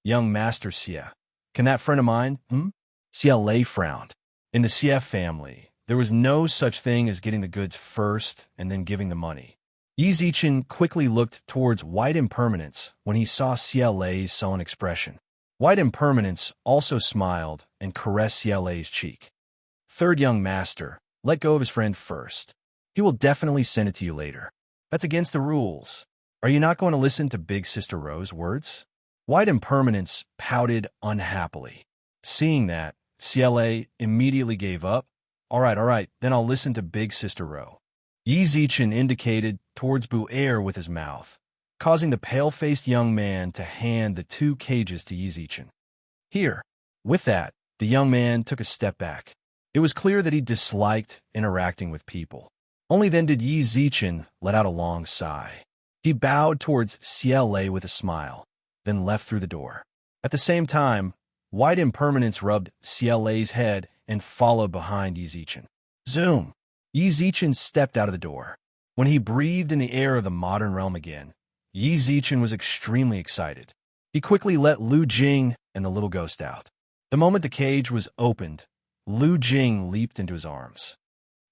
"Young Master Xia, can that friend of mine, CLA frowned. In the Xia family, there was no such thing as getting the goods first and then giving the money. Yi Zichen quickly looked towards White Impermanence when he saw CLA's sullen expression. White Impermanence also smiled and caressed CLA's cheek. "Third young master, let go of his friend first. He will definitely send it to you later. That's against the rules. Are you not going to listen to Big Sister Ro's words?" White Impermanence pouted unhappily. Seeing that, CLA immediately gave up. All right, then I'll listen to Big Sister Ro." Yi Zichen indicated towards Bu Er with his mouth, causing the pale-faced young man to hand the two cages to Yi Zichen. "Here." With that, the young man took a step back. It was clear that he disliked interacting with people. Only then did Yi Zichen let out a long sigh. He bowed towards CLA with a smile, then left through the door. At the same time, White Impermanence rubbed CLA's head and followed behind Yi Zichen. Zoom! Yi Zichen stepped out of the door. When he breathed in the air of the modern realm again, Yi Zichen was extremely excited. He quickly let Lu Jing and the little ghost out. The moment the cage was opened, Lu Jing leaped into his arms.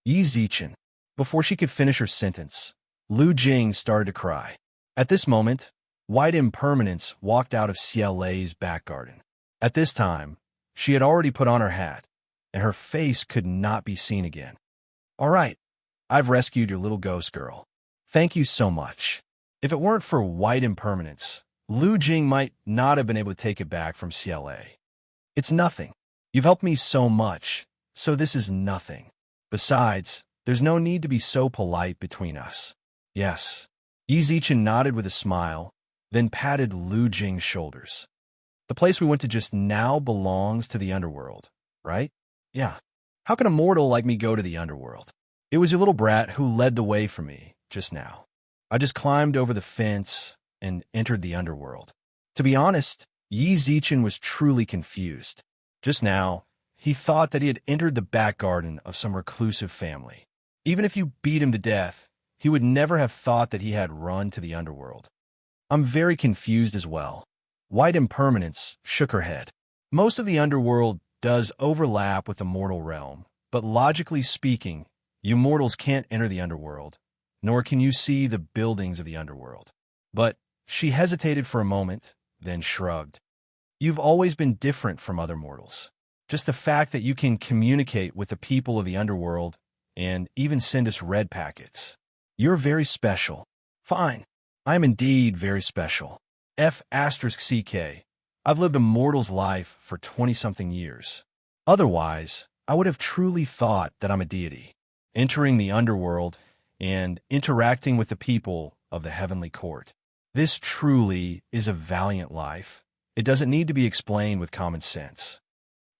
Yi Zichen. Before she could finish her sentence, Lu Jing started to cry. At this moment, White Impermanence walked out of CLA's back garden. At this time, she had already put on her hat, and her face could not be seen again. "All right, I've rescued your little ghost girl. Thank you so much. If it weren't for White Impermanence, Lu Jing might not have been able to take it back from CLA. It's nothing. You've helped me so much, so this is nothing. Besides, there's no need to be so polite between us." "Yes." Yi Zichen nodded with a smile, then patted Lu Jing's shoulders. "The place we went to just now belongs to the underworld, right?" "Yeah. How can a mortal like me go to the underworld? It was your little brat who led the way for me just now. I just climbed over the fence and entered the underworld." To be honest, Yi Zichen was truly confused. Just now, he thought that he had entered the back garden of some reclusive family. Even if you beat him to death, he would never have thought that he had run to the underworld. "I'm very confused as well." White Impermanence shook her head. "Most of the underworld does overlap with the mortal realm, but logically speaking, you mortals can't enter the underworld, nor can you see the buildings of the underworld." But she hesitated for a moment, then shrugged. "You've always been different from other mortals. Just the fact that you can communicate with the people of the underworld and even send us red packets. You're very special." "Fine. I am indeed very special. F***CK. I've lived a mortal's life for 20-something years. Otherwise, I would have truly thought that I'm a deity, entering the underworld and interacting with the people of the heavenly court. This truly is a valiant life. It doesn't need to be explained with common sense.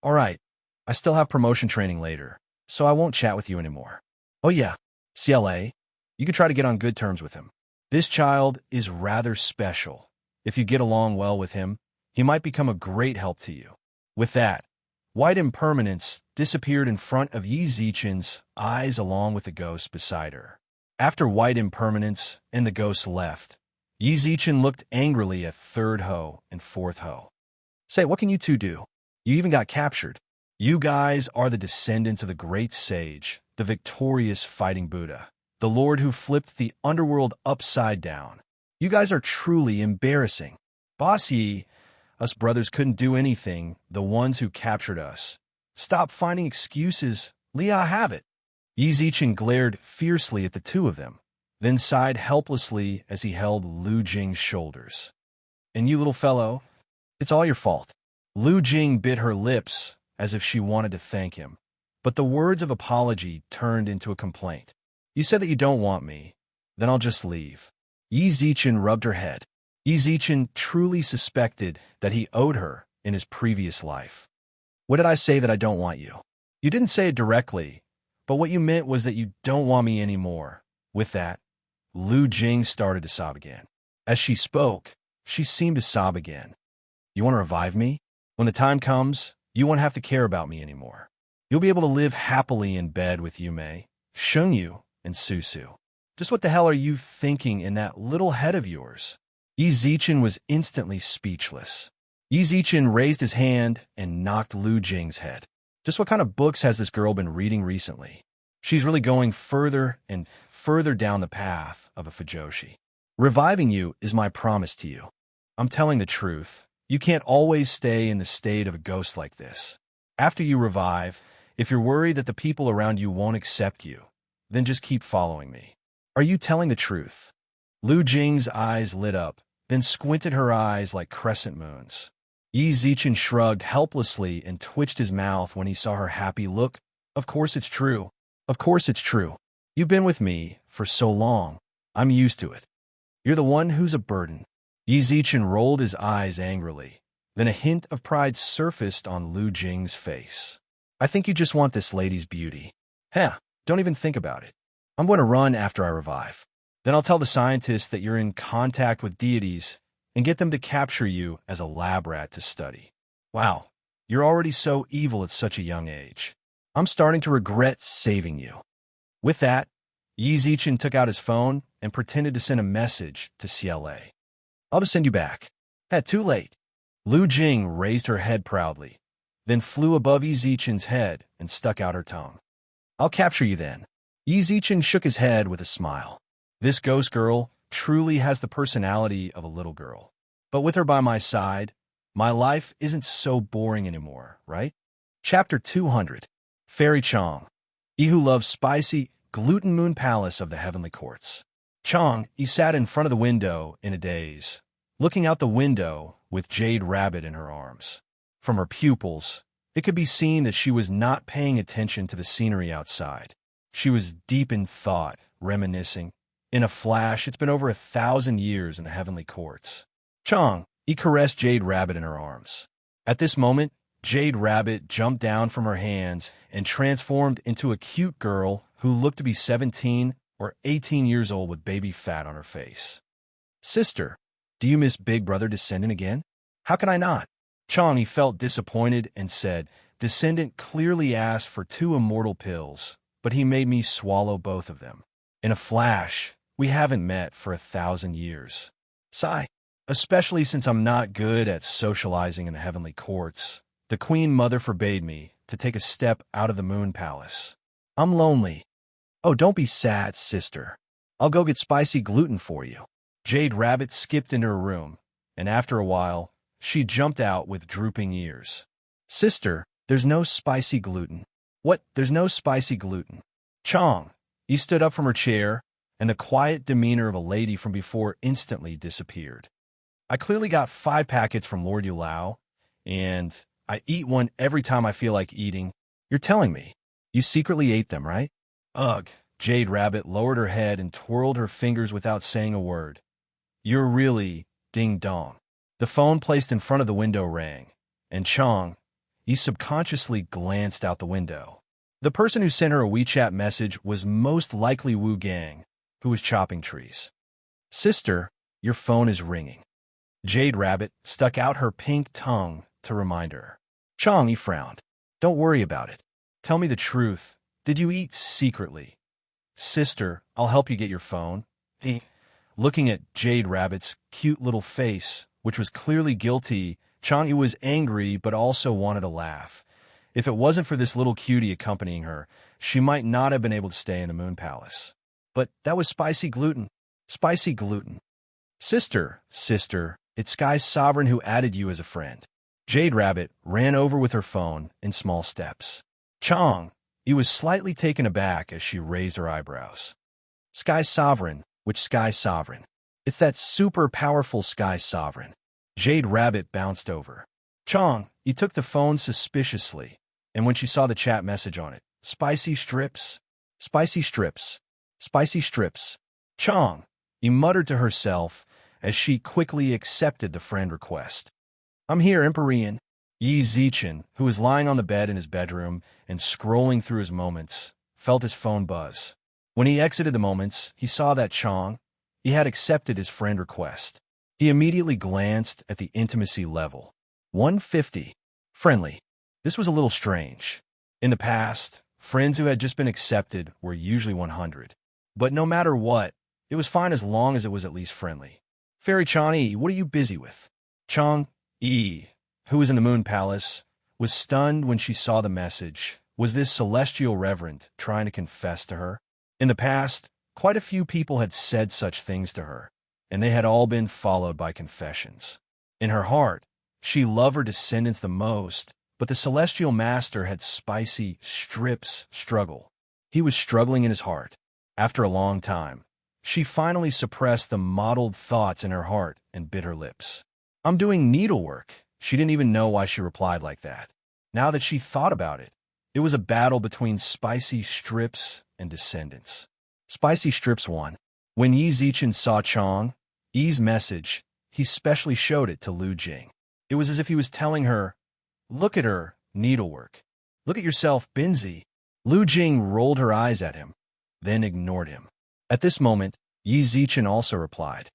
All right, I still have promotion training later, so I won't chat with you anymore. Oh yeah, CLA, you could try to get on good terms with him. This child is rather special. If you get along well with him, he might become a great help to you." With that, White Impermanence disappeared in front of Yi Zichen's eyes along with the ghost beside her. After White Impermanence and the ghost left, Yi Zichen looked angrily at Third Ho and Fourth Ho. "Say, what can you two do? You even got captured. You guys are the descendants of the great sage, the victorious fighting Buddha, the Lord who flipped the underworld upside down. You guys are truly embarrassing. Boss Yi, us brothers couldn't do anything, the ones who captured us. Stop finding excuses. Leah have it." Yi Zichen glared fiercely at the two of them, then sighed helplessly as he held Lu Jing's shoulders. "And you little fellow, it's all your fault." Lu Jing bit her lips as if she wanted to thank him, but the words of apology turned into a complaint. "You said that you don't want me, then I'll just leave." Yi Zichen rubbed her head. Yi Zichen truly suspected that he owed her in his previous life. What did I say that I don't want you? You didn't say it directly, but what you meant was that you don't want me anymore. With that, Lu Jing started to sob again. As she spoke, she seemed to sob again. You want to revive me? When the time comes, you won't have to care about me anymore. You'll be able to live happily in bed with Yume, Shengyu, and Susu. Just what the hell are you thinking in that little head of yours? Yi Zichen was instantly speechless. Yi Zichen raised his hand and knocked Lu Jing's head. Just what kind of books has this girl been reading recently? She's really going further and further down the path of a fujoshi. Reviving you is my promise to you. I'm telling the truth. You can't always stay in the state of a ghost like this. After you revive, if you're worried that the people around you won't accept you, then just keep following me. Are you telling the truth? Lu Jing's eyes lit up, then squinted her eyes like crescent moons. Yi Zichen shrugged helplessly and twitched his mouth when he saw her happy look. Of course it's true. Of course it's true. You've been with me for so long. I'm used to it. You're the one who's a burden. Yi Zichen rolled his eyes angrily. Then a hint of pride surfaced on Lu Jing's face. I think you just want this lady's beauty. Heh, don't even think about it. I'm going to run after I revive. Then I'll tell the scientists that you're in contact with deities and get them to capture you as a lab rat to study. Wow, you're already so evil at such a young age. I'm starting to regret saving you. With that, Yi Zichen took out his phone and pretended to send a message to CLA. I'll just send you back. Too late. Lu Jing raised her head proudly, then flew above Yi Zichen's head and stuck out her tongue. I'll capture you then. Yi Zichen shook his head with a smile. This ghost girl truly has the personality of a little girl. But with her by my side, my life isn't so boring anymore, right? Chapter 200. Fairy Chong. He who loves spicy, gluten moon palace of the heavenly courts. Chong, he sat in front of the window in a daze, looking out the window with Jade Rabbit in her arms. From her pupils, it could be seen that she was not paying attention to the scenery outside. She was deep in thought, reminiscing. In a flash, it's been over 1,000 years in the heavenly courts. Chong, he caressed Jade Rabbit in her arms. At this moment, Jade Rabbit jumped down from her hands and transformed into a cute girl who looked to be 17 or 18 years old with baby fat on her face. Sister, do you miss Big Brother Descendant again? How can I not? Chong, he felt disappointed and said, Descendant clearly asked for 2 immortal pills, but he made me swallow both of them. In a flash, we haven't met for 1,000 years. Sigh. Especially since I'm not good at socializing in the heavenly courts. The Queen Mother forbade me to take a step out of the Moon Palace. I'm lonely. Oh, don't be sad, sister. I'll go get spicy gluten for you. Jade Rabbit skipped into her room, and after a while, she jumped out with drooping ears. Sister, there's no spicy gluten. What? There's no spicy gluten. Chong. He stood up from her chair, and the quiet demeanor of a lady from before instantly disappeared. I clearly got 5 packets from Lord Yulao, and I eat one every time I feel like eating. You're telling me. You secretly ate them, right? Ugh. Jade Rabbit lowered her head and twirled her fingers without saying a word. You're really ding-dong. The phone placed in front of the window rang, and Chong, he subconsciously glanced out the window. The person who sent her a WeChat message was most likely Wu Gang, who was chopping trees. Sister, your phone is ringing. Jade Rabbit stuck out her pink tongue to remind her. Chong, he frowned. Don't worry about it. Tell me the truth. Did you eat secretly? Sister, I'll help you get your phone. Looking at Jade Rabbit's cute little face, which was clearly guilty, Chong was angry but also wanted to laugh. If it wasn't for this little cutie accompanying her, she might not have been able to stay in the Moon Palace. But that was spicy gluten. Spicy gluten. Sister, it's Sky Sovereign who added you as a friend. Jade Rabbit ran over with her phone in small steps. Chong, he was slightly taken aback as she raised her eyebrows. Sky Sovereign, which Sky Sovereign? It's that super powerful Sky Sovereign. Jade Rabbit bounced over. Chong, he took the phone suspiciously, and when she saw the chat message on it, spicy strips, spicy strips, spicy strips. Chong, He muttered to herself as she quickly accepted the friend request. I'm here, Empyrean. Yi Zichen, who was lying on the bed in his bedroom and scrolling through his moments, felt his phone buzz. When he exited the moments, he saw that Chong, he had accepted his friend request. He immediately glanced at the intimacy level. 150. Friendly. This was a little strange. In the past, friends who had just been accepted were usually 100. But no matter what, it was fine as long as it was at least friendly. Fairy Chang-yi, what are you busy with? Chang-yi, who was in the Moon Palace, was stunned when she saw the message. Was this celestial reverend trying to confess to her? In the past, quite a few people had said such things to her, and they had all been followed by confessions. In her heart, she loved her descendants the most, but the celestial master had spicy strips struggle. He was struggling in his heart. After a long time, she finally suppressed the mottled thoughts in her heart and bit her lips. I'm doing needlework. She didn't even know why she replied like that. Now that she thought about it, it was a battle between spicy strips and descendants. Spicy strips won. When Yi Zichen saw Chong, Yi's message, he specially showed it to Lu Jing. It was as if he was telling her, look at her, needlework. Look at yourself, Binzi. Lu Jing rolled her eyes at him, then ignored him. At this moment, Yi Zichen also replied,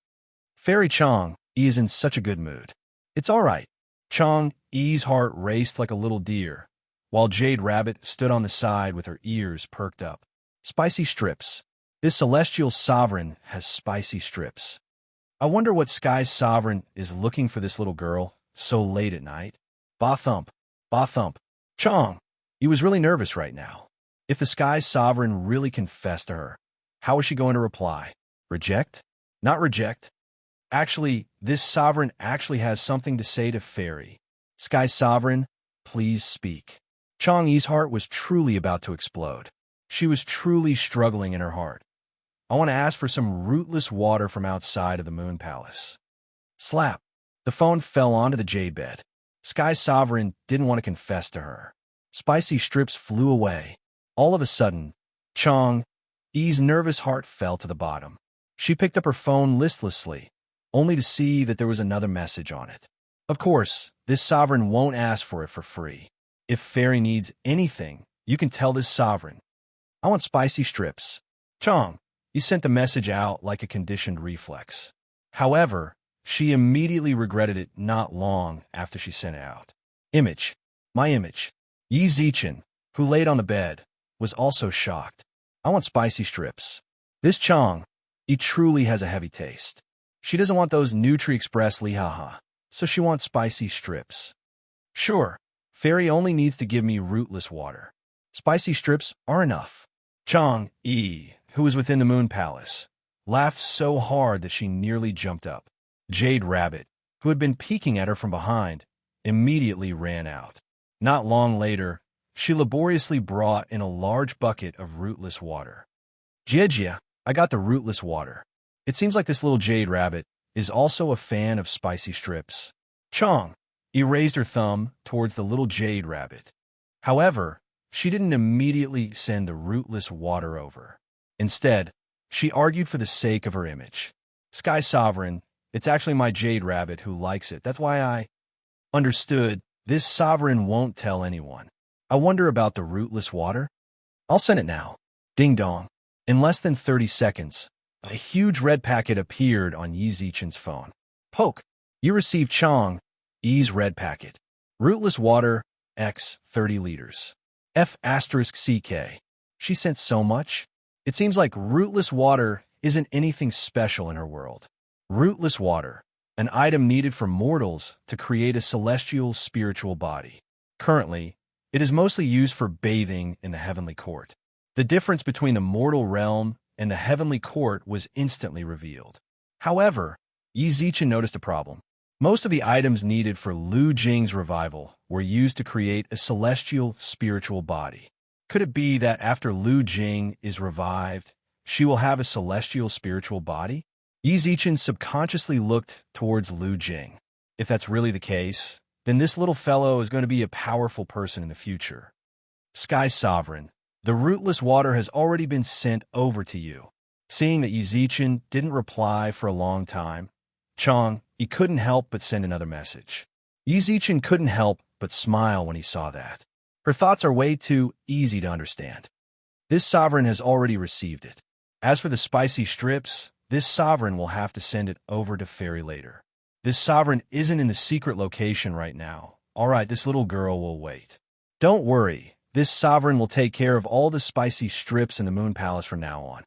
Fairy Chong, Yi is in such a good mood. It's all right. Chong, Yi's heart raced like a little deer, while Jade Rabbit stood on the side with her ears perked up. Spicy strips. This celestial sovereign has spicy strips. I wonder what Sky's sovereign is looking for this little girl so late at night. Ba thump. Ba thump. Chong. He was really nervous right now. If the Sky's sovereign really confessed to her, how was she going to reply? Reject? Not reject. Actually, this sovereign actually has something to say to Fairy. Sky Sovereign, please speak. Chong-Yi's heart was truly about to explode. She was truly struggling in her heart. I want to ask for some rootless water from outside of the Moon Palace. Slap. The phone fell onto the jade bed. Sky Sovereign didn't want to confess to her. Spicy strips flew away. All of a sudden, Chong-Yi's nervous heart fell to the bottom. She picked up her phone listlessly, only to see that there was another message on it. Of course, this sovereign won't ask for it for free. If Fairy needs anything, you can tell this sovereign. I want spicy strips. Chong, you sent the message out like a conditioned reflex. However, she immediately regretted it not long after she sent it out. Image. My image. Yi Zichen, who laid on the bed, was also shocked. I want spicy strips. This Chong, he truly has a heavy taste. She doesn't want those Nutri-Express lihaha, so she wants spicy strips. Sure, Fairy only needs to give me rootless water. Spicy strips are enough. Chong-Yi, who was within the Moon Palace, laughed so hard that she nearly jumped up. Jade Rabbit, who had been peeking at her from behind, immediately ran out. Not long later, she laboriously brought in a large bucket of rootless water. Jia, I got the rootless water. It seems like this little Jade Rabbit is also a fan of spicy strips. Chong, he raised her thumb towards the little Jade Rabbit. However, she didn't immediately send the rootless water over. Instead, she argued for the sake of her image. Sky Sovereign, it's actually my Jade Rabbit who likes it. That's why I understood. This sovereign won't tell anyone. I wonder about the rootless water. I'll send it now. Ding dong. In less than 30 seconds, a huge red packet appeared on Yi Zichen's phone. Poke. You received Chong-Yi's red packet. Rootless water, X 30 liters. F*CK. She sent so much. It seems like rootless water isn't anything special in her world. Rootless water, an item needed for mortals to create a celestial spiritual body. Currently, it is mostly used for bathing in the heavenly court. The difference between the mortal realm and the heavenly court was instantly revealed. However, Yi Zichen noticed a problem. Most of the items needed for Lu Jing's revival were used to create a celestial spiritual body. Could it be that after Lu Jing is revived, she will have a celestial spiritual body? Yi Zichen subconsciously looked towards Lu Jing. If that's really the case, then this little fellow is going to be a powerful person in the future. Sky Sovereign, the rootless water has already been sent over to you. Seeing that Yi Zichen didn't reply for a long time, he couldn't help but send another message. Yi Zichen couldn't help but smile when he saw that. Her thoughts are way too easy to understand. This sovereign has already received it. As for the spicy strips, this sovereign will have to send it over to Fairy later. This sovereign isn't in the secret location right now. All right, this little girl will wait. Don't worry, this sovereign will take care of all the spicy strips in the Moon Palace from now on.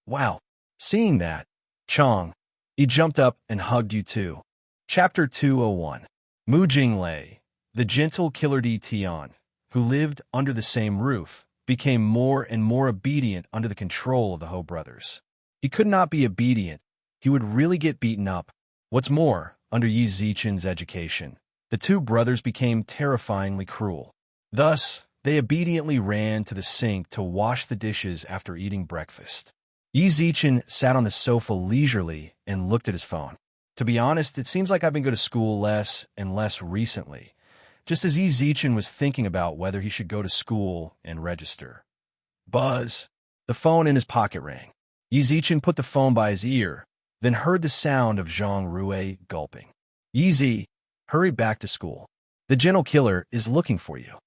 Wow. Seeing that, he jumped up and hugged you too. Chapter 201. Mu Jinglei, the gentle killer Di Tian, who lived under the same roof, became more and more obedient under the control of the Ho brothers. He could not be obedient. He would really get beaten up. What's more, under Yi Zichen's education, the two brothers became terrifyingly cruel. Thus, they obediently ran to the sink to wash the dishes after eating breakfast. Yi Zichen sat on the sofa leisurely and looked at his phone. To be honest, it seems like I've been going to school less and less recently, just as Yi Zichen was thinking about whether he should go to school and register. Buzz! The phone in his pocket rang. Yi Zichen put the phone by his ear, then heard the sound of Zhang Rui gulping. Yi Zi, hurry back to school. The gentle killer is looking for you.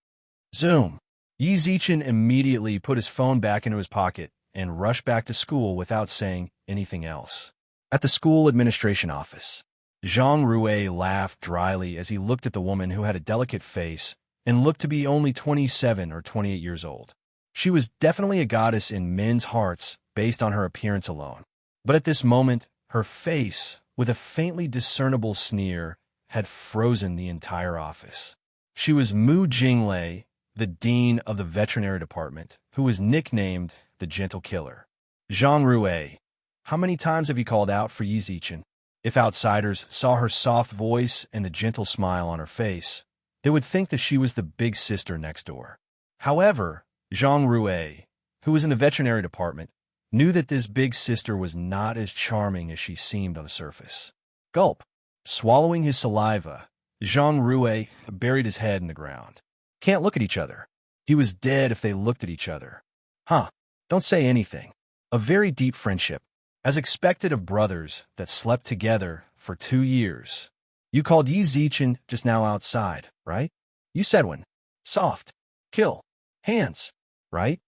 Zoom! Yi Zichen immediately put his phone back into his pocket and rushed back to school without saying anything else. At the school administration office, Zhang Rui laughed dryly as he looked at the woman who had a delicate face and looked to be only 27 or 28 years old. She was definitely a goddess in men's hearts based on her appearance alone. But at this moment, her face, with a faintly discernible sneer, had frozen the entire office. She was Mu Jinglei, the dean of the veterinary department, who was nicknamed the Gentle Killer. Zhang Rui, how many times have you called out for Yi Zichen? If outsiders saw her soft voice and the gentle smile on her face, they would think that she was the big sister next door. However, Zhang Rui, who was in the veterinary department, knew that this big sister was not as charming as she seemed on the surface. Gulp. Swallowing his saliva, Zhang Rui buried his head in the ground. Can't look at each other. He was dead if they looked at each other. Don't say anything. A very deep friendship, as expected of brothers that slept together for 2 years. You called Yi Zichen just now outside, right? You said when. Soft. Kill. Hands. Right?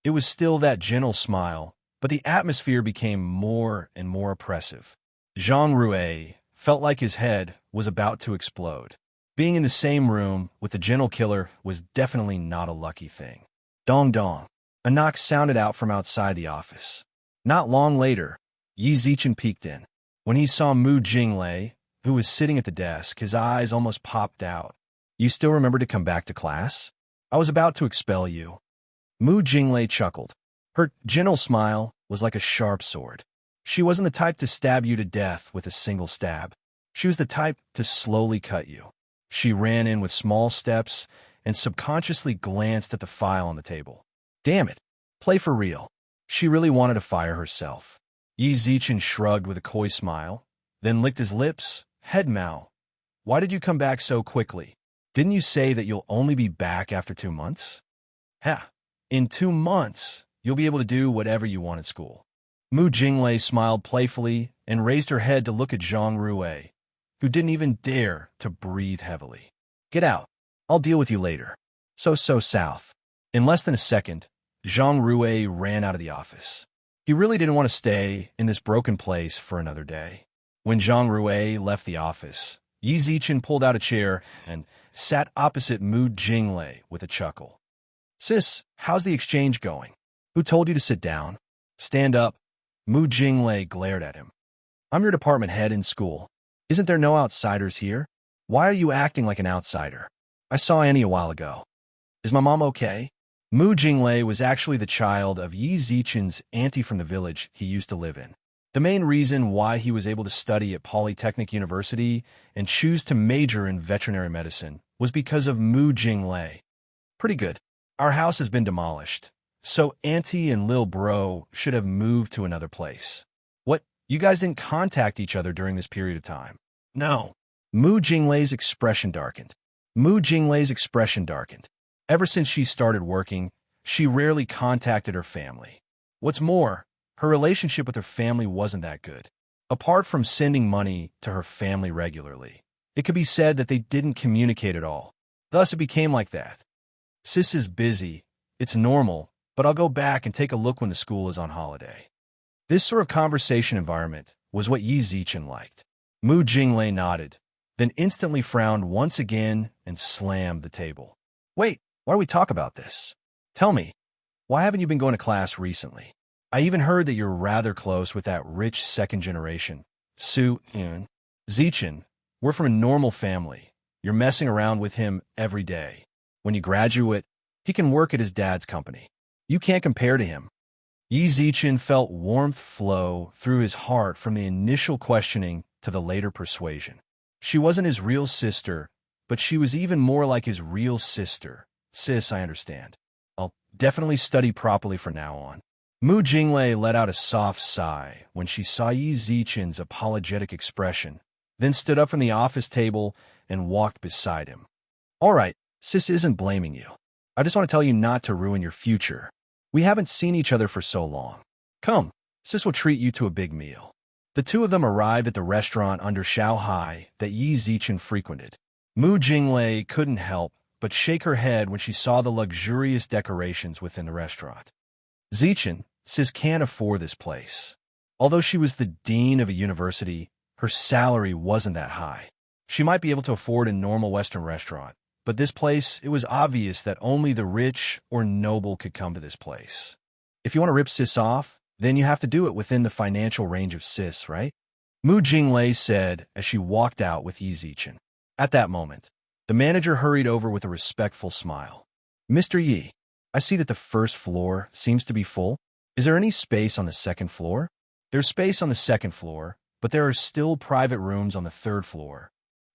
It was still that gentle smile, but the atmosphere became more and more oppressive. Zhang Rui felt like his head was about to explode. Being in the same room with the gentle killer was definitely not a lucky thing. Dong dong. A knock sounded out from outside the office. Not long later, Yi Zichen peeked in. When he saw Mu Jinglei, who was sitting at the desk, his eyes almost popped out. You still remember to come back to class? I was about to expel you. Mu Jinglei chuckled. Her gentle smile was like a sharp sword. She wasn't the type to stab you to death with a single stab. She was the type to slowly cut you. She ran in with small steps and subconsciously glanced at the file on the table. Damn it. Play for real. She really wanted to fire herself. Yi Zichen shrugged with a coy smile, then licked his lips. Head Mao. Why did you come back so quickly? Didn't you say that you'll only be back after 2 months? In 2 months, you'll be able to do whatever you want at school. Mu Jinglei smiled playfully and raised her head to look at Zhang Rui, who didn't even dare to breathe heavily. Get out. I'll deal with you later. So south. In less than a second, Zhang Rui ran out of the office. He really didn't want to stay in this broken place for another day. When Zhang Rui left the office, Yi Zichen pulled out a chair and sat opposite Mu Jinglei with a chuckle. Sis, how's the exchange going? Who told you to sit down? Stand up. Mu Jinglei glared at him. I'm your department head in school. Isn't there no outsiders here? Why are you acting like an outsider? I saw Annie a while ago. Is my mom okay? Mu Jinglei was actually the child of Yi Zichen's auntie from the village he used to live in. The main reason why he was able to study at Polytechnic University and choose to major in veterinary medicine was because of Mu Jinglei. Pretty good. Our house has been demolished, so Auntie and Lil Bro should have moved to another place. What? You guys didn't contact each other during this period of time? No. Mu Jinglei's expression darkened. Ever since she started working, she rarely contacted her family. What's more, Her relationship with her family wasn't that good. Apart from sending money to her family regularly, it could be said that they didn't communicate at all. Thus, it became like that. Sis is busy. It's normal, but I'll go back and take a look when the school is on holiday. This sort of conversation environment was what Yi Zichen liked. Mu Jinglei nodded, then instantly frowned once again and slammed the table. Wait, why do we talk about this? Tell me, why haven't you been going to class recently? I even heard that you're rather close with that rich second generation, Su Yun. Zichen, we're from a normal family. You're messing around with him every day. When you graduate, he can work at his dad's company. You can't compare to him. Yi Zichen felt warmth flow through his heart from the initial questioning to the later persuasion. She wasn't his real sister, but she was even more like his real sister. Sis, I understand. I'll definitely study properly from now on. Mu Jinglei let out a soft sigh when she saw Yi Zichen's apologetic expression, then stood up from the office table and walked beside him. All right, sis isn't blaming you. I just want to tell you not to ruin your future. We haven't seen each other for so long. Come, sis will treat you to a big meal. The two of them arrived at the restaurant under Shanghai that Yi Zichen frequented. Mu Jinglei couldn't help but shake her head when she saw the luxurious decorations within the restaurant. Zichen, sis can't afford this place. Although she was the dean of a university, her salary wasn't that high. She might be able to afford a normal Western restaurant, but this place, it was obvious that only the rich or noble could come to this place. If you want to rip sis off, then you have to do it within the financial range of sis, right? Mu Jinglei said as she walked out with Yi Zichen. At that moment, the manager hurried over with a respectful smile. Mr. Yi, I see that the first floor seems to be full. Is there any space on the second floor? There's space on the second floor, but there are still private rooms on the third floor.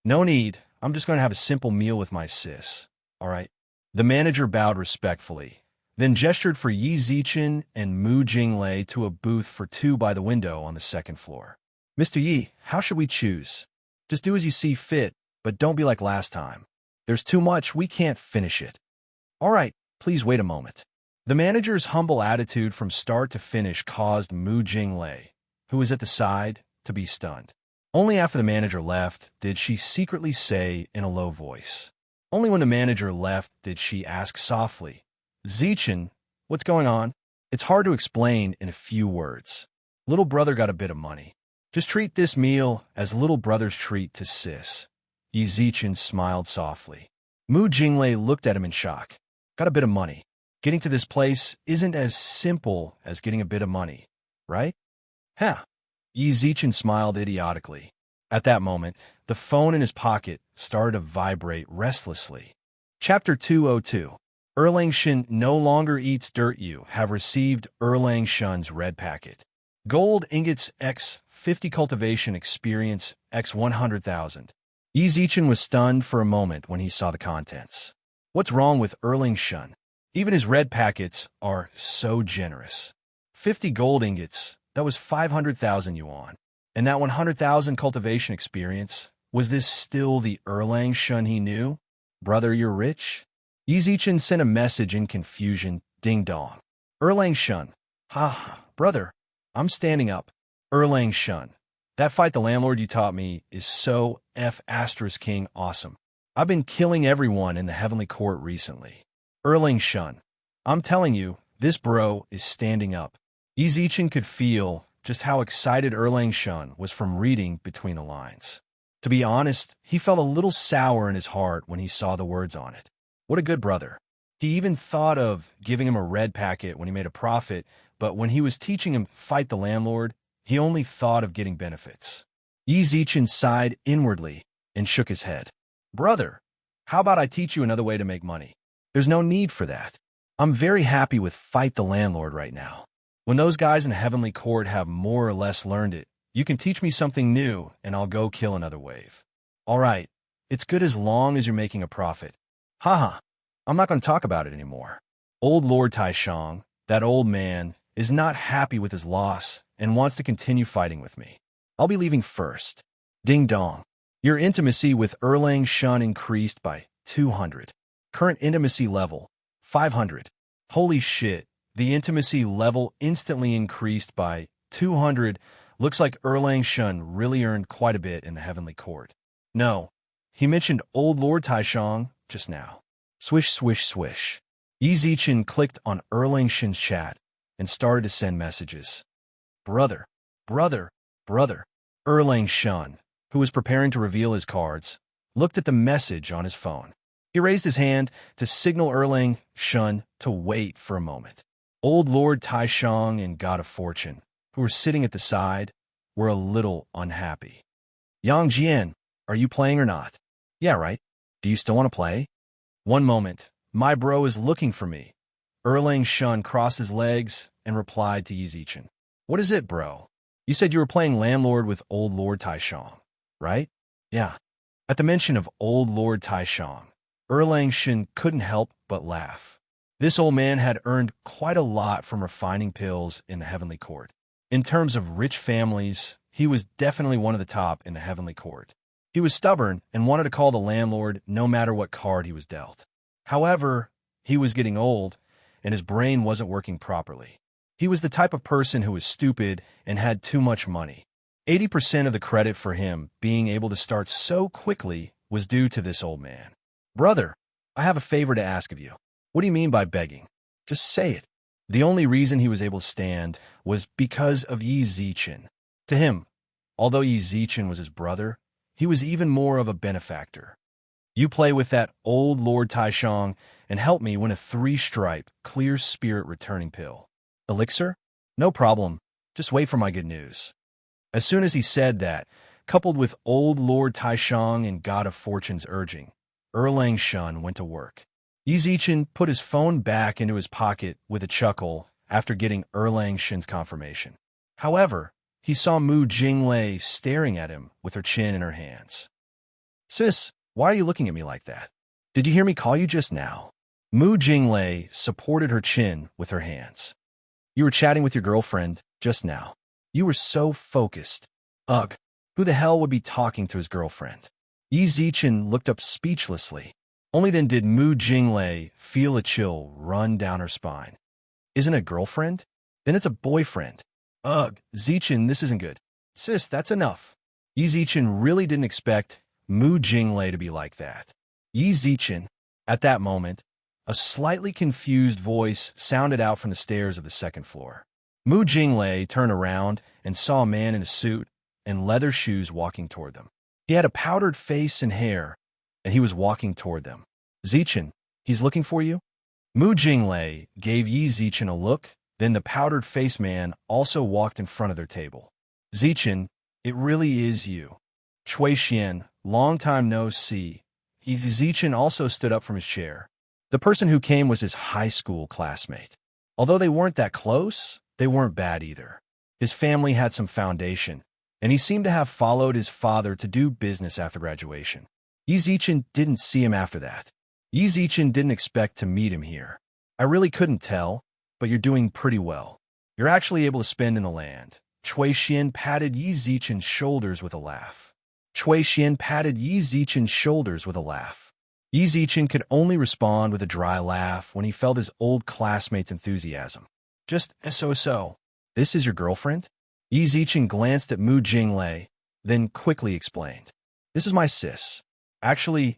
No need. I'm just going to have a simple meal with my sis. All right. The manager bowed respectfully, then gestured for Yi Zichen and Mu Jinglei to a booth for two by the window on the second floor. Mr. Yi, how should we choose? Just do as you see fit, but don't be like last time. There's too much. We can't finish it. All right. Please wait a moment. The manager's humble attitude from start to finish caused Mu Jinglei, who was at the side, to be stunned. Only after the manager left did she secretly say in a low voice. Only when the manager left did she ask softly, Zichen, what's going on? It's hard to explain in a few words. Little brother got a bit of money. Just treat this meal as little brother's treat to sis. Yi Zichen smiled softly. Mu Jinglei looked at him in shock. Got a bit of money. Getting to this place isn't as simple as getting a bit of money, right? Huh. Yi Zichen smiled idiotically. At that moment, the phone in his pocket started to vibrate restlessly. Chapter 202. Erlang Shen no longer eats dirt. You have received Erlang Shen's red packet. Gold ingots x 50 cultivation experience x 100,000. Yi Zichen was stunned for a moment when he saw the contents. What's wrong with Erlang Shen? Even his red packets are so generous. 50 gold ingots, that was 500,000 yuan. And that 100,000 cultivation experience, was this still the Erlang Shen he knew? Brother, you're rich? Yi Zichen sent a message in confusion, ding dong. Erlang Shen. Ha, brother, I'm standing up. Erlang Shen. That fight the landlord you taught me is so F***king awesome. I've been killing everyone in the Heavenly Court recently. Erlang Shen. I'm telling you, this bro is standing up. Yi Zichen could feel just how excited Erlang Shen was from reading between the lines. To be honest, he felt a little sour in his heart when he saw the words on it. What a good brother. He even thought of giving him a red packet when he made a profit, but when he was teaching him fight the landlord, he only thought of getting benefits. Yi Zichen sighed inwardly and shook his head. Brother, how about I teach you another way to make money? There's no need for that. I'm very happy with fight the landlord right now. When those guys in the Heavenly Court have more or less learned it, you can teach me something new and I'll go kill another wave. All right, it's good as long as you're making a profit. Haha, I'm not going to talk about it anymore. Old Lord Taishang, that old man, is not happy with his loss and wants to continue fighting with me. I'll be leaving first. Ding dong. Your intimacy with Erlang Shen increased by 200. Current intimacy level, 500. Holy shit, The intimacy level instantly increased by 200. Looks like Erlang Shun really earned quite a bit in the heavenly court. No, he mentioned old Lord Taishang just now. Swish, swish, swish. Yi Zichen clicked on Erlang Shun's chat and started to send messages. Brother, brother, brother. Erlang Shun, who was preparing to reveal his cards, looked at the message on his phone. He raised his hand to signal Erlang Shun to wait for a moment. Old Lord Taishang and God of Fortune, who were sitting at the side, were a little unhappy. Yang Jian, are you playing or not? Yeah, right. Do you still want to play? One moment. My bro is looking for me. Erlang Shun crossed his legs and replied to Yi Zichen. What is it, bro? You said you were playing landlord with old Lord Taishang, right? Yeah. At the mention of old Lord Taishang, Erlang Shun couldn't help but laugh. This old man had earned quite a lot from refining pills in the heavenly court. In terms of rich families, he was definitely one of the top in the heavenly court. He was stubborn and wanted to call the landlord no matter what card he was dealt. However, he was getting old, and his brain wasn't working properly. He was the type of person who was stupid and had too much money. 80% of the credit for him being able to start so quickly was due to this old man. Brother, I have a favor to ask of you. What do you mean by begging? Just say it. The only reason he was able to stand was because of Yi Zichen. To him, although Yi Zichen was his brother, he was even more of a benefactor. You play with that old Lord Taishang and help me win a 3-stripe, clear spirit returning pill. Elixir? No problem. Just wait for my good news. As soon as he said that, coupled with old Lord Taishang and God of Fortune's urging, Erlang Shun went to work. Yi Zichen put his phone back into his pocket with a chuckle after getting Erlang Shun's confirmation. However, he saw Mu Jinglei staring at him with her chin in her hands. Sis, why are you looking at me like that? Did you hear me call you just now? Mu Jinglei supported her chin with her hands. You were chatting with your girlfriend just now. You were so focused. Ugh, who the hell would be talking to his girlfriend? Yi Zichen looked up speechlessly. Only then did Mu Jinglei feel a chill run down her spine. Isn't it a girlfriend? Then it's a boyfriend. Ugh, Zichen, this isn't good. Sis, that's enough. Yi Zichen really didn't expect Mu Jinglei to be like that. Yi Zichen, at that moment, a slightly confused voice sounded out from the stairs of the second floor. Mu Jinglei turned around and saw a man in a suit and leather shoes walking toward them. He had a powdered face and hair, and he was walking toward them. Zichen, he's looking for you? Mu Jinglei gave Yi Zichen a look, then the powdered face man also walked in front of their table. Zichen, it really is you. Chui Xian, long time no see. Zichen also stood up from his chair. The person who came was his high school classmate. Although they weren't that close, they weren't bad either. His family had some foundation, and he seemed to have followed his father to do business after graduation. Yi Zichen didn't see him after that. Yi Zichen didn't expect to meet him here. I really couldn't tell, but you're doing pretty well. You're actually able to spend in the land. Chui Xian patted Yi Zichen's shoulders with a laugh. Chui Xian patted Yi Zichen's shoulders with a laugh. Yi Zichen could only respond with a dry laugh when he felt his old classmate's enthusiasm. Just so. This is your girlfriend? Yi Zichen glanced at Mu Jinglei, then quickly explained. This is my sis. Actually,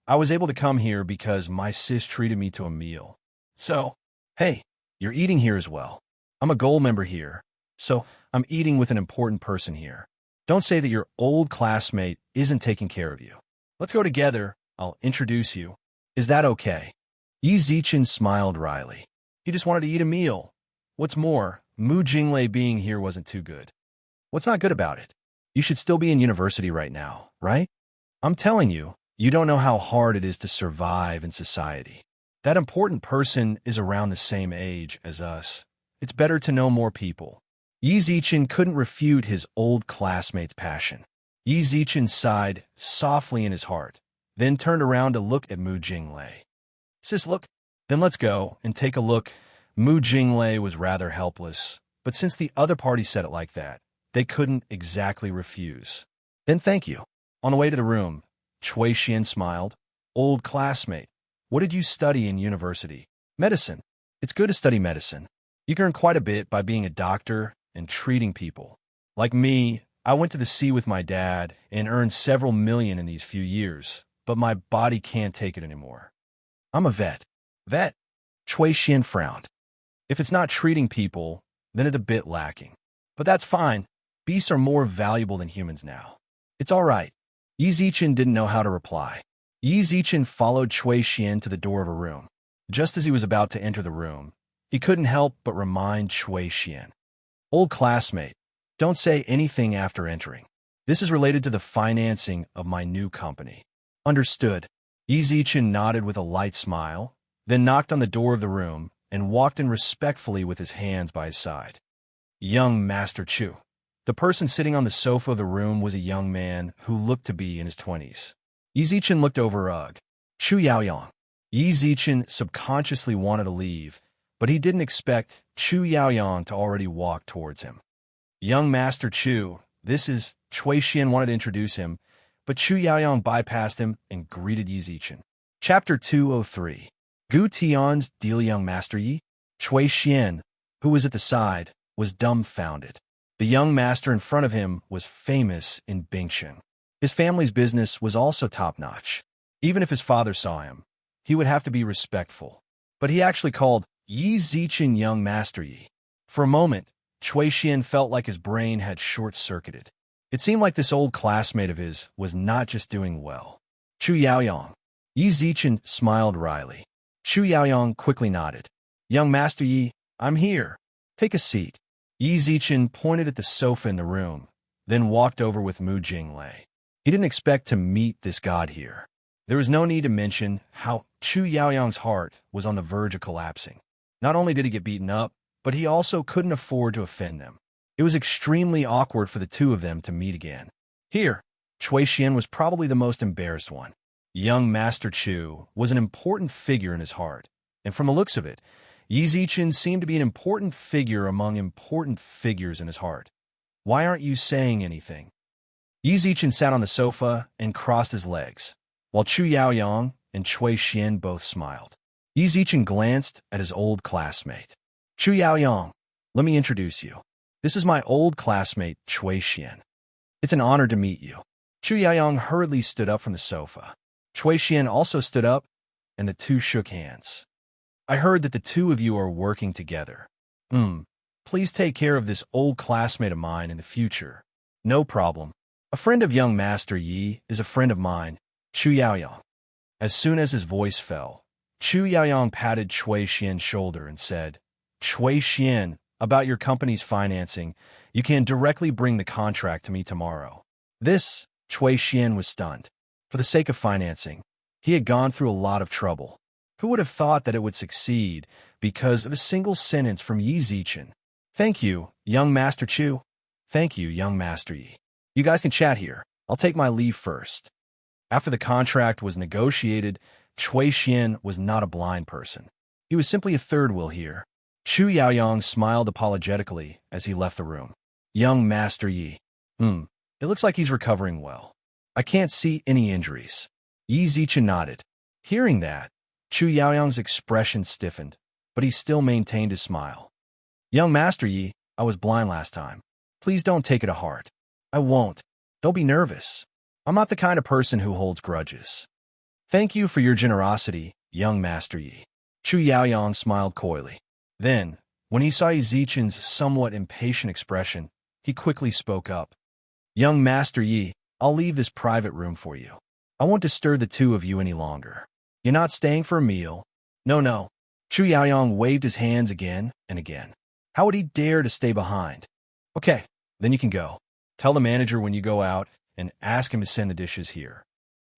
I was able to come here because my sis treated me to a meal. So, hey, you're eating here as well. I'm a gold member here, so I'm eating with an important person here. Don't say that your old classmate isn't taking care of you. Let's go together. I'll introduce you. Is that okay? Yi Zichen smiled wryly. He just wanted to eat a meal. What's more, Mu Jinglei being here wasn't too good. What's not good about it? You should still be in university right now, right? I'm telling you, you don't know how hard it is to survive in society. That important person is around the same age as us. It's better to know more people. Yi Zichen couldn't refute his old classmate's passion. Yi Zichen sighed softly in his heart, then turned around to look at Mu Jinglei. Sis, look, then let's go and take a look. Mu Jinglei was rather helpless, but since the other party said it like that, they couldn't exactly refuse. Then thank you. On the way to the room, Chui Xian smiled. Old classmate, what did you study in university? Medicine. It's good to study medicine. You can earn quite a bit by being a doctor and treating people. Like me, I went to the sea with my dad and earned several million in these few years, but my body can't take it anymore. I'm a vet. Vet? Chui Xian frowned. If it's not treating people, then it's a bit lacking. But that's fine. Beasts are more valuable than humans now. It's all right. Yi Zichen didn't know how to reply. Yi Zichen followed Chui Xian to the door of a room. Just as he was about to enter the room, he couldn't help but remind Chui Xian. Old classmate, don't say anything after entering. This is related to the financing of my new company. Understood. Yi Zichen nodded with a light smile, then knocked on the door of the room and walked in respectfully with his hands by his side. Young Master Chu. The person sitting on the sofa of the room was a young man who looked to be in his 20s. Yi Zichen looked over Chu Yaoyang. Yi Zichen subconsciously wanted to leave, but he didn't expect Chu Yaoyang to already walk towards him. Young Master Chu, this is Chui Xian wanted to introduce him, but Chu Yaoyang bypassed him and greeted Yi Zichen. Chapter 203. Gu Tian's deal. Young Master Yi? Chui Xian, who was at the side, was dumbfounded. The young master in front of him was famous in Bingxin. His family's business was also top-notch. Even if his father saw him, he would have to be respectful. But he actually called Yi Zichen Young Master Yi. For a moment, Chui Xian felt like his brain had short-circuited. It seemed like this old classmate of his was not just doing well. Chu Yaoyang. Yi Zichen smiled wryly. Chu Yaoyang quickly nodded. Young Master Yi, I'm here. Take a seat. Yi Zichen pointed at the sofa in the room, then walked over with Mu Jinglei. He didn't expect to meet this god here. There was no need to mention how Chu Yaoyang's heart was on the verge of collapsing. Not only did he get beaten up, but he also couldn't afford to offend them. It was extremely awkward for the two of them to meet again. Here, Chui Xian was probably the most embarrassed one. Young Master Chu was an important figure in his heart, and from the looks of it, Yi Zichen seemed to be an important figure among important figures in his heart. Why aren't you saying anything? Yi Zichen sat on the sofa and crossed his legs, while Chu Yaoyang and Chui Xian both smiled. Yi Zichen glanced at his old classmate. Chu Yaoyang, let me introduce you. This is my old classmate, Chui Xian. It's an honor to meet you. Chu Yaoyang hurriedly stood up from the sofa. Chui Xian also stood up, and the two shook hands. I heard that the two of you are working together. Please take care of this old classmate of mine in the future. No problem. A friend of young Master Yi is a friend of mine, Chu Yaoyang. As soon as his voice fell, Chu Yaoyang patted Chui Xian's shoulder and said, Chui Xian, about your company's financing, you can directly bring the contract to me tomorrow. This, Chui Xian was stunned. For the sake of financing, he had gone through a lot of trouble. Who would have thought that it would succeed because of a single sentence from Yi Zichen? Thank you, young Master Chu. Thank you, young Master Yi. You guys can chat here. I'll take my leave first. After the contract was negotiated, Chui Xian was not a blind person. He was simply a third wheel here. Chu Yaoyang smiled apologetically as he left the room. Young Master Yi. It looks like he's recovering well. I can't see any injuries. Yi Zichen nodded. Hearing that, Chu Yaoyang's expression stiffened, but he still maintained his smile. Young Master Yi, I was blind last time. Please don't take it to heart. I won't. Don't be nervous. I'm not the kind of person who holds grudges. Thank you for your generosity, young Master Yi. Chu Yaoyang smiled coyly. Then, when he saw Yi Zichen's somewhat impatient expression, he quickly spoke up. Young Master Yi, I'll leave this private room for you. I won't disturb the two of you any longer. You're not staying for a meal. No. Chu Yaoyang waved his hands again and again. How would he dare to stay behind? Okay, then you can go. Tell the manager when you go out and ask him to send the dishes here.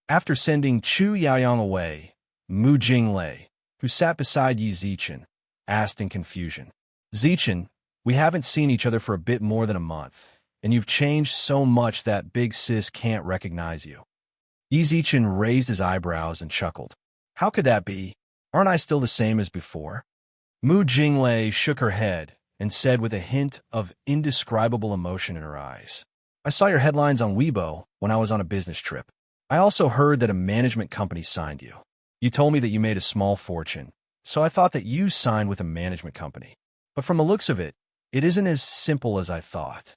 After sending Chu Yaoyang away, Mu Jinglei, who sat beside Yi Zichen, asked in confusion. Zichen, we haven't seen each other for a bit more than a month, and you've changed so much that big sis can't recognize you. Yi Zichen raised his eyebrows and chuckled. How could that be? Aren't I still the same as before? Mu Jinglei shook her head and said with a hint of indescribable emotion in her eyes. I saw your headlines on Weibo when I was on a business trip. I also heard that a management company signed you. You told me that you made a small fortune, so I thought that you signed with a management company. But from the looks of it, it isn't as simple as I thought.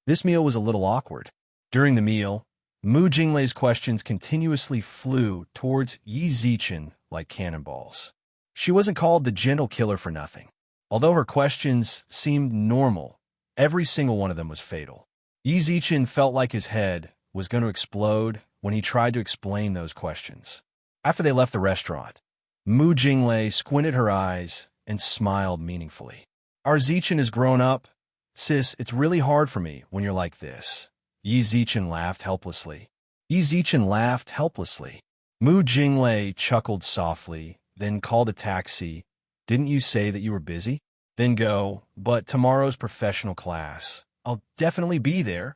This meal was a little awkward. During the meal, Mu Jinglei's questions continuously flew towards Yi Zichen like cannonballs. She wasn't called the gentle killer for nothing. Although her questions seemed normal, every single one of them was fatal. Yi Zichen felt like his head was going to explode when he tried to explain those questions. After they left the restaurant, Mu Jinglei squinted her eyes and smiled meaningfully. Our Zichen is grown up. Sis, it's really hard for me when you're like this. Yi Zichen laughed helplessly. Mu Jinglei chuckled softly, then called a taxi. Didn't you say that you were busy? Then go, but tomorrow's professional class. I'll definitely be there.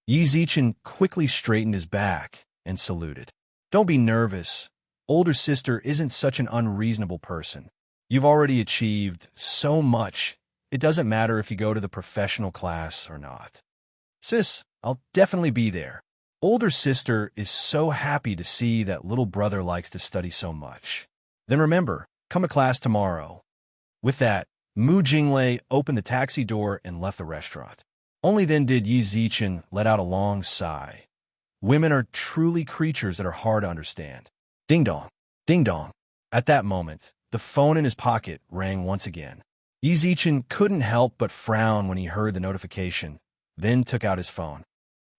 Yi Zichen quickly straightened his back and saluted. Don't be nervous. Older sister isn't such an unreasonable person. You've already achieved so much. It doesn't matter if you go to the professional class or not. Sis, I'll definitely be there. Older sister is so happy to see that little brother likes to study so much. Then remember, come to class tomorrow. With that, Mu Jinglei opened the taxi door and left the restaurant. Only then did Yi Zichen let out a long sigh. Women are truly creatures that are hard to understand. Ding dong, ding dong. At that moment, the phone in his pocket rang once again. Yi Zichen couldn't help but frown when he heard the notification, then took out his phone.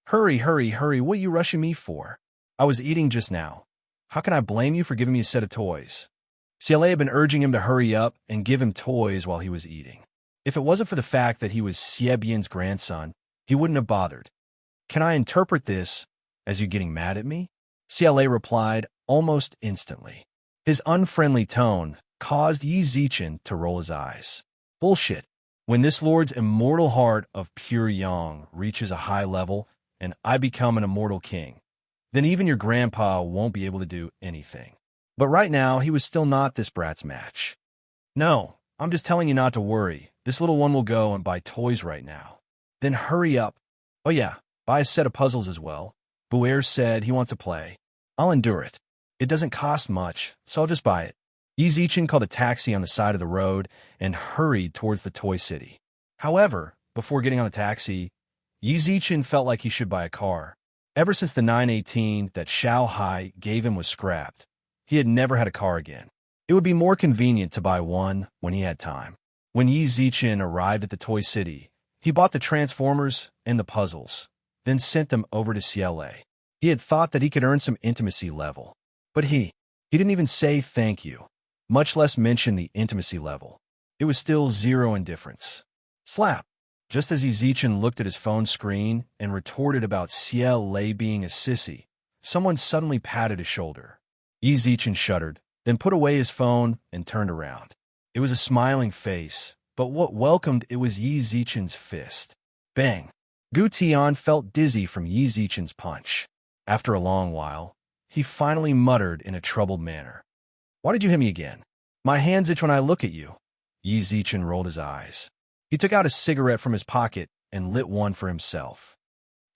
Hurry, hurry, hurry, what are you rushing me for? I was eating just now. How can I blame you for giving me a set of toys? Ciele had been urging him to hurry up and give him toys while he was eating. If it wasn't for the fact that he was Xiebian's grandson, he wouldn't have bothered. Can I interpret this as you getting mad at me? Ciele replied almost instantly. His unfriendly tone caused Yi Zichen to roll his eyes. Bullshit. When this lord's immortal heart of pure yang reaches a high level and I become an immortal king, then even your grandpa won't be able to do anything. But right now, he was still not this brat's match. No, I'm just telling you not to worry. This little one will go and buy toys right now. Then hurry up. Oh yeah, buy a set of puzzles as well. Buer said he wants to play. I'll endure it. It doesn't cost much, so I'll just buy it. Yi Zichen called a taxi on the side of the road and hurried towards the toy city. However, before getting on the taxi, Yi Zichen felt like he should buy a car. Ever since the 918 that Xiao Hai gave him was scrapped, he had never had a car again. It would be more convenient to buy one when he had time. When Yi Zichen arrived at the toy city, he bought the Transformers and the puzzles, then sent them over to Ciele. He had thought that he could earn some intimacy level, but he didn't even say thank you, much less mention the intimacy level. It was still zero indifference. Slap! Just as Yi Zichen looked at his phone screen and retorted about Ciele being a sissy, someone suddenly patted his shoulder. Yi Zichen shuddered, then put away his phone and turned around. It was a smiling face, but what welcomed it was Yi Zichen's fist. Bang! Gu Tian felt dizzy from Yi Zichen's punch. After a long while, he finally muttered in a troubled manner. Why did you hit me again? My hands itch when I look at you. Yi Zichen rolled his eyes. He took out a cigarette from his pocket and lit one for himself.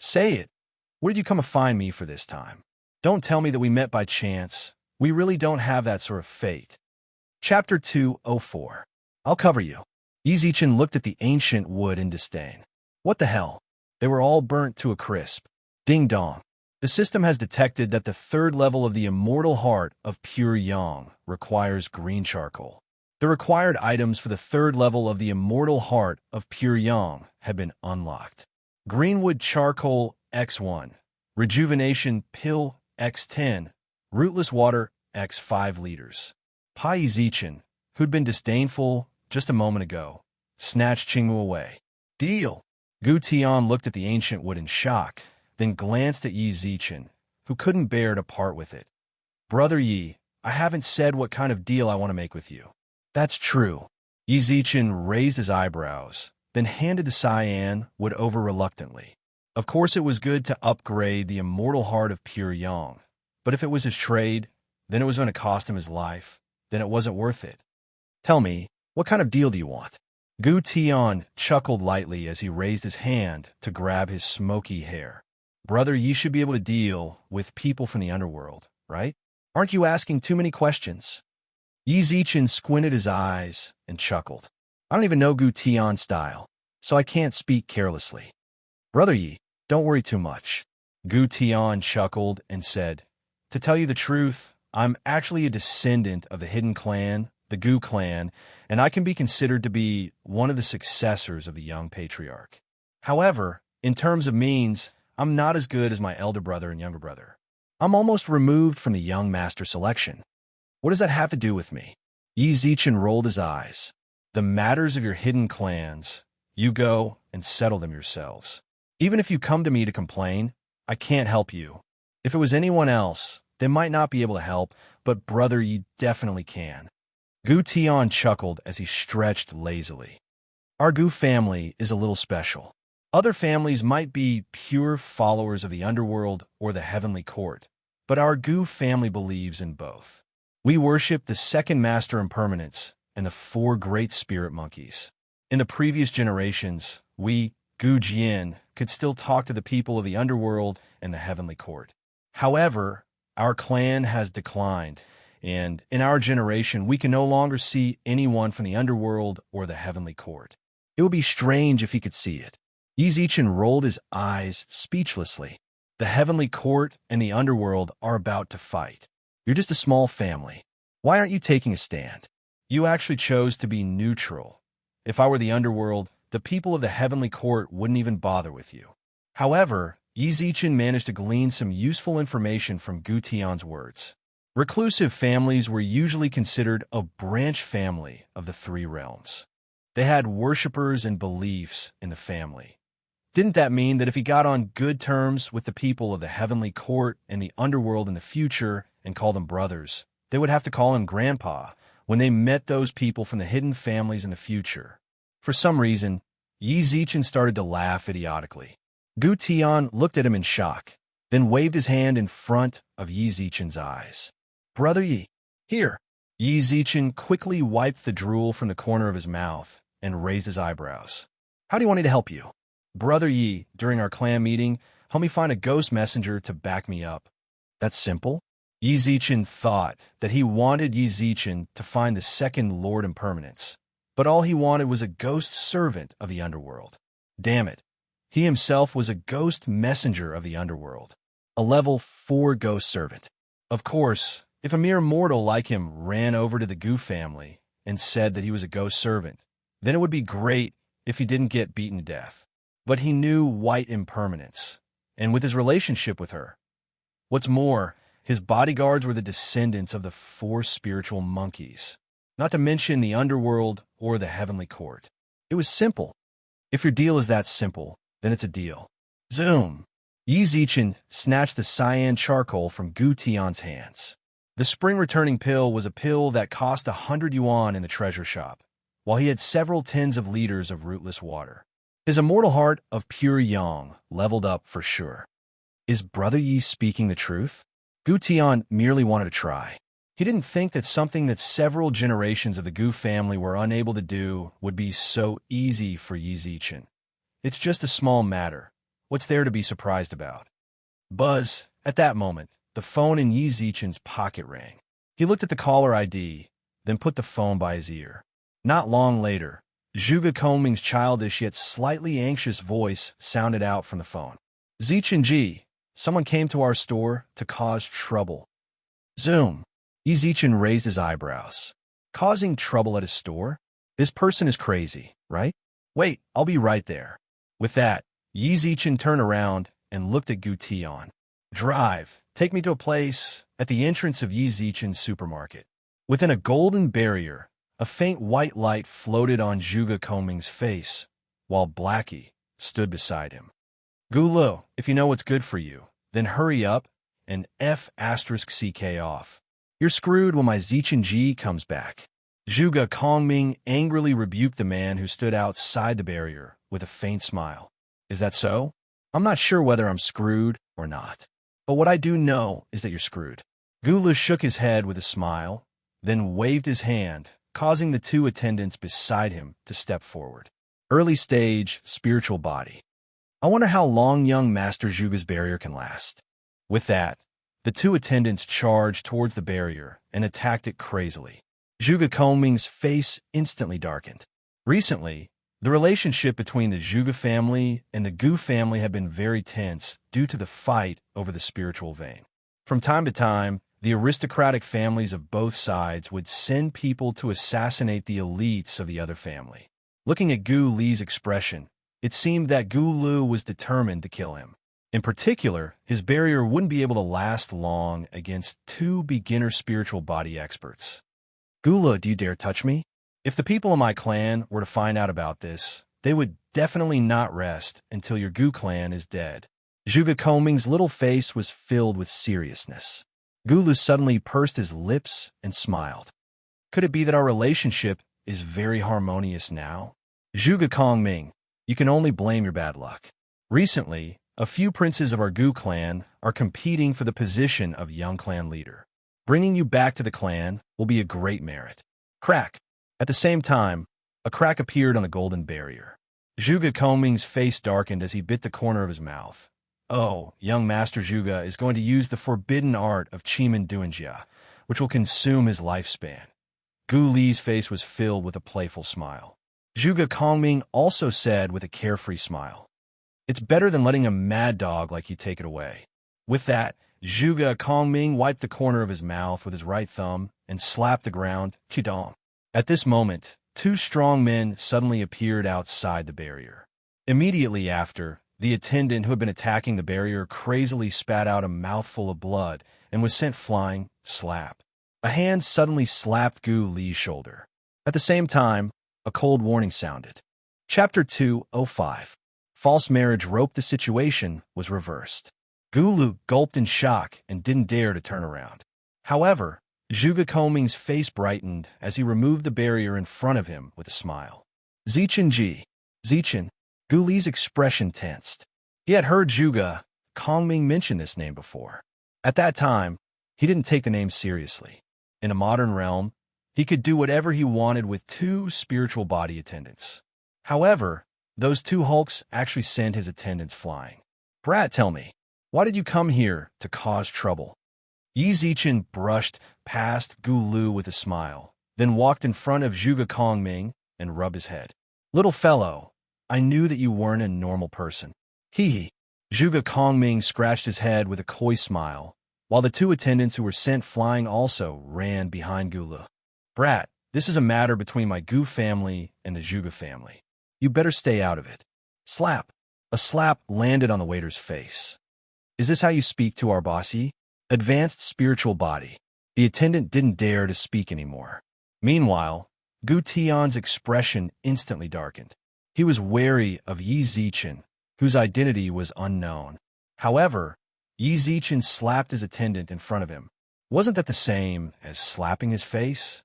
Say it. Where did you come to find me for this time? Don't tell me that we met by chance. We really don't have that sort of fate. Chapter 204. I'll cover you. Yi Zichen looked at the ancient wood in disdain. What the hell? They were all burnt to a crisp. Ding dong. The system has detected that the third level of the immortal heart of pure yang requires green charcoal. The required items for the third level of the immortal heart of pure yang have been unlocked. Greenwood charcoal X1, rejuvenation pill X10, rootless water X 5 liters. Pai Zichen, who'd been disdainful just a moment ago, snatched Qingmu away. Deal! Gu Tian looked at the ancient wood in shock, then glanced at Yi Zichen, who couldn't bear to part with it. Brother Yi, I haven't said what kind of deal I want to make with you. That's true. Yi Zichen raised his eyebrows, then handed the cyan wood over reluctantly. Of course it was good to upgrade the immortal heart of pure yang, but if it was his trade, then it was going to cost him his life, then it wasn't worth it. Tell me, what kind of deal do you want? Gu Tian chuckled lightly as he raised his hand to grab his smoky hair. Brother, you should be able to deal with people from the underworld, right? Aren't you asking too many questions? Yi Zichen squinted his eyes and chuckled. I don't even know Gu Tian's style, so I can't speak carelessly. Brother Yi, don't worry too much. Gu Tian chuckled and said, to tell you the truth, I'm actually a descendant of the hidden clan, the Gu clan, and I can be considered to be one of the successors of the young patriarch. However, in terms of means, I'm not as good as my elder brother and younger brother. I'm almost removed from the young master selection. What does that have to do with me? Yi Zichen rolled his eyes. The matters of your hidden clans, you go and settle them yourselves. Even if you come to me to complain, I can't help you. If it was anyone else, they might not be able to help, but brother, you definitely can. Gu Tian chuckled as he stretched lazily. Our Gu family is a little special. Other families might be pure followers of the underworld or the heavenly court, but our Gu family believes in both. We worship the second master impermanence and the four great spirit monkeys. In the previous generations, we, Gu Jian, could still talk to the people of the underworld and the heavenly court. However, our clan has declined, and in our generation, we can no longer see anyone from the underworld or the heavenly court. It would be strange if he could see it. Yi Zichen rolled his eyes speechlessly. The heavenly court and the underworld are about to fight. You're just a small family. Why aren't you taking a stand? You actually chose to be neutral. If I were the underworld, the people of the heavenly court wouldn't even bother with you. However, Yi Zichen managed to glean some useful information from Gu Tian's words. Reclusive families were usually considered a branch family of the three realms. They had worshippers and beliefs in the family. Didn't that mean that if he got on good terms with the people of the heavenly court and the underworld in the future and called them brothers, they would have to call him grandpa when they met those people from the hidden families in the future? For some reason, Yi Zichen started to laugh idiotically. Gu Tian looked at him in shock, then waved his hand in front of Yi Zichen's eyes. Brother Yi, here. Yi Zichen quickly wiped the drool from the corner of his mouth and raised his eyebrows. How do you want me to help you? Brother Yi, during our clan meeting, help me find a ghost messenger to back me up. That's simple. Yi Zichen thought that he wanted Yi Zichen to find the second Lord Impermanence, but all he wanted was a ghost servant of the underworld. Damn it. He himself was a ghost messenger of the underworld, a level 4 ghost servant. Of course, if a mere mortal like him ran over to the Gu family and said that he was a ghost servant, then it would be great if he didn't get beaten to death. But he knew white impermanence, and with his relationship with her. What's more, his bodyguards were the descendants of the 4 spiritual monkeys, not to mention the underworld or the heavenly court. It was simple. If your deal is that simple, then it's a deal. Zoom! Yi Zichen snatched the cyan charcoal from Gu Tian's hands. The spring-returning pill was a pill that cost 100 yuan in the treasure shop, while he had several tens of liters of rootless water. His immortal heart of pure yang leveled up for sure. Is Brother Yi speaking the truth? Gu Tian merely wanted to try. He didn't think that something that several generations of the Gu family were unable to do would be so easy for Yi Zichen. It's just a small matter. What's there to be surprised about? Buzz, at that moment, the phone in Yi Zichen's pocket rang. He looked at the caller ID, then put the phone by his ear. Not long later, Zhuge Kongming's childish yet slightly anxious voice sounded out from the phone. Zichen Ji, someone came to our store to cause trouble. Zoom. Yi Zichen raised his eyebrows. Causing trouble at his store? This person is crazy, right? Wait, I'll be right there. With that, Yi Zichen turned around and looked at Gu Tian. Drive, take me to a place at the entrance of Yi Zichen's supermarket. Within a golden barrier, a faint white light floated on Zhuge Kongming's face, while Blackie stood beside him. Gulu, if you know what's good for you, then hurry up and F***CK off. You're screwed when my Zichen Ji comes back. Zhuge Kongming angrily rebuked the man who stood outside the barrier with a faint smile. Is that so? I'm not sure whether I'm screwed or not. But what I do know is that you're screwed. Gulu shook his head with a smile, then waved his hand, causing the 2 attendants beside him to step forward. Early stage, spiritual body. I wonder how long young Master Zhuge's barrier can last. With that, the 2 attendants charged towards the barrier and attacked it crazily. Zhuge Kongming's face instantly darkened. Recently, the relationship between the Zhuge family and the Gu family had been very tense due to the fight over the spiritual vein. From time to time, the aristocratic families of both sides would send people to assassinate the elites of the other family. Looking at Gu Li's expression, it seemed that Gu Lu was determined to kill him. In particular, his barrier wouldn't be able to last long against two beginner spiritual body experts. Gu Lu, do you dare touch me? If the people in my clan were to find out about this, they would definitely not rest until your Gu clan is dead. Zhuge Kongming's little face was filled with seriousness. Gu Lu suddenly pursed his lips and smiled. Could it be that our relationship is very harmonious now? Zhuge Kongming, you can only blame your bad luck. Recently, a few princes of our Gu clan are competing for the position of young clan leader. Bringing you back to the clan will be a great merit. Crack. At the same time, a crack appeared on the golden barrier. Zhuge Kongming's face darkened as he bit the corner of his mouth. Oh, young Master Zhuge is going to use the forbidden art of Chimen Duanjia, which will consume his lifespan. Gu Li's face was filled with a playful smile. Zhuge Kongming also said with a carefree smile, "It's better than letting a mad dog like you take it away." With that, Zhuge Kongming wiped the corner of his mouth with his right thumb and slapped the ground. Qidong. At this moment, two strong men suddenly appeared outside the barrier. Immediately after, the attendant who had been attacking the barrier crazily spat out a mouthful of blood and was sent flying. Slap. A hand suddenly slapped Gu Li's shoulder. At the same time, a cold warning sounded. Chapter 205. False marriage rope. The situation was reversed. Gu Lu gulped in shock and didn't dare to turn around. However, Zhuge Kongming's face brightened as he removed the barrier in front of him with a smile. Zichen Ji. Zichen. Gu Li's expression tensed. He had heard Zhuge Kongming mention this name before. At that time, he didn't take the name seriously. In a modern realm, he could do whatever he wanted with two spiritual body attendants. However, those two hulks actually sent his attendants flying. Brat, tell me, why did you come here to cause trouble? Yi Zichen brushed past Gu Lu with a smile, then walked in front of Zhuge Kongming and rubbed his head. Little fellow, I knew that you weren't a normal person. Hee. Zhuge Kongming scratched his head with a coy smile, while the two attendants who were sent flying also ran behind Gu Lu. Brat, this is a matter between my Gu family and the Zhuge family. You better stay out of it. Slap. A slap landed on the waiter's face. Is this how you speak to our bossy? Advanced spiritual body. The attendant didn't dare to speak anymore. Meanwhile, Gu Tian's expression instantly darkened. He was wary of Yi Zichen, whose identity was unknown. However, Yi Zichen slapped his attendant in front of him. Wasn't that the same as slapping his face?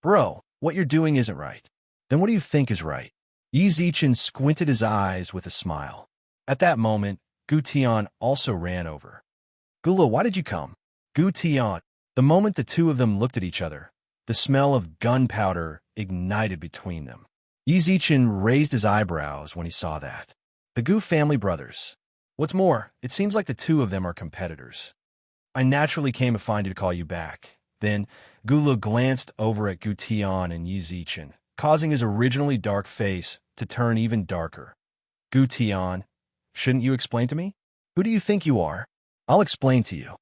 Bro, what you're doing isn't right. Then what do you think is right? Yi Zichen squinted his eyes with a smile. At that moment, Gu Tian also ran over. Gu Lu, why did you come? Gu Tian. The moment the two of them looked at each other, the smell of gunpowder ignited between them. Yi Zichen raised his eyebrows when he saw that. The Gu family brothers. What's more, it seems like the two of them are competitors. I naturally came to find you to call you back. Then, Gu Lu glanced over at Gu Tian and Yi Zichen, causing his originally dark face to turn even darker. Gu Tian, shouldn't you explain to me? Who do you think you are? I'll explain to you.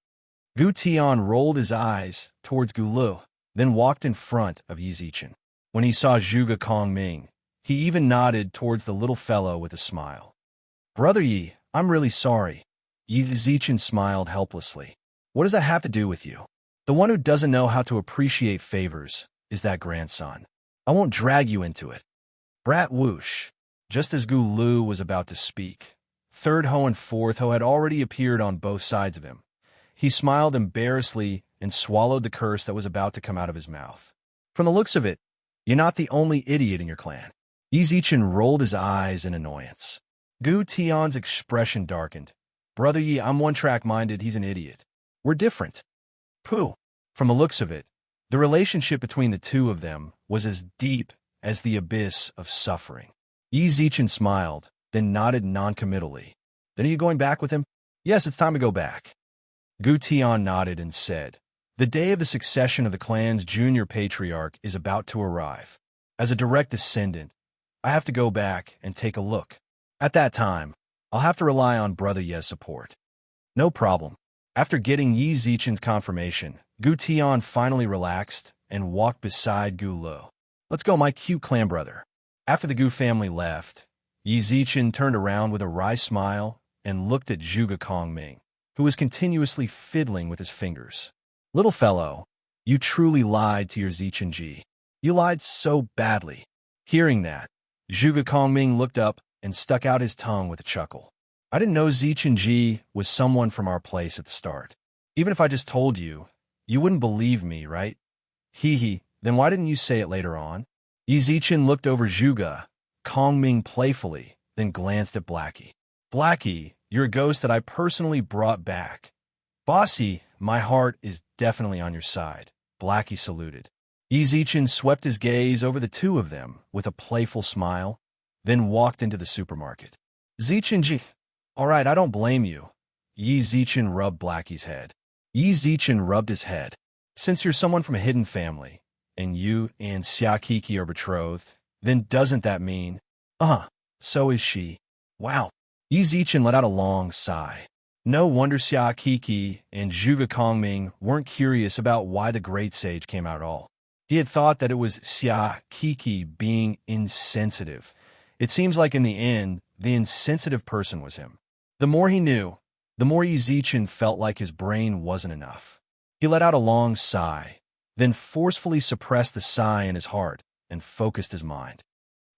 Gu Tian rolled his eyes towards Gu Lu, then walked in front of Yi Zichen. When he saw Zhuge Kongming, he even nodded towards the little fellow with a smile. Brother Yi, I'm really sorry. Yi Zichen smiled helplessly. What does that have to do with you? The one who doesn't know how to appreciate favors is that grandson. I won't drag you into it. Brat whoosh. Just as Gu Lu was about to speak, Third Ho and Fourth Ho had already appeared on both sides of him. He smiled embarrassedly and swallowed the curse that was about to come out of his mouth. From the looks of it, you're not the only idiot in your clan. Yi Zichen rolled his eyes in annoyance. Gu Tian's expression darkened. Brother Yi, I'm one-track-minded, he's an idiot. We're different. Pooh. From the looks of it, the relationship between the two of them was as deep as the abyss of suffering. Yi Zichen smiled, then nodded noncommittally. Then are you going back with him? Yes, it's time to go back. Gu Tian nodded and said, the day of the succession of the clan's junior patriarch is about to arrive. As a direct descendant, I have to go back and take a look. At that time, I'll have to rely on Brother Ye's support. No problem. After getting Yi Zichen's confirmation, Gu Tian finally relaxed and walked beside Gu Lo. Let's go, my cute clan brother. After the Gu family left, Yi Zichen turned around with a wry smile and looked at Zhuge Kongming, who was continuously fiddling with his fingers. Little fellow, you truly lied to your Zichenji. You lied so badly. Hearing that, Zhuge Kongming looked up and stuck out his tongue with a chuckle. I didn't know Zichenji was someone from our place at the start. Even if I just told you, you wouldn't believe me, right? Hee hee, then why didn't you say it later on? Yi Zichen looked over Zhuge Kongming playfully, then glanced at Blackie. Blackie, you're a ghost that I personally brought back. Bossy, my heart is definitely on your side. Blackie saluted. Yi Zichen swept his gaze over the two of them with a playful smile, then walked into the supermarket. Zichenji, all right, I don't blame you. Yi Zichen rubbed Blackie's head. Yi Zichen rubbed his head. Since you're someone from a hidden family, and you and Xia Kiki are betrothed, then doesn't that mean? So is she. Wow. Yi Zichen let out a long sigh. No wonder Xia Kiki and Zhuge Kongming weren't curious about why the great sage came out at all. He had thought that it was Xia Kiki being insensitive. It seems like in the end, the insensitive person was him. The more he knew, the more Yi Zichen felt like his brain wasn't enough. He let out a long sigh, then forcefully suppressed the sigh in his heart and focused his mind.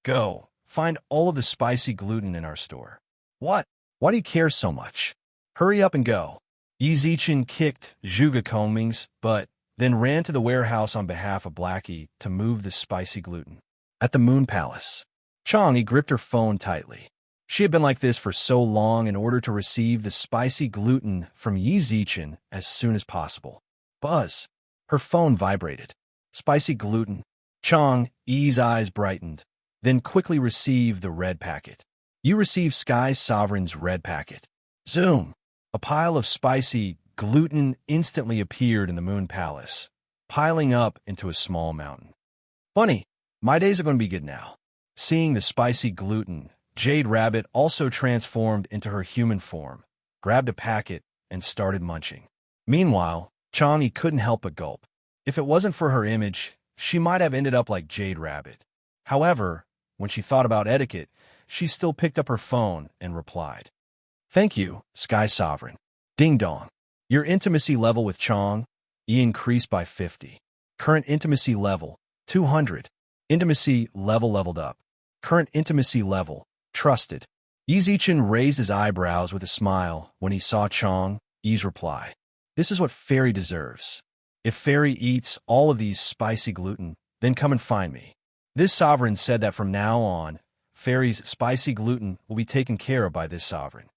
Go, find all of the spicy gluten in our store. What? Why do you care so much? Hurry up and go. Yi Zichen kicked Zhuge Kongming's butt, then ran to the warehouse on behalf of Blackie to move the spicy gluten. At the Moon Palace, Chang'e gripped her phone tightly. She had been like this for so long in order to receive the spicy gluten from Yi Zichen as soon as possible. Buzz. Her phone vibrated. Spicy gluten. Chang'e's eyes brightened, then quickly received the red packet. You received Sky Sovereign's red packet. Zoom. A pile of spicy gluten instantly appeared in the Moon Palace, piling up into a small mountain. Funny, my days are going to be good now. Seeing the spicy gluten, Jade Rabbit also transformed into her human form, grabbed a packet, and started munching. Meanwhile, Chang'e couldn't help but gulp. If it wasn't for her image, she might have ended up like Jade Rabbit. However, when she thought about etiquette, she still picked up her phone and replied. Thank you, Sky Sovereign. Ding dong. Your intimacy level with Chang'e increased by 50. Current intimacy level, 200. Intimacy level leveled up. Current intimacy level, trusted. Yi Zichen raised his eyebrows with a smile when he saw Chang'e's reply. This is what Fairy deserves. If Fairy eats all of these spicy gluten, then come and find me. This sovereign said that from now on, Fairy's spicy gluten will be taken care of by this sovereign.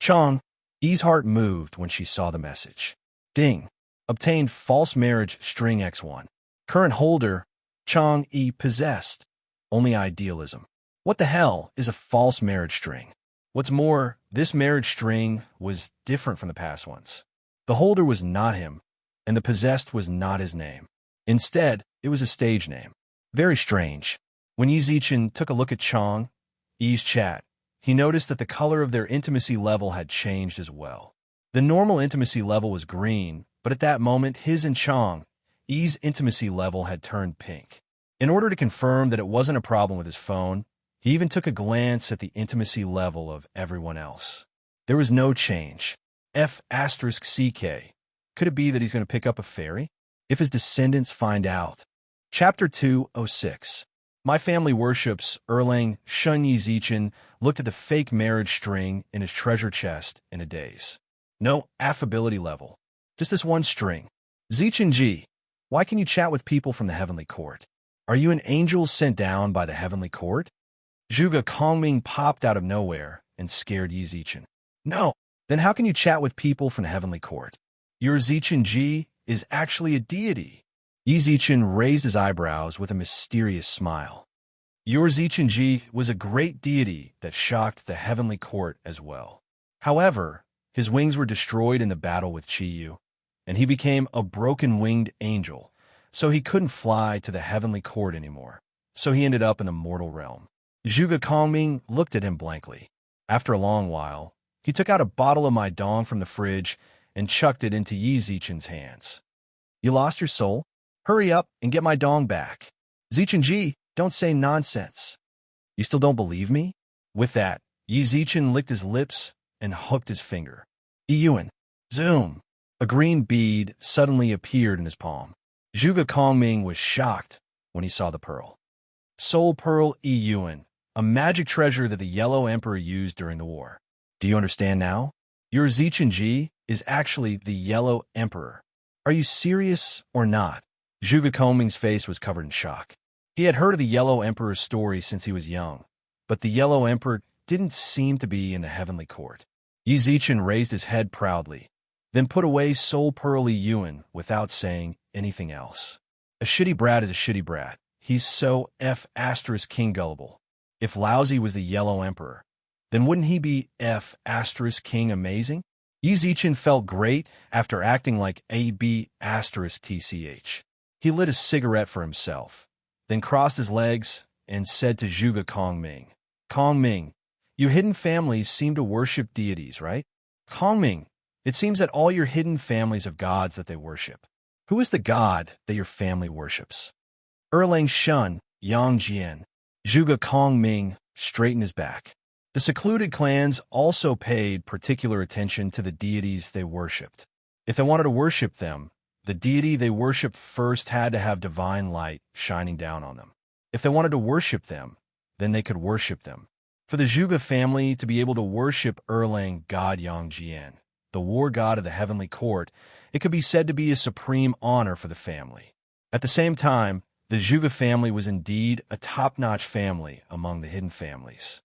Chang'e's heart moved when she saw the message. Ding. Obtained false marriage string X1. Current holder, Chang'e possessed. Only idealism. What the hell is a false marriage string? What's more, this marriage string was different from the past ones. The holder was not him, and the possessed was not his name. Instead, it was a stage name. Very strange. When Yi Zichen took a look at Chang'e's chat, he noticed that the color of their intimacy level had changed as well. The normal intimacy level was green, but at that moment his and Chang'e's intimacy level had turned pink. In order to confirm that it wasn't a problem with his phone, he even took a glance at the intimacy level of everyone else. There was no change. F*CK. Could it be that he's going to pick up a fairy? If his descendants find out. Chapter 206. My family worships Erlang Shun Yi Zichen looked at the fake marriage string in his treasure chest in a daze. No affability level. Just this one string. Zichenji, why can you chat with people from the heavenly court? Are you an angel sent down by the heavenly court? Zhuge Kongming popped out of nowhere and scared Yi Zichen. No, then how can you chat with people from the heavenly court? Your Zichenji is actually a deity. Yi Zichen raised his eyebrows with a mysterious smile. Your Zichenji was a great deity that shocked the heavenly court as well. However, his wings were destroyed in the battle with Qiyu, and he became a broken-winged angel, so he couldn't fly to the heavenly court anymore. So he ended up in the mortal realm. Zhuge Kongming looked at him blankly. After a long while, he took out a bottle of my dong from the fridge and chucked it into Yi Zichen's hands. You lost your soul? Hurry up and get my dong back. Zichen, don't say nonsense. You still don't believe me? With that, Yi Zichen licked his lips and hooked his finger. Yuan. Zoom. A green bead suddenly appeared in his palm. Zhuge Kongming was shocked when he saw the pearl. Soul Pearl Yuan, a magic treasure that the Yellow Emperor used during the war. Do you understand now? Your Zichen is actually the Yellow Emperor. Are you serious or not? Zhuge Kongming's face was covered in shock. He had heard of the Yellow Emperor's story since he was young, but the Yellow Emperor didn't seem to be in the heavenly court. Yi Zichen raised his head proudly, then put away Soul Pearl Yuan without saying anything else. A shitty brat is a shitty brat. He's so King gullible. If Lousy was the Yellow Emperor, then wouldn't he be King amazing? Yi Zichen felt great after acting like TCH. He lit a cigarette for himself, then crossed his legs and said to Zhuge Kongming, Kongming, you hidden families seem to worship deities, right? Kongming, it seems that all your hidden families have gods that they worship. Who is the god that your family worships? Erlang Shun, Yang Jian. Zhuge Kongming straightened his back. The secluded clans also paid particular attention to the deities they worshipped. If they wanted to worship them, the deity they worshipped first had to have divine light shining down on them. If they wanted to worship them, then they could worship them. For the Zhuge family to be able to worship Erlang God Yang Jian, the war god of the heavenly court, it could be said to be a supreme honor for the family. At the same time, the Zhuge family was indeed a top-notch family among the hidden families.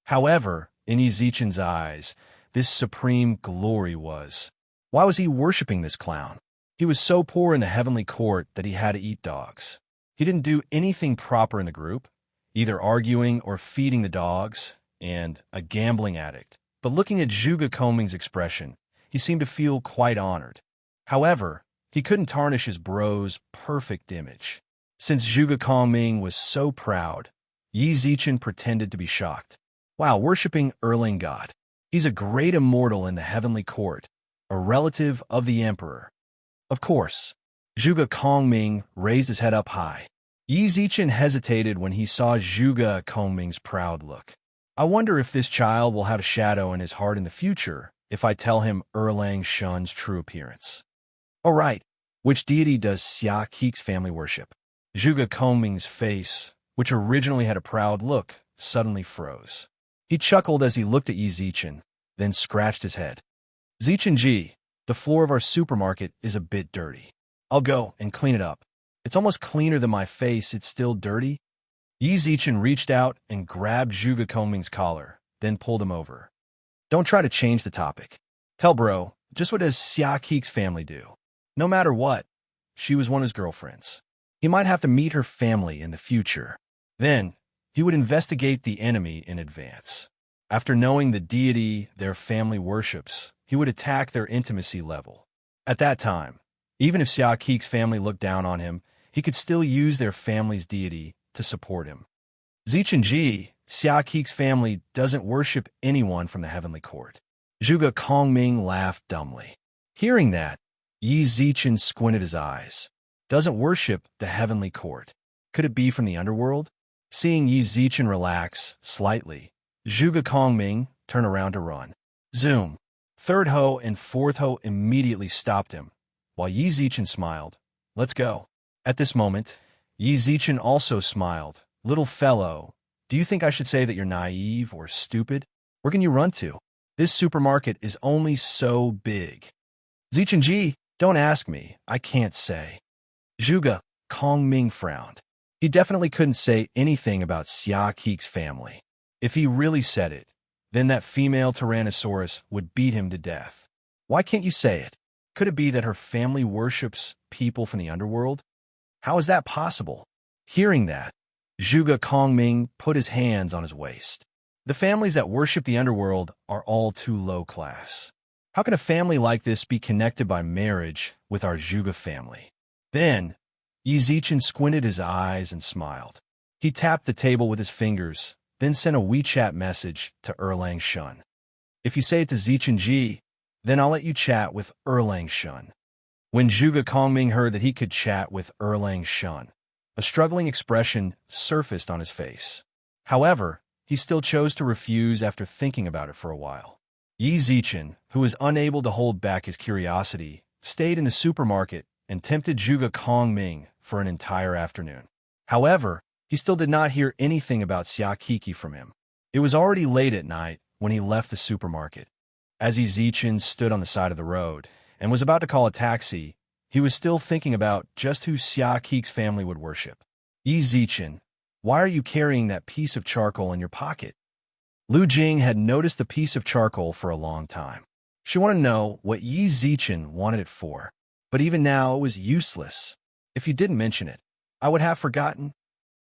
However, in Yi Zichen's eyes, this supreme glory was. Why was he worshipping this clown? He was so poor in the heavenly court that he had to eat dogs. He didn't do anything proper in the group, either arguing or feeding the dogs, and a gambling addict. But looking at Zhuge Kongming's expression, he seemed to feel quite honored. However, he couldn't tarnish his bro's perfect image. Since Zhuge Kongming was so proud, Yi Zichen pretended to be shocked. Wow, worshipping Erlang God. He's a great immortal in the heavenly court, a relative of the emperor. Of course. Zhuge Kongming raised his head up high. Yi Zichen hesitated when he saw Zhuge Kongming's proud look. I wonder if this child will have a shadow in his heart in the future if I tell him Erlang Shun's true appearance. All right, which deity does Xia Keek's family worship? Zhuge Kongming's face, which originally had a proud look, suddenly froze. He chuckled as he looked at Yi Zichen, then scratched his head. Zichen, the floor of our supermarket is a bit dirty. I'll go and clean it up. It's almost cleaner than my face, it's still dirty. Yi Zichen reached out and grabbed Zhuge Kongming's collar, then pulled him over. Don't try to change the topic. Tell bro, just what does Xia Keek's family do? No matter what, she was one of his girlfriends. He might have to meet her family in the future. Then, he would investigate the enemy in advance. After knowing the deity their family worships, he would attack their intimacy level. At that time, even if Xia Keek's family looked down on him, he could still use their family's deity to support him. Zichen, Xia Keek's family doesn't worship anyone from the heavenly court. Zhuge Kongming laughed dumbly. Hearing that, Yi Zichen squinted his eyes. Doesn't worship the heavenly court. Could it be from the underworld? Seeing Yi Zichen relax slightly, Zhuge Kongming turned around to run. Zoom. Third Ho and Fourth Ho immediately stopped him, while Yi Zichen smiled. Let's go. At this moment, Yi Zichen also smiled. Little fellow, do you think I should say that you're naive or stupid? Where can you run to? This supermarket is only so big. Zichen, don't ask me. I can't say. Zhuge Kongming frowned. He definitely couldn't say anything about Xia Keek's family. If he really said it, then that female Tyrannosaurus would beat him to death. Why can't you say it? Could it be that her family worships people from the underworld? How is that possible? Hearing that, Zhuge Kongming put his hands on his waist. The families that worship the underworld are all too low class. How can a family like this be connected by marriage with our Zhuge family? Then, Yi Zichen squinted his eyes and smiled. He tapped the table with his fingers, then send a WeChat message to Erlang Shun. If you say it to Zichen Ji, then I'll let you chat with Erlang Shun. When Zhuge Kongming heard that he could chat with Erlang Shun, a struggling expression surfaced on his face. However, he still chose to refuse after thinking about it for a while. Yi Zichen, who was unable to hold back his curiosity, stayed in the supermarket and tempted Zhuge Kongming for an entire afternoon. However, he still did not hear anything about Xia Kiki from him. It was already late at night when he left the supermarket. As Yi Zichen stood on the side of the road and was about to call a taxi, he was still thinking about just who Xia Kiki's family would worship. Yi Zichen, why are you carrying that piece of charcoal in your pocket? Lu Jing had noticed the piece of charcoal for a long time. She wanted to know what Yi Zichen wanted it for, but even now it was useless. If you didn't mention it, I would have forgotten.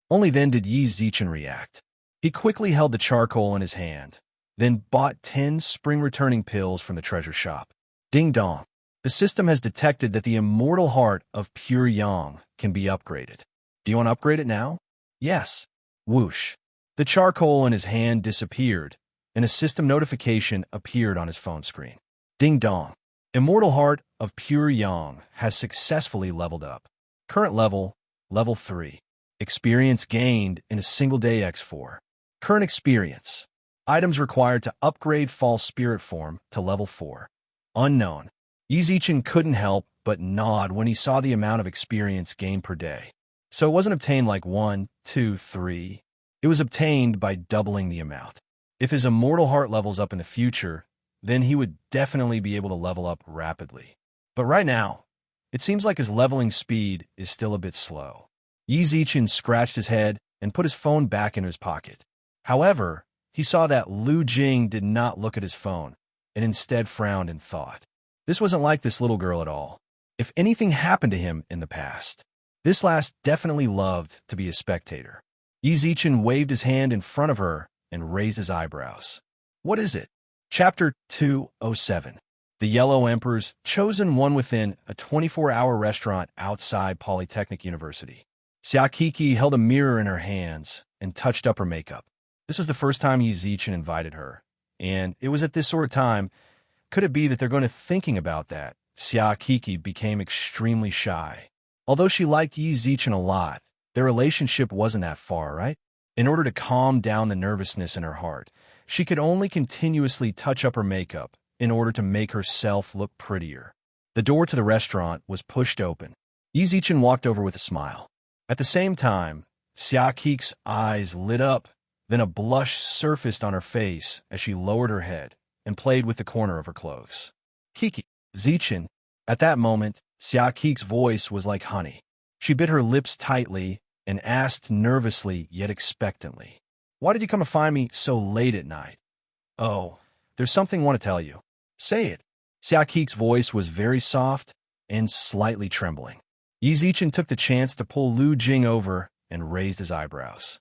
Only then did Yi Zichen react. He quickly held the charcoal in his hand, then bought 10 spring-returning pills from the treasure shop. Ding dong. The system has detected that the immortal heart of pure yang can be upgraded. Do you want to upgrade it now? Yes. Whoosh. The charcoal in his hand disappeared, and a system notification appeared on his phone screen. Ding dong. Immortal heart of pure yang has successfully leveled up. Current level, level 3. Experience gained in a single day X4. Current experience. Items required to upgrade false spirit form to level 4. Unknown. Yi Zichen couldn't help but nod when he saw the amount of experience gained per day. So it wasn't obtained like 1, 2, 3. It was obtained by doubling the amount. If his immortal heart levels up in the future, then he would definitely be able to level up rapidly. But right now, it seems like his leveling speed is still a bit slow. Yi Zichen scratched his head and put his phone back into his pocket. However, he saw that Lu Jing did not look at his phone and instead frowned in thought. This wasn't like this little girl at all. If anything happened to him in the past, this last definitely loved to be a spectator. Yi Zichen waved his hand in front of her and raised his eyebrows. What is it? Chapter 207. The Yellow Emperor's chosen one within a 24-hour restaurant outside Polytechnic University. Xia Kiki held a mirror in her hands and touched up her makeup. This was the first time Yi Zichen invited her, and it was at this sort of time. Could it be that they're going to thinking about that? Xia Kiki became extremely shy. Although she liked Yi Zichen a lot, their relationship wasn't that far, right? In order to calm down the nervousness in her heart, she could only continuously touch up her makeup in order to make herself look prettier. The door to the restaurant was pushed open. Yi Zichen walked over with a smile. At the same time, Xia Kiki's eyes lit up, then a blush surfaced on her face as she lowered her head and played with the corner of her clothes. Kiki, Zichen. At that moment, Xia Kiki's voice was like honey. She bit her lips tightly and asked nervously yet expectantly, "Why did you come to find me so late at night?" "Oh, there's something I want to tell you." "Say it." Xia Kiki's voice was very soft and slightly trembling. Yi Zichen took the chance to pull Lu Jing over and raised his eyebrows.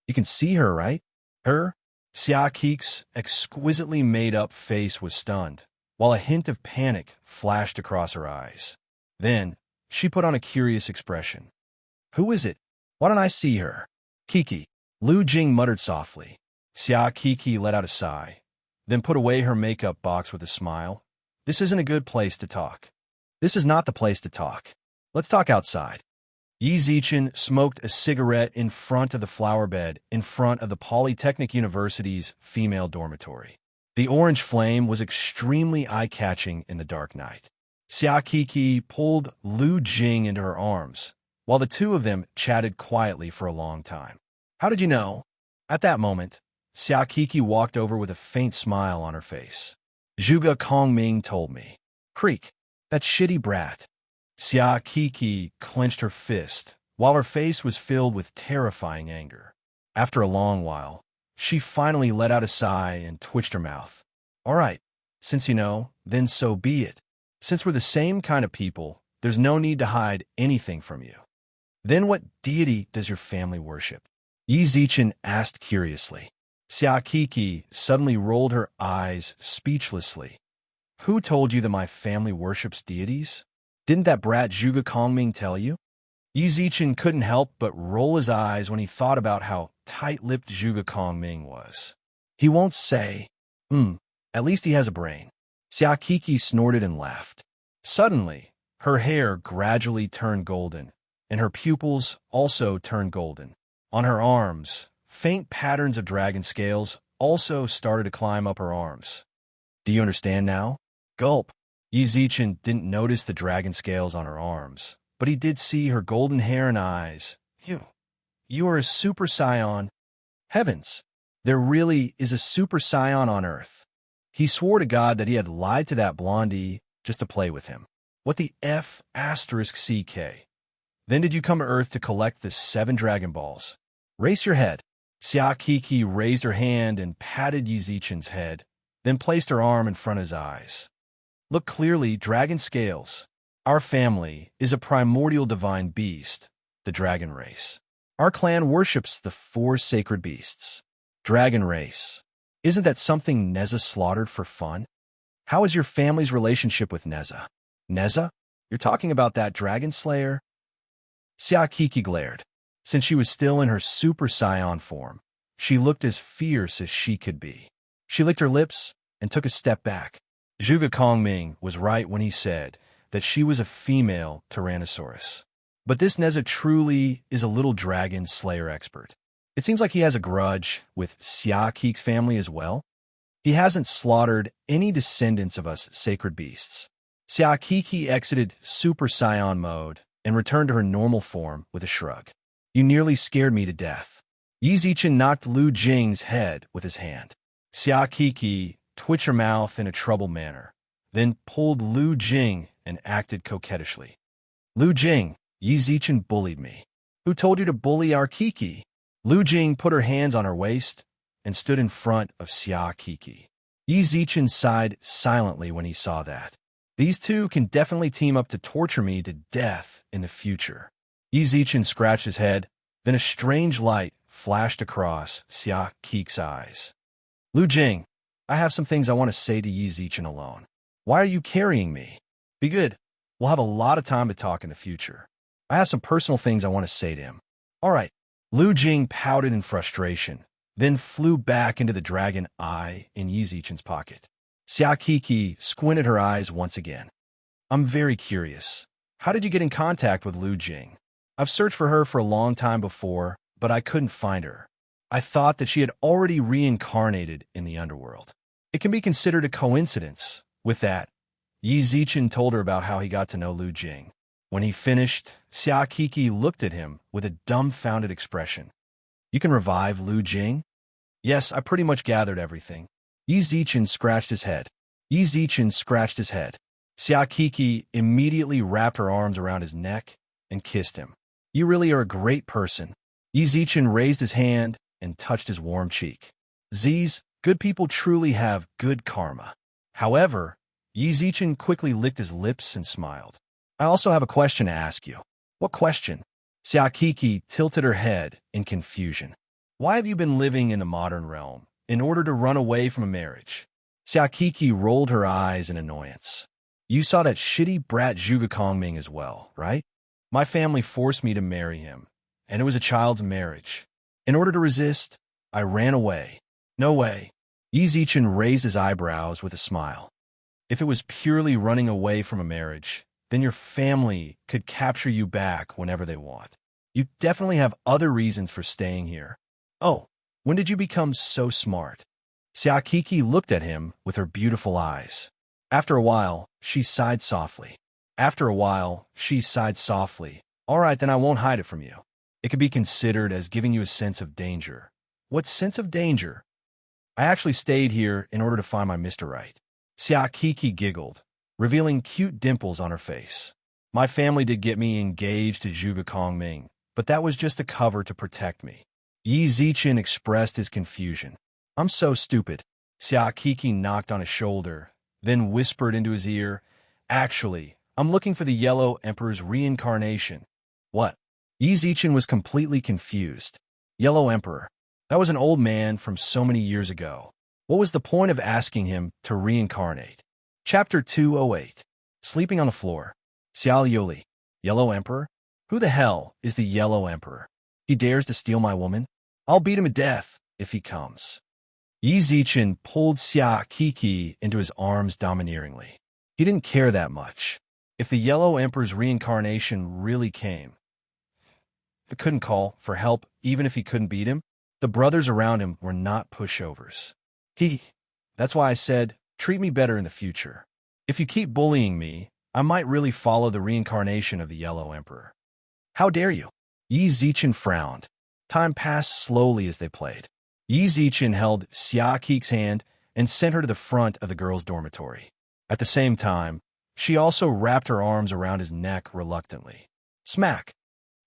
"You can see her, right?" "Her?" Xia Kiki's exquisitely made-up face was stunned, while a hint of panic flashed across her eyes. Then, she put on a curious expression. "Who is it? Why don't I see her?" "Kiki," Lu Jing muttered softly. Xia Kiki let out a sigh, then put away her makeup box with a smile. "This isn't a good place to talk." "This is not the place to talk. Let's talk outside." Yi Zichen smoked a cigarette in front of the flower bed in front of the Polytechnic University's female dormitory. The orange flame was extremely eye-catching in the dark night. Xia Kiki pulled Lu Jing into her arms, while the two of them chatted quietly for a long time. "How did you know?" At that moment, Xia Kiki walked over with a faint smile on her face. "Zhuge Kongming told me." "Creak, that shitty brat." Xia Kiki clenched her fist, while her face was filled with terrifying anger. After a long while, she finally let out a sigh and twitched her mouth. "All right, since you know, then so be it. Since we're the same kind of people, there's no need to hide anything from you." "Then what deity does your family worship?" Yi Zichen asked curiously. Xia Kiki suddenly rolled her eyes speechlessly. "Who told you that my family worships deities? Didn't that brat Zhuge Kongming tell you?" Yi Zichen couldn't help but roll his eyes when he thought about how tight-lipped Zhuge Kongming was. He won't say, at least he has a brain. Xia Kiki snorted and laughed. Suddenly, her hair gradually turned golden, and her pupils also turned golden. On her arms, faint patterns of dragon scales also started to climb up her arms. Do you understand now? Gulp. Yi Zichen didn't notice the dragon scales on her arms, but he did see her golden hair and eyes. You are a super scion. Heavens, there really is a super scion on Earth. He swore to God that he had lied to that blondie just to play with him. What the F asterisk CK? Then did you come to Earth to collect the 7 Dragon Balls? Raise your head. Xia Kiki raised her hand and patted Yi Zichen's head, then placed her arm in front of his eyes. Look clearly, dragon scales. Our family is a primordial divine beast, the dragon race. Our clan worships the 4 sacred beasts. Dragon race. Isn't that something Neza slaughtered for fun? How is your family's relationship with Neza? Neza? You're talking about that dragon slayer? Xia Kiki glared. Since she was still in her super scion form, she looked as fierce as she could be. She licked her lips and took a step back. Zhuge Kongming was right when he said that she was a female Tyrannosaurus. But this Neza truly is a little dragon slayer expert. It seems like he has a grudge with Xia Kiki's family as well. He hasn't slaughtered any descendants of us sacred beasts. Xia Kiki exited Super Saiyan mode and returned to her normal form with a shrug. You nearly scared me to death. Yi Zichen knocked Lu Jing's head with his hand. Xia Kiki twitched her mouth in a troubled manner, then pulled Lu Jing and acted coquettishly. Lu Jing, Yi Zichen bullied me. Who told you to bully our Kiki? Lu Jing put her hands on her waist and stood in front of Xia Kiki. Yi Zichen sighed silently when he saw that. These two can definitely team up to torture me to death in the future. Yi Zichen scratched his head, then a strange light flashed across Xia Kiki's eyes. Lu Jing, I have some things I want to say to Yi Zichen alone. Why are you carrying me? Be good. We'll have a lot of time to talk in the future. I have some personal things I want to say to him. All right. Lu Jing pouted in frustration, then flew back into the dragon eye in Yi Zichen's pocket. Xia Kiki squinted her eyes once again. I'm very curious. How did you get in contact with Lu Jing? I've searched for her for a long time before, but I couldn't find her. I thought that she had already reincarnated in the underworld. It can be considered a coincidence. With that, Yi Zichen told her about how he got to know Lu Jing. When he finished, Xia Kiki looked at him with a dumbfounded expression. You can revive Lu Jing? Yes, I pretty much gathered everything. Yi Zichen scratched his head. Yi Zichen scratched his head. Xia Kiki immediately wrapped her arms around his neck and kissed him. You really are a great person. Yi Zichen raised his hand and touched his warm cheek. Z's, good people truly have good karma. However, Yi Zichen quickly licked his lips and smiled. I also have a question to ask you. What question? Xia Kiki tilted her head in confusion. Why have you been living in the modern realm in order to run away from a marriage? Xia Kiki rolled her eyes in annoyance. You saw that shitty brat Zhuge Kongming as well, right? My family forced me to marry him, and it was a child's marriage. In order to resist, I ran away. No way. Yi Zichen raised his eyebrows with a smile. If it was purely running away from a marriage, then your family could capture you back whenever they want. You definitely have other reasons for staying here. Oh, when did you become so smart? Xia Kiki looked at him with her beautiful eyes. After a while, she sighed softly. All right, then I won't hide it from you. It could be considered as giving you a sense of danger. What sense of danger? I actually stayed here in order to find my Mr. Right. Xia Kiki giggled, revealing cute dimples on her face. My family did get me engaged to Zhuge Kongming, but that was just a cover to protect me. Yi Zichen expressed his confusion. I'm so stupid. Xia Kiki knocked on his shoulder, then whispered into his ear, Actually, I'm looking for the Yellow Emperor's reincarnation. What? Yi Zichen was completely confused. Yellow Emperor. That was an old man from so many years ago. What was the point of asking him to reincarnate? Chapter 208. Sleeping on the floor. Xiao Yoli. Yellow Emperor? Who the hell is the Yellow Emperor? He dares to steal my woman? I'll beat him to death if he comes. Yi Zichen pulled Xia Kiki into his arms domineeringly. He didn't care that much. If the Yellow Emperor's reincarnation really came, he couldn't call for help even if he couldn't beat him. The brothers around him were not pushovers. That's why I said, treat me better in the future. If you keep bullying me, I might really follow the reincarnation of the Yellow Emperor. How dare you? Yi Zichen frowned. Time passed slowly as they played. Yi Zichen held Xia Kik's hand and sent her to the front of the girls' dormitory. At the same time, she also wrapped her arms around his neck reluctantly. Smack!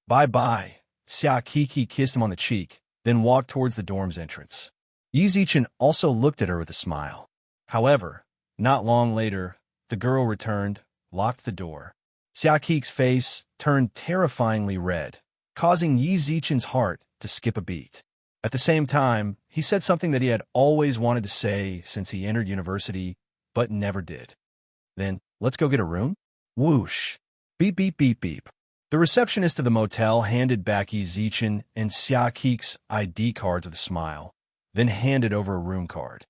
Bye-bye. Xia Kiki kissed him on the cheek, then walked towards the dorm's entrance. Yi Zichen also looked at her with a smile. However, not long later, the girl returned, locked the door. Xia Kik's face turned terrifyingly red, causing Yi Zichen's heart to skip a beat. At the same time, he said something that he had always wanted to say since he entered university, but never did. Then, let's go get a room? Whoosh. Beep, beep, beep, beep. The receptionist of the motel handed back Yi Zichen and Xia Kik's ID cards with a smile, then handed over a room card.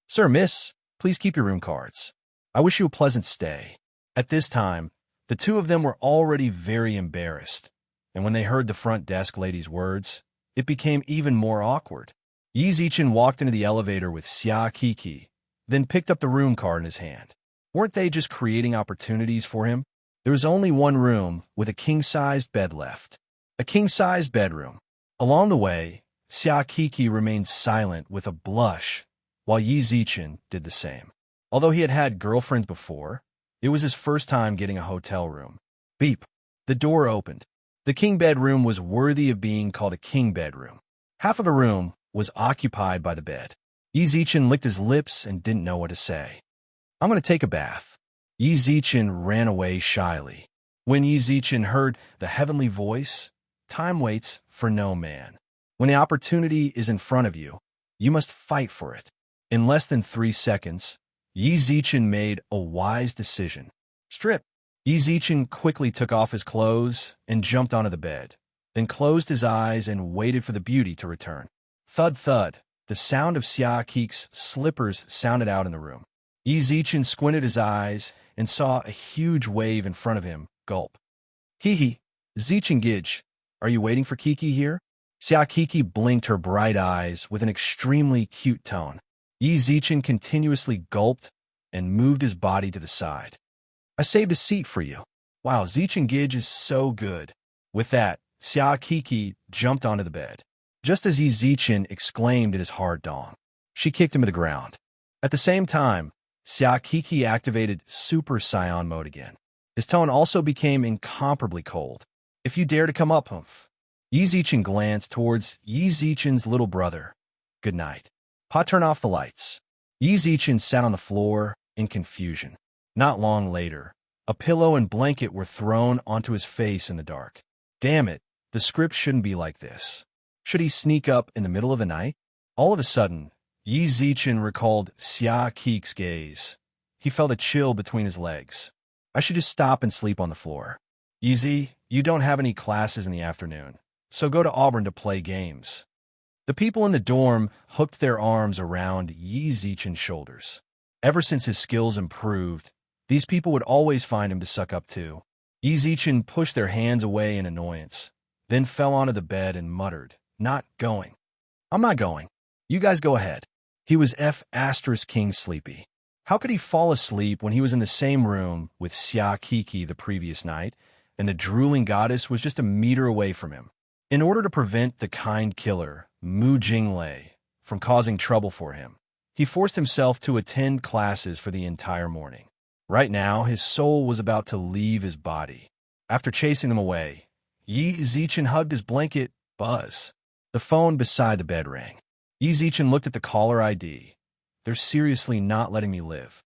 Sir, miss, please keep your room cards. I wish you a pleasant stay. At this time, the two of them were already very embarrassed, and when they heard the front desk lady's words, it became even more awkward. Yi Zichen walked into the elevator with Xia Kiki, then picked up the room card in his hand. Weren't they just creating opportunities for him? There was only one room with a king-sized bed left. A king-sized bedroom. Along the way, Xia Kiki remained silent with a blush, while Yi Zichen did the same. Although he had had girlfriends before, it was his first time getting a hotel room. Beep. The door opened. The king bedroom was worthy of being called a king bedroom. Half of the room was occupied by the bed. Yi Zichen licked his lips and didn't know what to say. I'm going to take a bath. Yi Zichen ran away shyly. When Yi Zichen heard the heavenly voice, time waits for no man. When the opportunity is in front of you, you must fight for it. In less than 3 seconds, Yi Zichen made a wise decision. Strip. Yi Zichen quickly took off his clothes and jumped onto the bed, then closed his eyes and waited for the beauty to return. Thud, thud. The sound of Xia Kik's slippers sounded out in the room. Yi Zichen squinted his eyes and saw a huge wave in front of him. Gulp. Hihi. Zichen Gij, are you waiting for Kiki here? Xia Kiki blinked her bright eyes with an extremely cute tone. Yi Zichen continuously gulped and moved his body to the side. I saved a seat for you. Wow, Zichen Gij is so good. With that, Xia Kiki jumped onto the bed. Just as Yi Zichen exclaimed in his hard dong, she kicked him to the ground. At the same time, Xia Kiki activated Super Saiyan mode again. His tone also became incomparably cold. If you dare to come up, humph. Yi Zichen glanced towards Yi Zichen's little brother. Good night. Pa, turn off the lights. Yi Zichen sat on the floor in confusion. Not long later, a pillow and blanket were thrown onto his face in the dark. Damn it, the script shouldn't be like this. Should he sneak up in the middle of the night? All of a sudden, Yi Zichen recalled Xia Kik's gaze. He felt a chill between his legs. I should just stop and sleep on the floor. Yi Z, you don't have any classes in the afternoon, so go to Auburn to play games. The people in the dorm hooked their arms around Yi Zichen's shoulders. Ever since his skills improved, these people would always find him to suck up to. Yi Zichen pushed their hands away in annoyance, then fell onto the bed and muttered, Not going. I'm not going. You guys go ahead. He was King sleepy. How could he fall asleep when he was in the same room with Xia Kiki the previous night, and the drooling goddess was just a meter away from him? In order to prevent the kind killer, Mu Jinglei, from causing trouble for him, he forced himself to attend classes for the entire morning. Right now, his soul was about to leave his body. After chasing them away, Yi Zichen hugged his blanket. Buzz. The phone beside the bed rang. Yi Zichen looked at the caller ID. They're seriously not letting me live.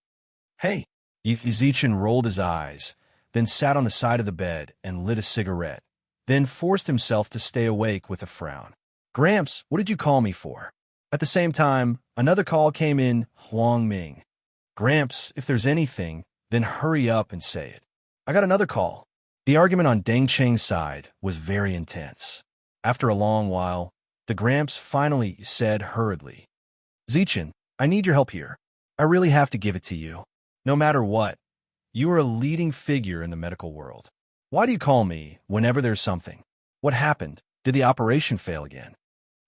Hey. Yi Zichen rolled his eyes, then sat on the side of the bed and lit a cigarette, then forced himself to stay awake with a frown. Gramps, what did you call me for? At the same time, another call came in. Huang Ming. Gramps, if there's anything, then hurry up and say it. I got another call. The argument on Deng Cheng's side was very intense. After a long while, the Gramps finally said hurriedly, Zichen, I need your help here. I really have to give it to you. No matter what, you are a leading figure in the medical world. Why do you call me whenever there's something? What happened? Did the operation fail again?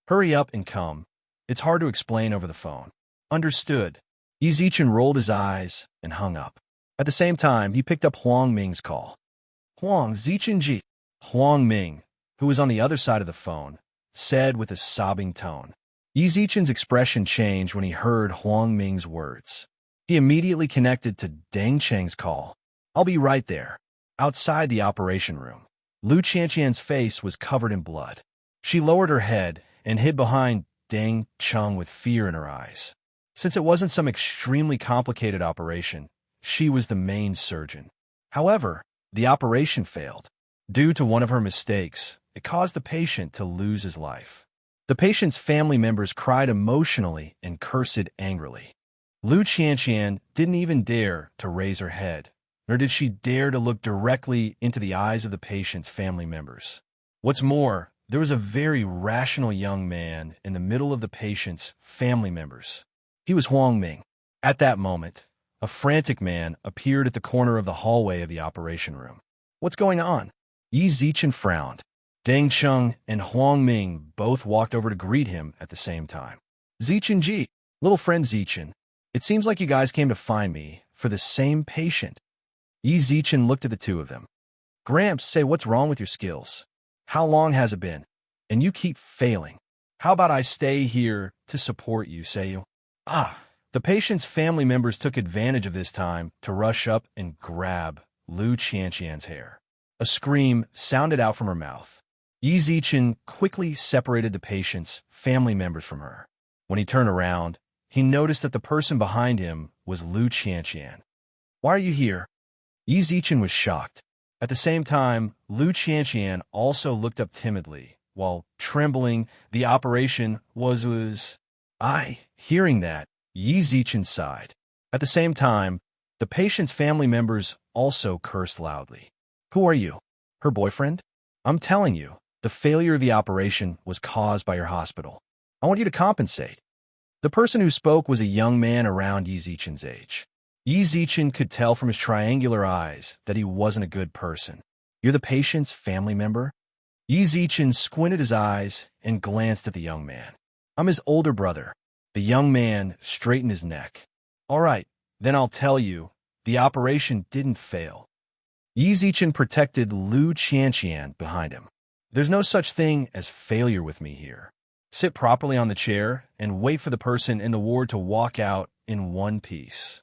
Hurry up and come. It's hard to explain over the phone. Understood. Yi Zichen rolled his eyes and hung up. At the same time, he picked up Huang Ming's call. Huang Zichenji. Huang Ming, who was on the other side of the phone, said with a sobbing tone. Yi Zichen's expression changed when he heard Huang Ming's words. He immediately connected to Deng Cheng's call. I'll be right there. Outside the operation room, Lu Qianqian's face was covered in blood. She lowered her head and hid behind Deng Cheng with fear in her eyes. Since it wasn't some extremely complicated operation, she was the main surgeon. However, the operation failed. Due to one of her mistakes, it caused the patient to lose his life. The patient's family members cried emotionally and cursed angrily. Lu Qianqian didn't even dare to raise her head, nor did she dare to look directly into the eyes of the patient's family members. What's more, there was a very rational young man in the middle of the patient's family members. He was Huang Ming. At that moment, a frantic man appeared at the corner of the hallway of the operation room. What's going on? Yi Zichen frowned. Deng Cheng and Huang Ming both walked over to greet him at the same time. Zichen Ji, little friend Zichen, it seems like you guys came to find me for the same patient. Yi Zichen looked at the two of them. Gramps, say what's wrong with your skills? How long has it been? And you keep failing. How about I stay here to support you, say you? The patient's family members took advantage of this time to rush up and grab Lu Qianqian's hair. A scream sounded out from her mouth. Yi Zichen quickly separated the patient's family members from her. When he turned around, he noticed that the person behind him was Lu Qianqian. Why are you here? Yi Zichen was shocked. At the same time, Lu Qianqian also looked up timidly, while trembling. The operation was... Hearing that, Yi Zichen sighed. At the same time, the patient's family members also cursed loudly. Who are you? Her boyfriend? I'm telling you, the failure of the operation was caused by your hospital. I want you to compensate. The person who spoke was a young man around Yi Zichen's age. Yi Zichen could tell from his triangular eyes that he wasn't a good person. You're the patient's family member? Yi Zichen squinted his eyes and glanced at the young man. I'm his older brother. The young man straightened his neck. All right, then I'll tell you, the operation didn't fail. Yi Zichen protected Lu Qianqian behind him. There's no such thing as failure with me here. Sit properly on the chair and wait for the person in the ward to walk out in one piece.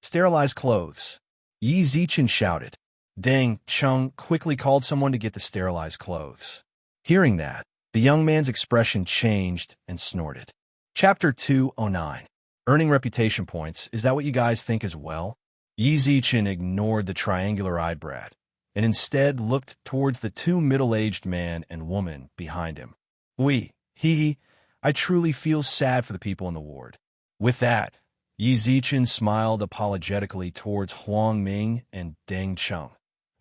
Sterilize clothes. Yi Zichen shouted. Deng Cheng quickly called someone to get the sterilized clothes. Hearing that, the young man's expression changed and snorted. Chapter 209. Earning reputation points. Is that what you guys think as well? Yi Zichen ignored the triangular-eyed brat and instead looked towards the two middle-aged man and woman behind him. I truly feel sad for the people in the ward. With that, Yi Zichen smiled apologetically towards Huang Ming and Deng Cheng,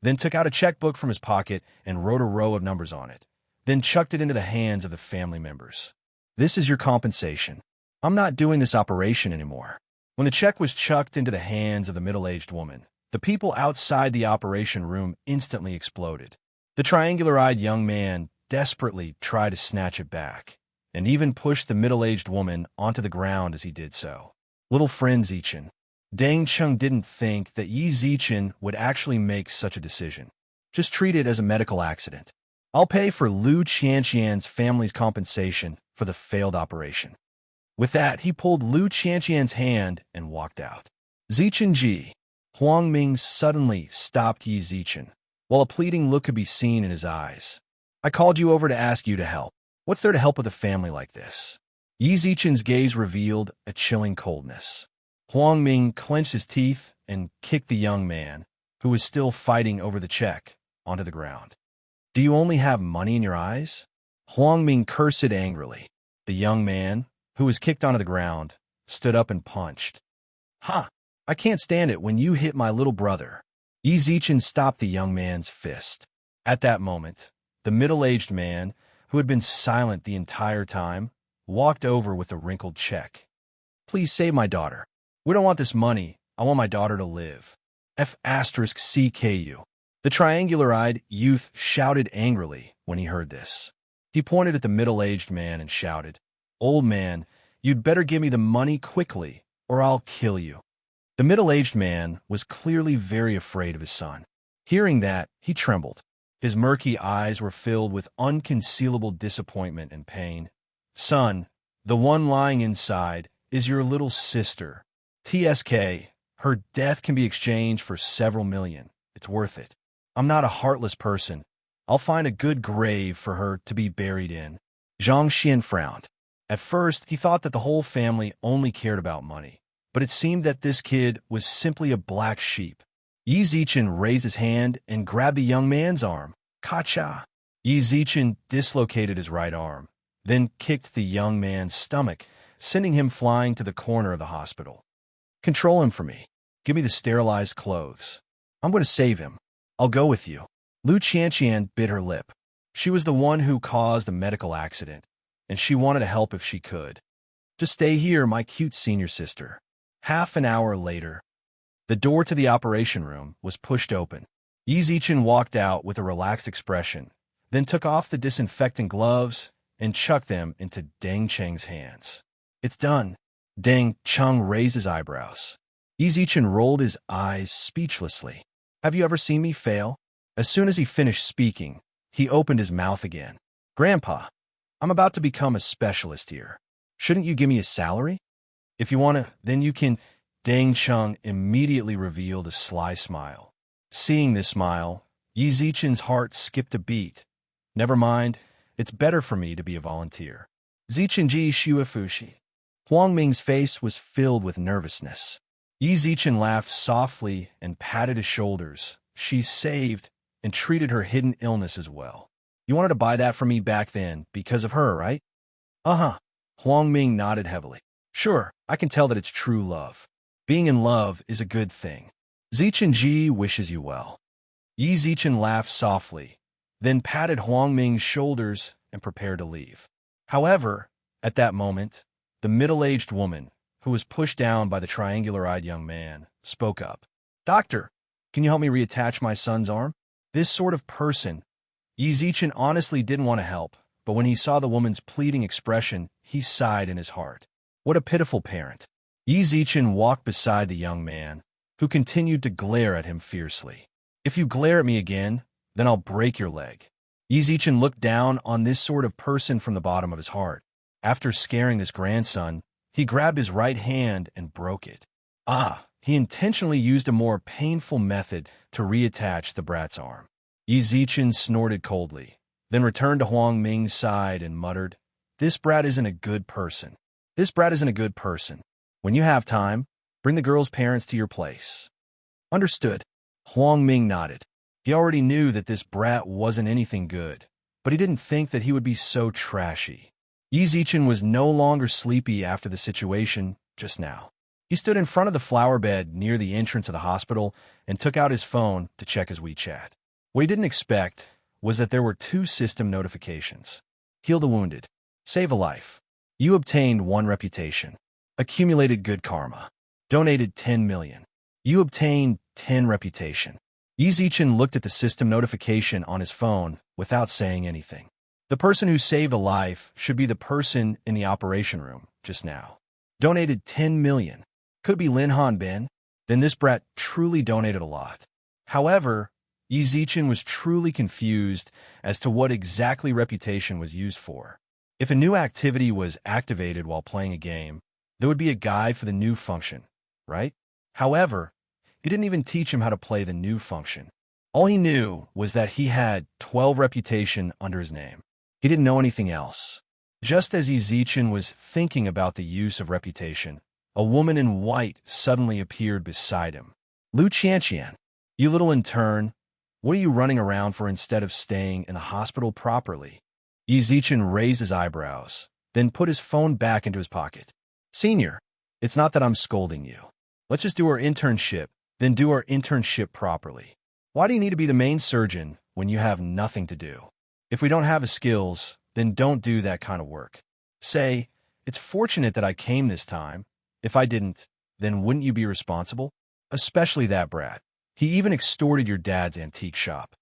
then took out a checkbook from his pocket and wrote a row of numbers on it, then chucked it into the hands of the family members. This is your compensation. I'm not doing this operation anymore. When the check was chucked into the hands of the middle-aged woman, the people outside the operation room instantly exploded. The triangular-eyed young man desperately tried to snatch it back, and even pushed the middle-aged woman onto the ground as he did so. Little friend Zichen. Deng Cheng didn't think that Yi Zichen would actually make such a decision. Just treat it as a medical accident. I'll pay for Lu Qianqian's family's compensation for the failed operation. With that, he pulled Lu Qianqian's hand and walked out. Zichen Ji. Huang Ming suddenly stopped Yi Zichen, while a pleading look could be seen in his eyes. I called you over to ask you to help. What's there to help with a family like this? Yi Zichen's gaze revealed a chilling coldness. Huang Ming clenched his teeth and kicked the young man, who was still fighting over the check, onto the ground. Do you only have money in your eyes? Huang Ming cursed angrily. The young man, who was kicked onto the ground, stood up and punched. I can't stand it when you hit my little brother. Yi Zichen stopped the young man's fist. At that moment, the middle-aged man, who had been silent the entire time, walked over with a wrinkled check. Please save my daughter. We don't want this money. I want my daughter to live. F***CKU. The triangular-eyed youth shouted angrily when he heard this. He pointed at the middle-aged man and shouted, Old man, you'd better give me the money quickly, or I'll kill you. The middle-aged man was clearly very afraid of his son. Hearing that, he trembled. His murky eyes were filled with unconcealable disappointment and pain. Son, the one lying inside is your little sister. TSK, her death can be exchanged for several million. It's worth it. I'm not a heartless person. I'll find a good grave for her to be buried in. Zhang Xian frowned. At first, he thought that the whole family only cared about money, but it seemed that this kid was simply a black sheep. Yi Zichen raised his hand and grabbed the young man's arm. Ka-cha! Yi Zichen dislocated his right arm, then kicked the young man's stomach, sending him flying to the corner of the hospital. Control him for me. Give me the sterilized clothes. I'm going to save him. I'll go with you. Lu Qianqian bit her lip. She was the one who caused the medical accident, and she wanted to help if she could. Just stay here, my cute senior sister. Half an hour later, the door to the operation room was pushed open. Yi Zichen walked out with a relaxed expression, then took off the disinfectant gloves and chucked them into Deng Cheng's hands. It's done. Deng Cheng raised his eyebrows. Yi Zichen rolled his eyes speechlessly. Have you ever seen me fail? As soon as he finished speaking, he opened his mouth again. Grandpa, I'm about to become a specialist here. Shouldn't you give me a salary? If you want to, then you can. Deng Cheng immediately revealed a sly smile. Seeing this smile, Yi Zichen's heart skipped a beat. Never mind, it's better for me to be a volunteer. Zichenji Shuafushi. Huang Ming's face was filled with nervousness. Yi Zichen laughed softly and patted his shoulders. She saved and treated her hidden illness as well. You wanted to buy that for me back then because of her, right? Uh-huh. Huang Ming nodded heavily. Sure, I can tell that it's true love. Being in love is a good thing. Zichenji wishes you well. Yi Zichen laughed softly, then patted Huang Ming's shoulders and prepared to leave. However, at that moment, the middle-aged woman, who was pushed down by the triangular-eyed young man, spoke up. Doctor, can you help me reattach my son's arm? This sort of person. Yi Zichen honestly didn't want to help, but when he saw the woman's pleading expression, he sighed in his heart. What a pitiful parent. Yi Zichen walked beside the young man, who continued to glare at him fiercely. If you glare at me again, then I'll break your leg. Yi Zichen looked down on this sort of person from the bottom of his heart. After scaring this grandson, he grabbed his right hand and broke it. He intentionally used a more painful method to reattach the brat's arm. Yi Zichen snorted coldly, then returned to Huang Ming's side and muttered, This brat isn't a good person. This brat isn't a good person. When you have time, bring the girl's parents to your place. Understood. Huang Ming nodded. He already knew that this brat wasn't anything good, but he didn't think that he would be so trashy. Yi Zichen was no longer sleepy after the situation just now. He stood in front of the flower bed near the entrance of the hospital and took out his phone to check his WeChat. What he didn't expect was that there were 2 system notifications. Heal the wounded. Save a life. You obtained 1 reputation. Accumulated good karma. Donated 10 million. You obtained 10 reputation. Yi Zichen looked at the system notification on his phone without saying anything. The person who saved a life should be the person in the operation room just now. Donated 10 million. Could be Lin Han Ben. Then this brat truly donated a lot. However, Yi Zichen was truly confused as to what exactly reputation was used for. If a new activity was activated while playing a game, there would be a guide for the new function, right? However, he didn't even teach him how to play the new function. All he knew was that he had 12 reputation under his name. He didn't know anything else. Just as Yi Zichen was thinking about the use of reputation, a woman in white suddenly appeared beside him. Lu Qianqian, you little intern, what are you running around for instead of staying in the hospital properly? Yi Zichen raised his eyebrows, then put his phone back into his pocket. Senior, it's not that I'm scolding you. Let's just do our internship Then do our internship properly. Why do you need to be the main surgeon when you have nothing to do? If we don't have the skills, then don't do that kind of work. Say, it's fortunate that I came this time. If I didn't, then wouldn't you be responsible? Especially that brat. He even extorted your dad's antique shop.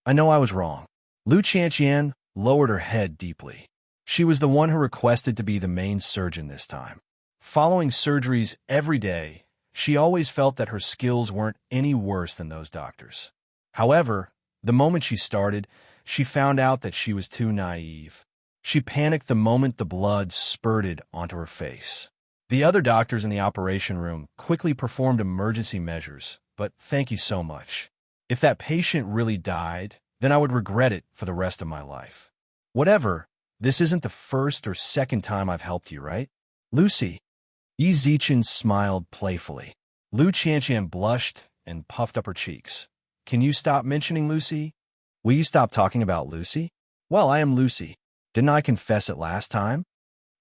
I know I was wrong. Lu Chantian lowered her head deeply. She was the one who requested to be the main surgeon this time. Following surgeries every day, she always felt that her skills weren't any worse than those doctors. However, the moment she started, she found out that she was too naive. She panicked the moment the blood spurted onto her face. The other doctors in the operation room quickly performed emergency measures, but thank you so much. If that patient really died, then I would regret it for the rest of my life. Whatever, this isn't the first or second time I've helped you, right? Lucy. Yi Zichen smiled playfully. Lu Chantian blushed and puffed up her cheeks. Can you stop mentioning Lucy? Will you stop talking about Lucy? Well, I am Lucy. Didn't I confess it last time?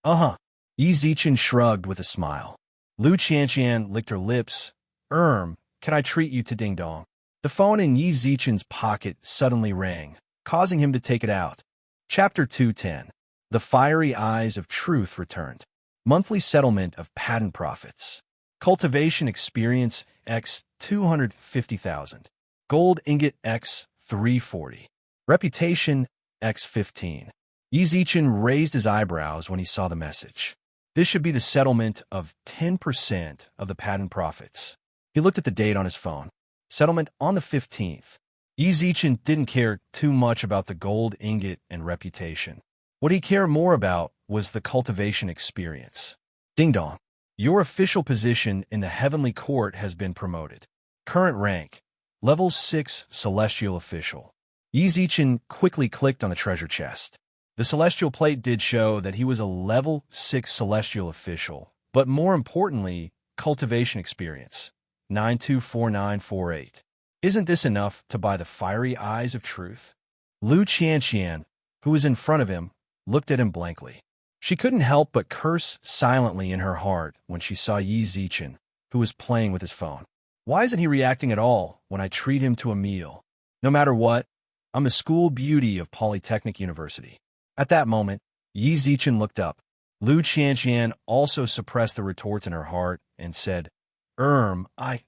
Uh-huh. Yi Zichen shrugged with a smile. Lu Chantian licked her lips. Can I treat you to Ding Dong? The phone in Yi Zichen's pocket suddenly rang, causing him to take it out. Chapter 210. The Fiery Eyes of Truth returned. Monthly settlement of patent profits. Cultivation experience X 250,000. Gold ingot X 340. Reputation X 15. Yi Zichen raised his eyebrows when he saw the message. This should be the settlement of 10% of the patent profits. He looked at the date on his phone. Settlement on the 15th. Yi Zichen didn't care too much about the gold ingot and reputation. What he cared more about was the cultivation experience. Ding Dong. Your official position in the Heavenly Court has been promoted. Current rank. Level 6 Celestial Official. Yi Zichen quickly clicked on the treasure chest. The Celestial Plate did show that he was a Level 6 Celestial Official, but more importantly, cultivation experience. 924948. Isn't this enough to buy the Fiery Eyes of Truth? Lu Chantian, who was in front of him, looked at him blankly. She couldn't help but curse silently in her heart when she saw Yi Zichen, who was playing with his phone. Why isn't he reacting at all when I treat him to a meal? No matter what, I'm the school beauty of Polytechnic University. At that moment, Yi Zichen looked up. Lu Chantian also suppressed the retorts in her heart and said,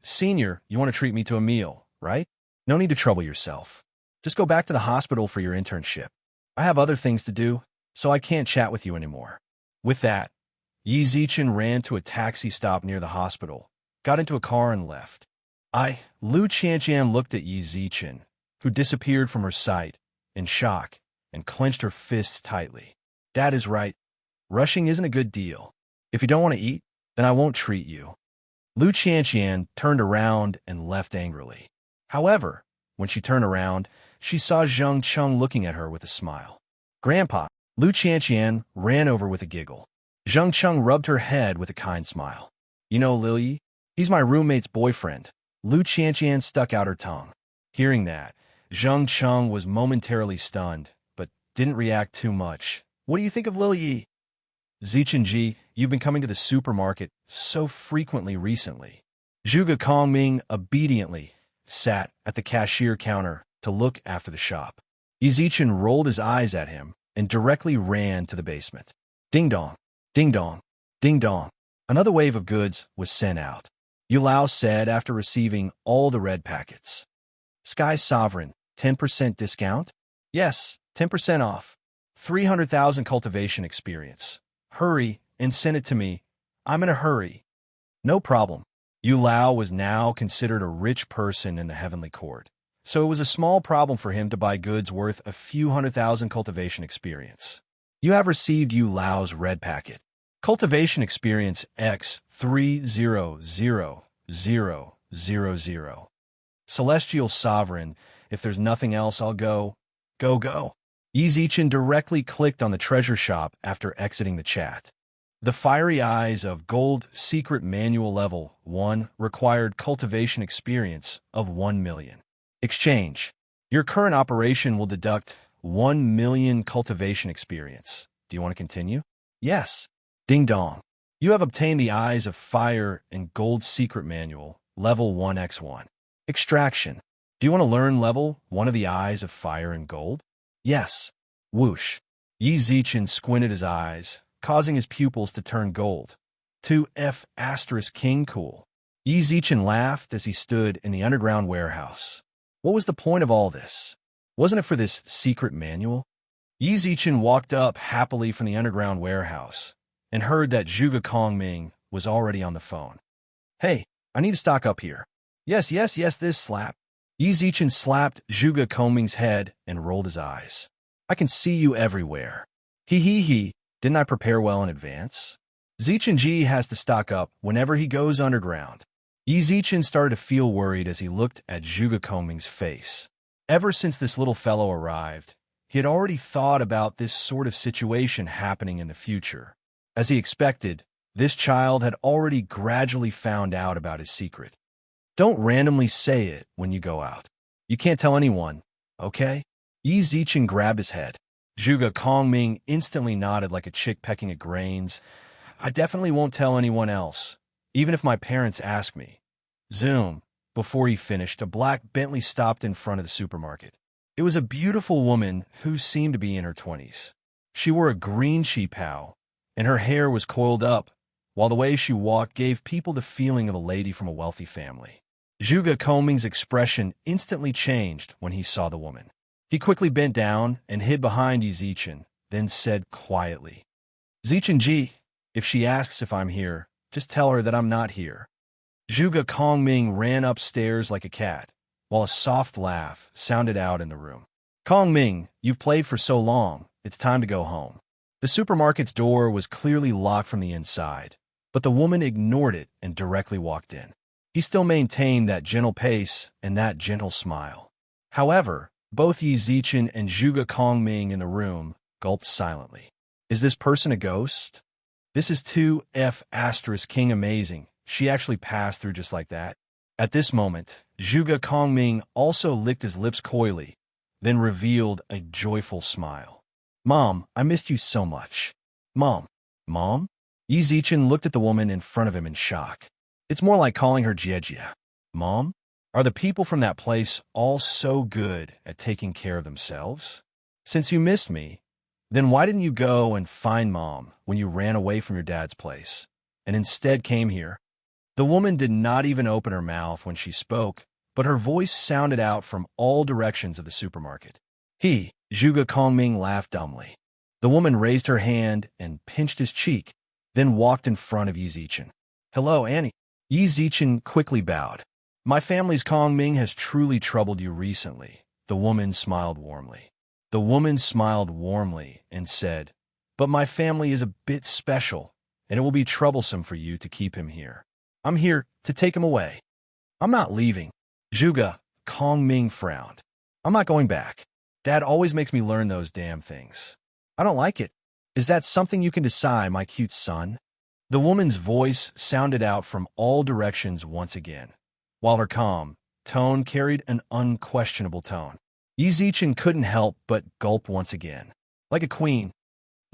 Senior, you want to treat me to a meal, right? No need to trouble yourself. Just go back to the hospital for your internship. I have other things to do, so I can't chat with you anymore. With that, Yi Zichen ran to a taxi stop near the hospital, got into a car and left. Lu Chantian looked at Yi Zichen, who disappeared from her sight, in shock, and clenched her fists tightly. Dad is right. Rushing isn't a good deal. If you don't want to eat, then I won't treat you. Lu Chantian turned around and left angrily. However, when she turned around, she saw Zheng Cheng looking at her with a smile. Grandpa. Lu Chantian ran over with a giggle. Zheng Cheng rubbed her head with a kind smile. You know Lil Yi? He's my roommate's boyfriend. Lu Chantian stuck out her tongue. Hearing that, Zheng Cheng was momentarily stunned, but didn't react too much. What do you think of Lil Yi? Zichenji, you've been coming to the supermarket so frequently recently. Zhuge Kongming obediently sat at the cashier counter to look after the shop. Yi Zichen rolled his eyes at him and directly ran to the basement. Ding dong, ding dong, ding dong. Another wave of goods was sent out. Yu Lao said after receiving all the red packets. Sky Sovereign, 10% discount? Yes, 10% off. 300,000 cultivation experience. Hurry and send it to me. I'm in a hurry. No problem. Yu Lao was now considered a rich person in the Heavenly Court, so it was a small problem for him to buy goods worth a few 100,000 cultivation experience. You have received Yu Lao's red packet. Cultivation experience X 300000. Celestial Sovereign, if there's nothing else, I'll go. Go. Yi Zichen directly clicked on the treasure shop after exiting the chat. The Fiery Eyes of Gold Secret Manual Level 1 required cultivation experience of 1 million. Exchange. Your current operation will deduct 1 million cultivation experience. Do you want to continue? Yes. Ding dong. You have obtained the Eyes of Fire and Gold Secret Manual, Level 1x1. Extraction. Do you want to learn level 1 of the eyes of fire and gold? Yes. Whoosh. Yi Zichen squinted his eyes, causing his pupils to turn gold. 2F asterisk king cool. Yi Zichen laughed as he stood in the underground warehouse. What was the point of all this? Wasn't it for this secret manual? Yi Zichen walked up happily from the underground warehouse and heard that Zhuge Kongming was already on the phone. Hey, I need to stock up here. Yes, this slap. Yi Zichen slapped Zhuge Kongming's head and rolled his eyes. I can see you everywhere. He. Didn't I prepare well in advance? Zichen Ji has to stock up whenever he goes underground. Yi Zichen started to feel worried as he looked at Zhuge Kongming's face. Ever since this little fellow arrived, he had already thought about this sort of situation happening in the future. As he expected, this child had already gradually found out about his secret. Don't randomly say it when you go out. You can't tell anyone, okay? Yi Zichen grabbed his head. Zhuge Kongming instantly nodded like a chick pecking at grains. I definitely won't tell anyone else, even if my parents ask me. Zoom. Before he finished, a black Bentley stopped in front of the supermarket. It was a beautiful woman who seemed to be in her 20s. She wore a green cheapao, and her hair was coiled up, while the way she walked gave people the feeling of a lady from a wealthy family. Zhuge Kongming's expression instantly changed when he saw the woman. He quickly bent down and hid behind Yi Zichen, then said quietly, Zichen Ji, if she asks if I'm here, just tell her that I'm not here. Zhuge Kongming ran upstairs like a cat, while a soft laugh sounded out in the room. Kongming, you've played for so long, it's time to go home. The supermarket's door was clearly locked from the inside, but the woman ignored it and directly walked in. He still maintained that gentle pace and that gentle smile. However, both Yi Zichen and Zhuge Kongming in the room gulped silently. Is this person a ghost? This is 2F asterisk king amazing. She actually passed through just like that. At this moment, Zhuge Kongming also licked his lips coyly, then revealed a joyful smile. Mom, I missed you so much. Mom? Yi Zichen looked at the woman in front of him in shock. It's more like calling her Jiejia. Mom? Are the people from that place all so good at taking care of themselves? Since you missed me, then why didn't you go and find Mom when you ran away from your dad's place, and instead came here? The woman did not even open her mouth when she spoke, but her voice sounded out from all directions of the supermarket. Zhuge Kongming laughed dumbly. The woman raised her hand and pinched his cheek, then walked in front of Yi Zichen. Hello, Annie. Yi Zichen quickly bowed. My family's Kongming has truly troubled you recently. The woman smiled warmly. And said, but my family is a bit special, and it will be troublesome for you to keep him here. I'm here to take him away. I'm not leaving. Zhuge Kongming frowned. I'm not going back. Dad always makes me learn those damn things. I don't like it. Is that something you can decide, my cute son? The woman's voice sounded out from all directions once again, while her calm tone carried an unquestionable tone. Yi Zichen couldn't help but gulp once again. Like a queen.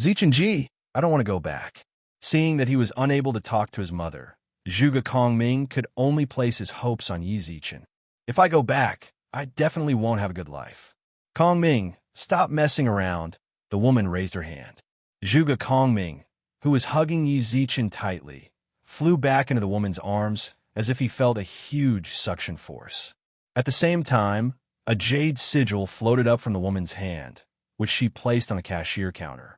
Zichen Ji, I don't want to go back. Seeing that he was unable to talk to his mother, Zhuge Kongming could only place his hopes on Yi Zichen. If I go back, I definitely won't have a good life. Kongming, stop messing around. The woman raised her hand. Zhuge Kongming, who was hugging Yi Zichen tightly, flew back into the woman's arms as if he felt a huge suction force. At the same time, a jade sigil floated up from the woman's hand, which she placed on the cashier counter.